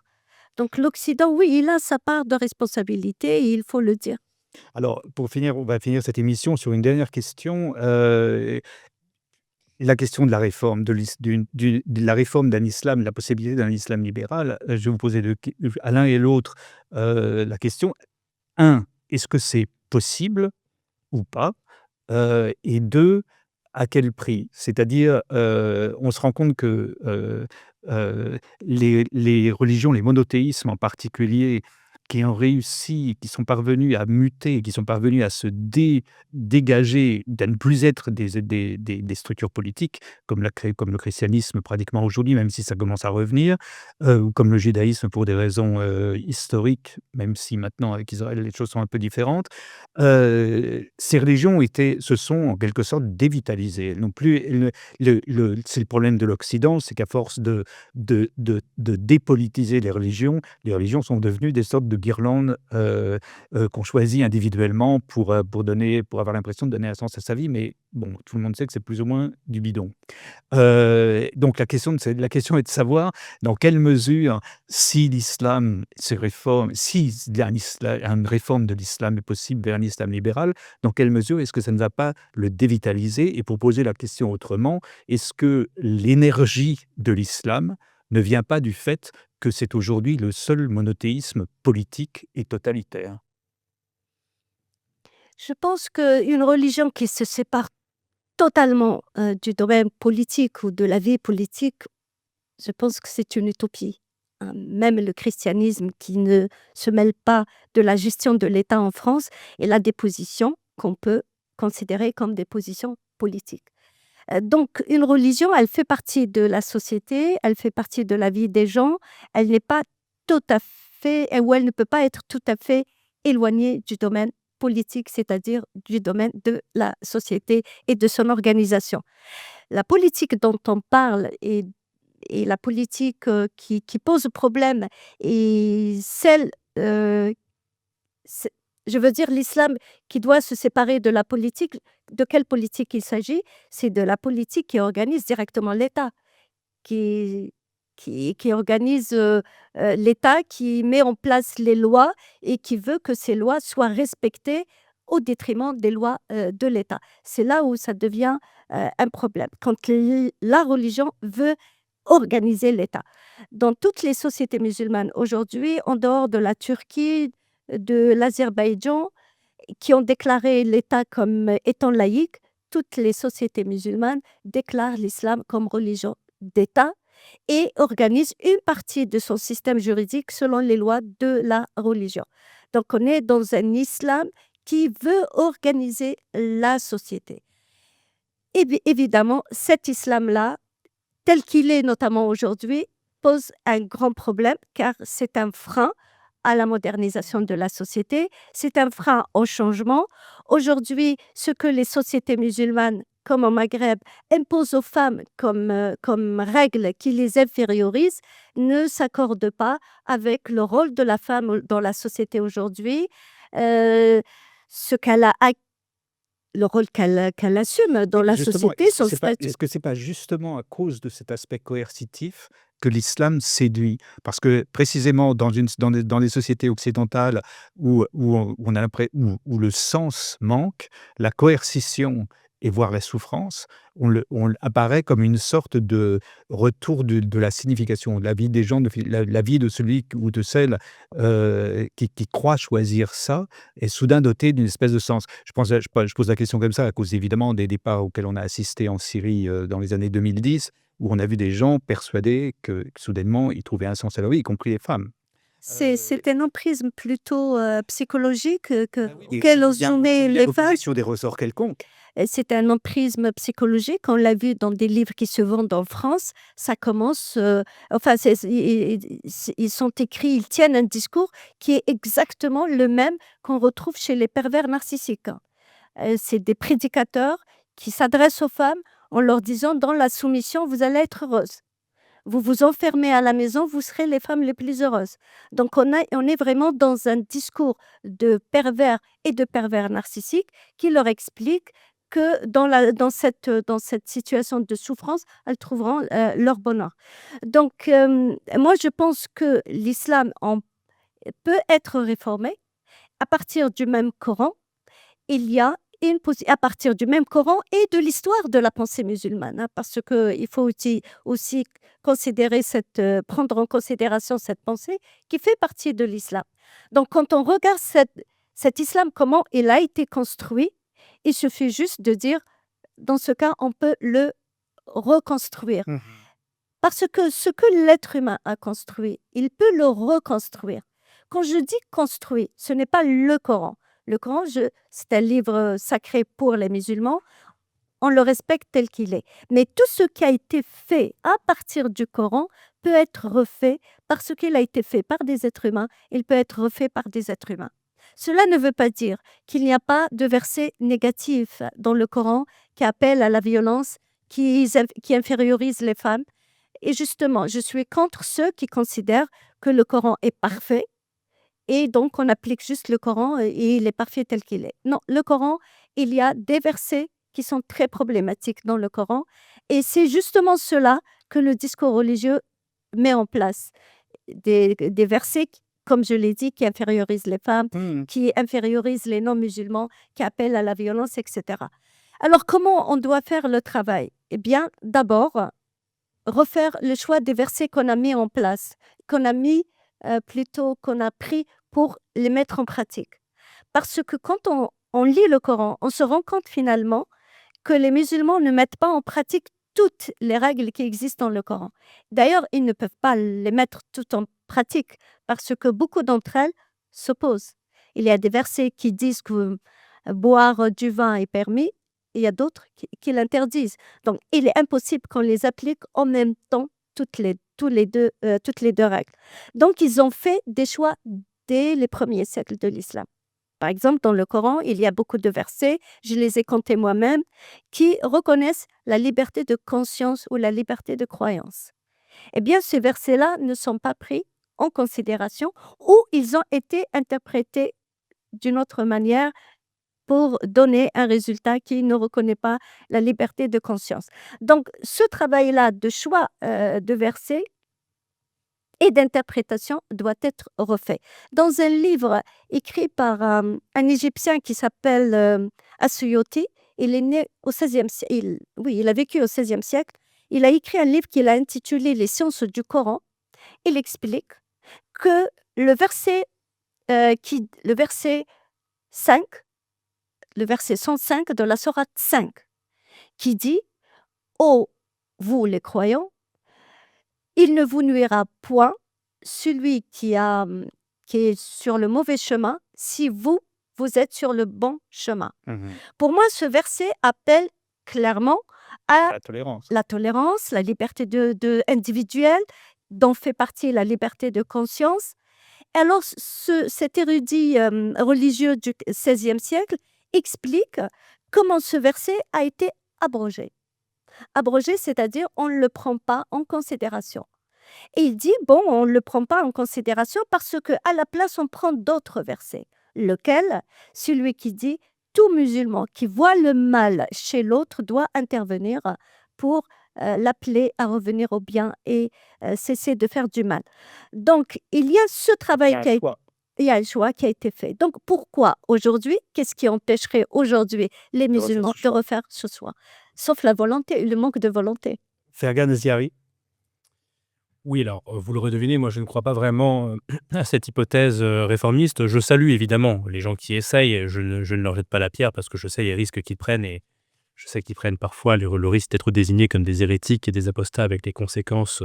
Donc, l'Occident, oui, il a sa part de responsabilité et il faut le dire. Alors, pour finir, on va finir cette émission sur une dernière question. La question de la réforme, de la réforme d'un islam, de la possibilité d'un islam libéral. Je vais vous poser à l'un et l'autre la question. 1, est-ce que c'est possible ou pas? Et 2, à quel prix? C'est-à-dire, on se rend compte que les religions, les monothéismes en particulier, qui ont réussi, qui sont parvenus à muter, qui sont parvenus à se dégager, à ne plus être des structures politiques, comme le christianisme pratiquement aujourd'hui, même si ça commence à revenir, ou comme le judaïsme pour des raisons historiques, même si maintenant avec Israël les choses sont un peu différentes. Ces religions se sont en quelque sorte dévitalisées. Elles n'ont plus, c'est le problème de l'Occident, c'est qu'à force de dépolitiser les religions sont devenues des sortes de guirlandes qu'on choisit individuellement pour avoir l'impression de donner un sens à sa vie, mais bon, tout le monde sait que c'est plus ou moins du bidon. Donc la question est de savoir dans quelle mesure, si l'islam se réforme, si il y a une réforme de l'islam est possible vers un islam libéral, dans quelle mesure est-ce que ça ne va pas le dévitaliser? Et pour poser la question autrement, est-ce que l'énergie de l'islam ne vient pas du fait que c'est aujourd'hui le seul monothéisme politique et totalitaire? Je pense qu'une religion qui se sépare totalement du domaine politique ou de la vie politique, je pense que c'est une utopie. Même le christianisme qui ne se mêle pas de la gestion de l'État en France, il a des positions qu'on peut considérer comme des positions politiques. Donc une religion, elle fait partie de la société, elle fait partie de la vie des gens, elle n'est pas tout à fait, ou elle ne peut pas être tout à fait éloignée du domaine politique, c'est-à-dire du domaine de la société et de son organisation. La politique dont on parle et la politique qui pose problème et celle, c'est- je veux dire l'islam qui doit se séparer de la politique, de quelle politique il s'agit? C'est de la politique qui organise directement l'État, qui, qui organise l'État, qui met en place les lois et qui veut que ces lois soient respectées au détriment des lois de l'État. C'est là où ça devient un problème, quand la religion veut organiser l'État. Dans toutes les sociétés musulmanes aujourd'hui, en dehors de la Turquie, de l'Azerbaïdjan, qui ont déclaré l'État comme étant laïque, toutes les sociétés musulmanes déclarent l'islam comme religion d'État et organisent une partie de son système juridique selon les lois de la religion. Donc on est dans un islam qui veut organiser la société. Et évidemment, cet islam-là, tel qu'il est notamment aujourd'hui, pose un grand problème car c'est un frein à la modernisation de la société, c'est un frein au changement. Aujourd'hui, ce que les sociétés musulmanes, comme au Maghreb, imposent aux femmes comme règle qui les infériorise, ne s'accorde pas avec le rôle de la femme dans la société aujourd'hui, euh, ce qu'elle a, le rôle qu'elle assume dans la Justement, société, son statut. est-ce que c'est pas justement à cause de cet aspect coercitif que l'islam séduit? Parce que précisément dans des sociétés occidentales où on a où le sens manque, la coercition et voire la souffrance, on apparaît comme une sorte de retour de la signification de la vie des gens, la vie de celui ou de celle qui croit choisir ça, est soudain dotée d'une espèce de sens. Je pose la question comme ça à cause évidemment des départs auxquels on a assisté en Syrie dans les années 2010, où on a vu des gens persuadés que soudainement ils trouvaient un sens à leur vie, y compris les femmes. C'est un emprisme plutôt psychologique Et auquel ont c'est bien soumis les reposé femmes. sur des ressorts quelconques. C'est un emprisme psychologique. On l'a vu dans des livres qui se vendent en France. Ça commence, enfin, ils sont écrits, ils tiennent un discours qui est exactement le même qu'on retrouve chez les pervers narcissiques, hein. C'est des prédicateurs qui s'adressent aux femmes en leur disant: «Dans la soumission, vous allez être heureuse. Vous vous enfermez à la maison, vous serez les femmes les plus heureuses». Donc on est vraiment dans un discours de pervers et de pervers narcissiques qui leur explique que dans cette situation de souffrance, elles trouveront leur bonheur. Donc moi je pense que l'islam peut être réformé à partir du même Coran. Il y a à partir du même Coran et de l'histoire de la pensée musulmane, hein, parce qu'il faut aussi considérer prendre en considération cette pensée qui fait partie de l'islam. Donc, quand on regarde cet islam, comment il a été construit, il suffit juste de dire, dans ce cas, on peut le reconstruire. Mmh. Parce que ce que l'être humain a construit, il peut le reconstruire. Quand je dis construit, ce n'est pas le Coran. Le Coran, c'est un livre sacré pour les musulmans. On le respecte tel qu'il est. Mais tout ce qui a été fait à partir du Coran peut être refait parce qu'il a été fait par des êtres humains. Il peut être refait par des êtres humains. Cela ne veut pas dire qu'il n'y a pas de versets négatifs dans le Coran qui appellent à la violence, qui infériorisent les femmes. Et justement, je suis contre ceux qui considèrent que le Coran est parfait et donc on applique juste le Coran et il est parfait tel qu'il est. Non, le Coran, il y a des versets qui sont très problématiques dans le Coran et c'est justement cela que le discours religieux met en place. Des versets, comme je l'ai dit, qui infériorisent les femmes, qui infériorisent les non-musulmans, qui appellent à la violence, etc. Alors, comment on doit faire le travail? Eh bien, d'abord, refaire le choix des versets qu'on a mis en place, qu'on a pris pour les mettre en pratique. Parce que quand on lit le Coran, on se rend compte finalement que les musulmans ne mettent pas en pratique toutes les règles qui existent dans le Coran. D'ailleurs, ils ne peuvent pas les mettre toutes en pratique parce que beaucoup d'entre elles s'opposent. Il y a des versets qui disent que boire du vin est permis, et il y a d'autres qui l'interdisent. Donc, il est impossible qu'on les applique en même temps toutes les deux règles. Donc, ils ont fait des choix dès les premiers siècles de l'islam. Par exemple, dans le Coran, il y a beaucoup de versets, je les ai comptés moi-même, qui reconnaissent la liberté de conscience ou la liberté de croyance. Eh bien, ces versets-là ne sont pas pris en considération ou ils ont été interprétés d'une autre manière pour donner un résultat qui ne reconnaît pas la liberté de conscience. Donc, ce travail-là de choix de versets et d'interprétation doit être refait. Dans un livre écrit par un Égyptien qui s'appelle As-Suyuti, il est né au XVIe siècle. Il a vécu au XVIe siècle. Il a écrit un livre qu'il a intitulé Les sciences du Coran. Il explique que le verset 5, le verset 105 de la sourate 5, qui dit « Ô vous les croyants, il ne vous nuira point celui qui est sur le mauvais chemin si vous êtes sur le bon chemin. » Pour moi, ce verset appelle clairement à La tolérance. la tolérance, la liberté individuelle, dont fait partie la liberté de conscience. Alors, cet érudit religieux du XVIe siècle explique comment ce verset a été abrogé. Abrogé, c'est-à-dire on ne le prend pas en considération. Et il dit, bon, on ne le prend pas en considération parce qu'à la place, on prend d'autres versets. Lequel? Celui qui dit, tout musulman qui voit le mal chez l'autre doit intervenir pour l'appeler à revenir au bien et cesser de faire du mal. Donc, il y a ce travail il y a un choix qui a été fait. Donc, pourquoi aujourd'hui, qu'est-ce qui empêcherait aujourd'hui les musulmans de refaire ce choix? Sauf la volonté, le manque de volonté. Fergan Ziari. Oui, alors, vous le redevinez, moi je ne crois pas vraiment à cette hypothèse réformiste. Je salue évidemment les gens qui essayent, je ne leur jette pas la pierre parce que je sais les risques qu'ils prennent et je sais qu'ils prennent parfois le risque d'être désignés comme des hérétiques et des apostats avec les conséquences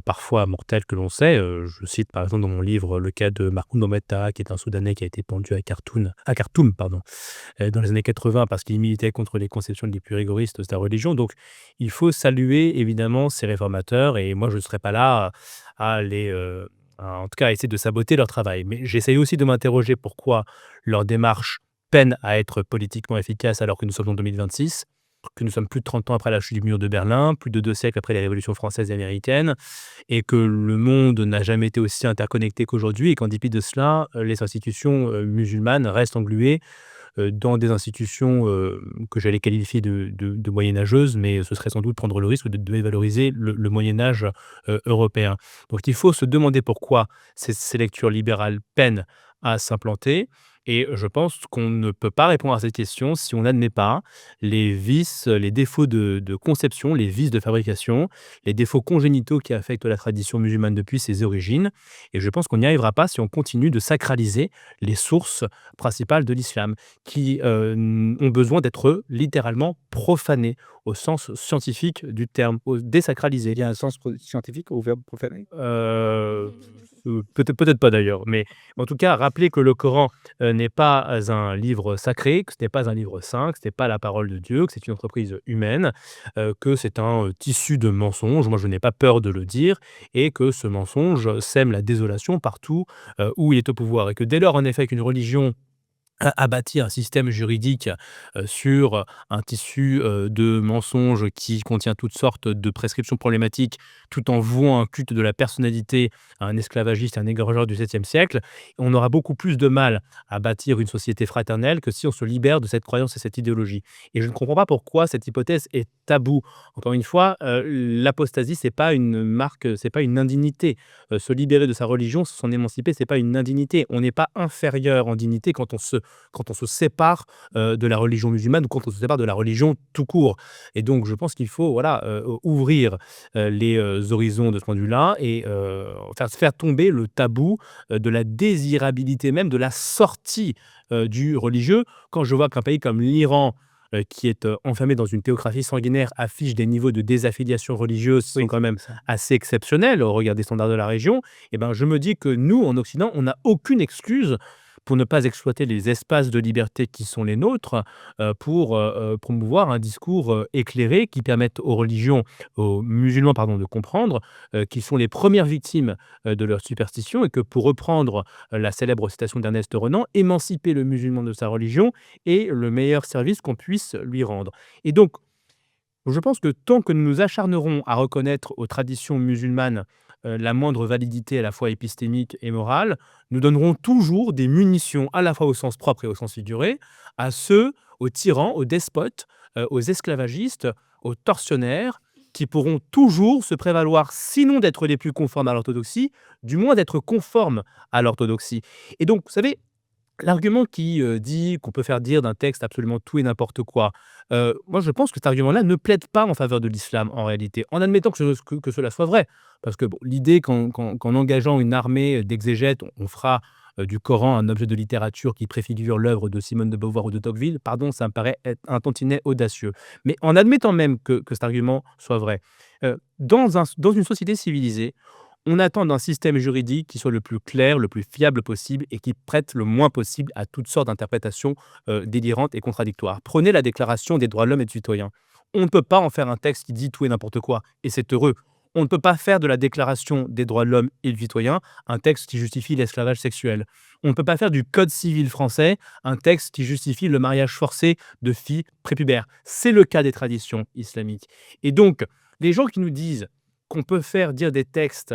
parfois mortelles que l'on sait. Je cite par exemple dans mon livre le cas de Mahmoud Mohamed Taha, qui est un Soudanais qui a été pendu à Khartoum, dans les années 80 parce qu'il militait contre les conceptions les plus rigoristes de sa religion. Donc il faut saluer évidemment ces réformateurs et moi je ne serai pas là en tout cas à essayer de saboter leur travail. Mais j'essaye aussi de m'interroger pourquoi leur démarche peine à être politiquement efficace alors que nous sommes en 2026, que nous sommes plus de 30 ans après la chute du mur de Berlin, plus de 2 siècles après les révolutions françaises et américaines, et que le monde n'a jamais été aussi interconnecté qu'aujourd'hui, et qu'en dépit de cela, les institutions musulmanes restent engluées dans des institutions que j'allais qualifier de moyenâgeuses, mais ce serait sans doute prendre le risque de dévaloriser le Moyen-Âge européen. Donc il faut se demander pourquoi ces lectures libérales peinent à s'implanter. Et je pense qu'on ne peut pas répondre à cette question si on n'admet pas les vices, les défauts de conception, les vices de fabrication, les défauts congénitaux qui affectent la tradition musulmane depuis ses origines. Et je pense qu'on n'y arrivera pas si on continue de sacraliser les sources principales de l'islam, qui ont besoin d'être littéralement profanées au sens scientifique du terme, désacralisées. Il y a un sens scientifique au verbe profaner? Peut-être pas d'ailleurs, mais en tout cas, rappeler que le Coran n'est pas un livre sacré, que ce n'est pas un livre saint, que ce n'est pas la parole de Dieu, que c'est une entreprise humaine, que c'est un tissu de mensonges. Moi, je n'ai pas peur de le dire, et que ce mensonge sème la désolation partout où il est au pouvoir. Et que dès lors, en effet, qu'une religion à bâtir un système juridique sur un tissu de mensonges qui contient toutes sortes de prescriptions problématiques, tout en vouant un culte de la personnalité à un esclavagiste, un égorgeur du 7e siècle. On aura beaucoup plus de mal à bâtir une société fraternelle que si on se libère de cette croyance et cette idéologie. Et je ne comprends pas pourquoi cette hypothèse est taboue. Encore une fois, l'apostasie, c'est pas une marque, c'est pas une indignité. Se libérer de sa religion, s'en émanciper, c'est pas une indignité. On n'est pas inférieur en dignité quand on se sépare de la religion musulmane ou quand on se sépare de la religion tout court. Et donc, je pense qu'il faut ouvrir les horizons de ce point de vue-là et faire tomber le tabou de la désirabilité même de la sortie du religieux. Quand je vois qu'un pays comme l'Iran, qui est enfermé dans une théocratie sanguinaire, affiche des niveaux de désaffiliation religieuse qui sont quand même Ça. assez exceptionnels au regard des standards de la région, et ben, je me dis que nous, en Occident, on n'a aucune excuse pour ne pas exploiter les espaces de liberté qui sont les nôtres, pour promouvoir un discours éclairé qui permette aux musulmans pardon, de comprendre qu'ils sont les premières victimes de leur superstition et que, pour reprendre la célèbre citation d'Ernest Renan, émanciper le musulman de sa religion est le meilleur service qu'on puisse lui rendre. Et donc, je pense que tant que nous nous acharnerons à reconnaître aux traditions musulmanes la moindre validité à la fois épistémique et morale, nous donnerons toujours des munitions, à la fois au sens propre et au sens figuré, aux tyrans, aux despotes, aux esclavagistes, aux tortionnaires, qui pourront toujours se prévaloir, sinon d'être les plus conformes à l'orthodoxie, du moins d'être conformes à l'orthodoxie. Et donc, vous savez, l'argument qui dit qu'on peut faire dire d'un texte absolument tout et n'importe quoi, moi je pense que cet argument-là ne plaide pas en faveur de l'islam en réalité, en admettant que cela soit vrai. Parce que bon, l'idée qu'en engageant une armée d'exégètes, on fera du Coran un objet de littérature qui préfigure l'œuvre de Simone de Beauvoir ou de Tocqueville, pardon, ça me paraît être un tantinet audacieux. Mais en admettant même que cet argument soit vrai, dans une société civilisée, on attend d'un système juridique qui soit le plus clair, le plus fiable possible et qui prête le moins possible à toutes sortes d'interprétations délirantes et contradictoires. Prenez la Déclaration des droits de l'homme et du citoyen. On ne peut pas en faire un texte qui dit tout et n'importe quoi, et c'est heureux. On ne peut pas faire de la Déclaration des droits de l'homme et du citoyen un texte qui justifie l'esclavage sexuel. On ne peut pas faire du Code civil français un texte qui justifie le mariage forcé de filles prépubères. C'est le cas des traditions islamiques. Et donc, les gens qui nous disent qu'on peut faire dire des textes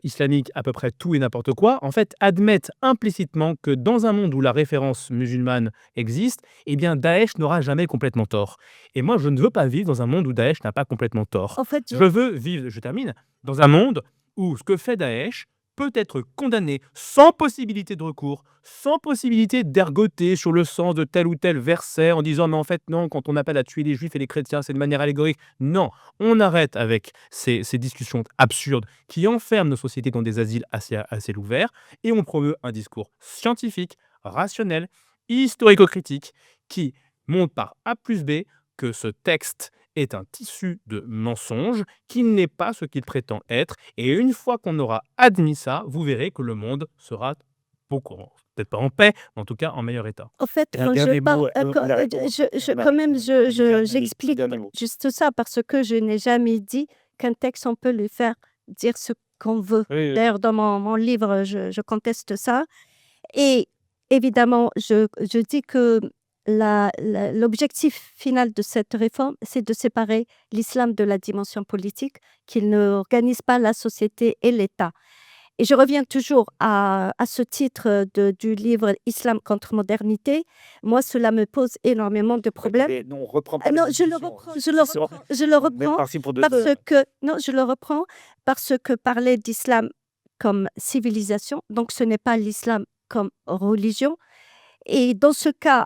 islamiques à peu près tout et n'importe quoi, en fait, admettent implicitement que dans un monde où la référence musulmane existe, eh bien, Daesh n'aura jamais complètement tort. Et moi, je ne veux pas vivre dans un monde où Daesh n'a pas complètement tort. En fait, Je veux vivre, je termine, dans un monde où ce que fait Daesh peut être condamné sans possibilité de recours, sans possibilité d'ergoter sur le sens de tel ou tel verset en disant mais en fait non, quand on appelle à tuer les juifs et les chrétiens, c'est de manière allégorique. Non, on arrête avec ces discussions absurdes qui enferment nos sociétés dans des asiles à ciel ouvert et on promeut un discours scientifique, rationnel, historico-critique qui montre par A plus B que ce texte est un tissu de mensonges qui n'est pas ce qu'il prétend être. Et une fois qu'on aura admis ça, vous verrez que le monde sera beaucoup, peut-être pas en paix, mais en tout cas en meilleur état. En fait, Et un quand je dernier parle, mot, quand, la réponse. quand même, j'explique Dernier mot. juste ça parce que je n'ai jamais dit qu'un texte, on peut lui faire dire ce qu'on veut. Oui, oui. D'ailleurs, dans mon livre, je conteste ça. Et évidemment, je dis que l'objectif final de cette réforme, c'est de séparer l'islam de la dimension politique, qu'il n'organise pas la société et l'État. Et je reviens toujours à ce titre du livre Islam contre modernité. Moi, cela me pose énormément de problèmes. Mais non, on reprend pas Ah non, la je le discussion. reprends, je le On est reprends parti pour 2 parce heures. que non, je le reprends parce que parler d'islam comme civilisation, donc ce n'est pas l'islam comme religion. Et dans ce cas,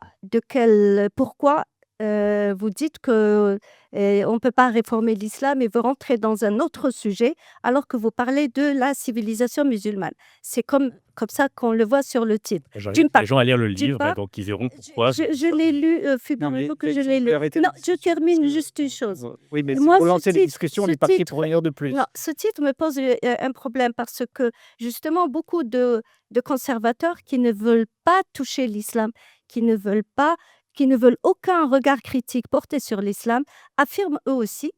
pourquoi vous dites que on ne peut pas réformer l'islam et veut rentrer dans un autre sujet alors que vous parlez de la civilisation musulmane. C'est comme ça qu'on le voit sur le titre. J'invite D'une part, les gens à lire le d'une livre, part, donc ils verront pourquoi. je l'ai lu, Non, mais figurez-vous que je vous l'ai lu. pouvez arrêter Non, la je discussion parce termine que juste une chose. oui, mais Moi, pour ce lancer les titre, discussions, on ce est parti titre, pour 1 heure de plus. non, ce titre me pose un problème parce que justement beaucoup de conservateurs qui ne veulent pas toucher l'islam, qui ne veulent aucun regard critique porté sur l'islam, affirment eux aussi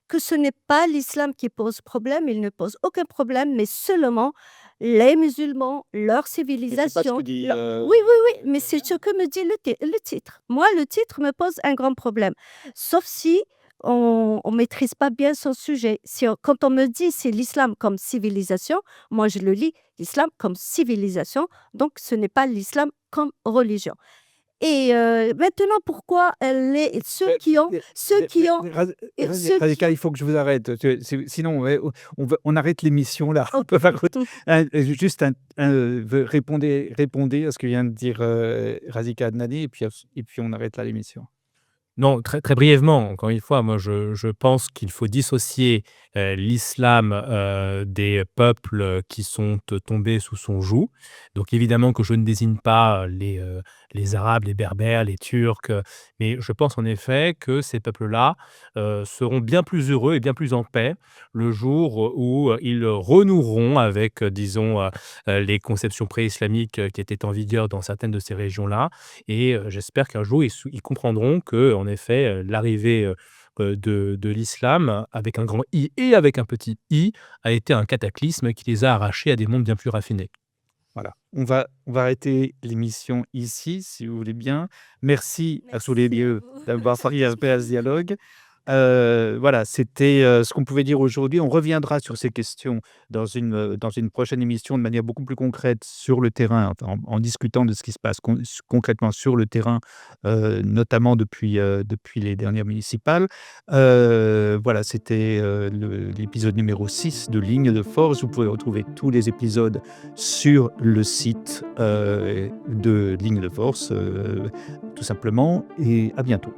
que ce n'est pas l'islam qui pose problème, il ne pose aucun problème, mais seulement les musulmans, leur Mais c'est pas ce civilisation. que dit, Oui, oui, oui, mais c'est ce que me dit le titre. Moi, le titre me pose un grand problème. Sauf si on ne maîtrise pas bien son sujet. Quand on me dit c'est l'islam comme civilisation, moi je le lis, l'islam comme civilisation, donc ce n'est pas l'islam comme religion. Et maintenant, pourquoi ceux qui ont, Radhika, il faut que je vous arrête. Sinon, on arrête l'émission là. On peut pas. Juste répondez à ce que vient de dire Radhika Adnani et puis on arrête là l'émission. Non, très, très brièvement, encore une fois, moi je pense qu'il faut dissocier l'islam des peuples qui sont tombés sous son joug. Donc évidemment que je ne désigne pas les Arabes, les Berbères, les Turcs, mais je pense en effet que ces peuples-là seront bien plus heureux et bien plus en paix le jour où ils renoueront avec, disons, les conceptions pré-islamiques qui étaient en vigueur dans certaines de ces régions-là. Et j'espère qu'un jour, ils comprendront que, en effet, l'arrivée de l'islam, avec un grand I et avec un petit i, a été un cataclysme qui les a arrachés à des mondes bien plus raffinés. Voilà. On va arrêter l'émission ici, si vous voulez bien. Merci à tous les Merci à deux vous. d'avoir participé à ce dialogue. Voilà, c'était ce qu'on pouvait dire aujourd'hui. On reviendra sur ces questions dans une prochaine émission de manière beaucoup plus concrète sur le terrain, enfin, en discutant de ce qui se passe concrètement sur le terrain, notamment depuis les dernières municipales. Voilà, c'était l'épisode numéro 6 de Ligne de Force. Vous pouvez retrouver tous les épisodes sur le site de Ligne de Force, tout simplement. Et à bientôt.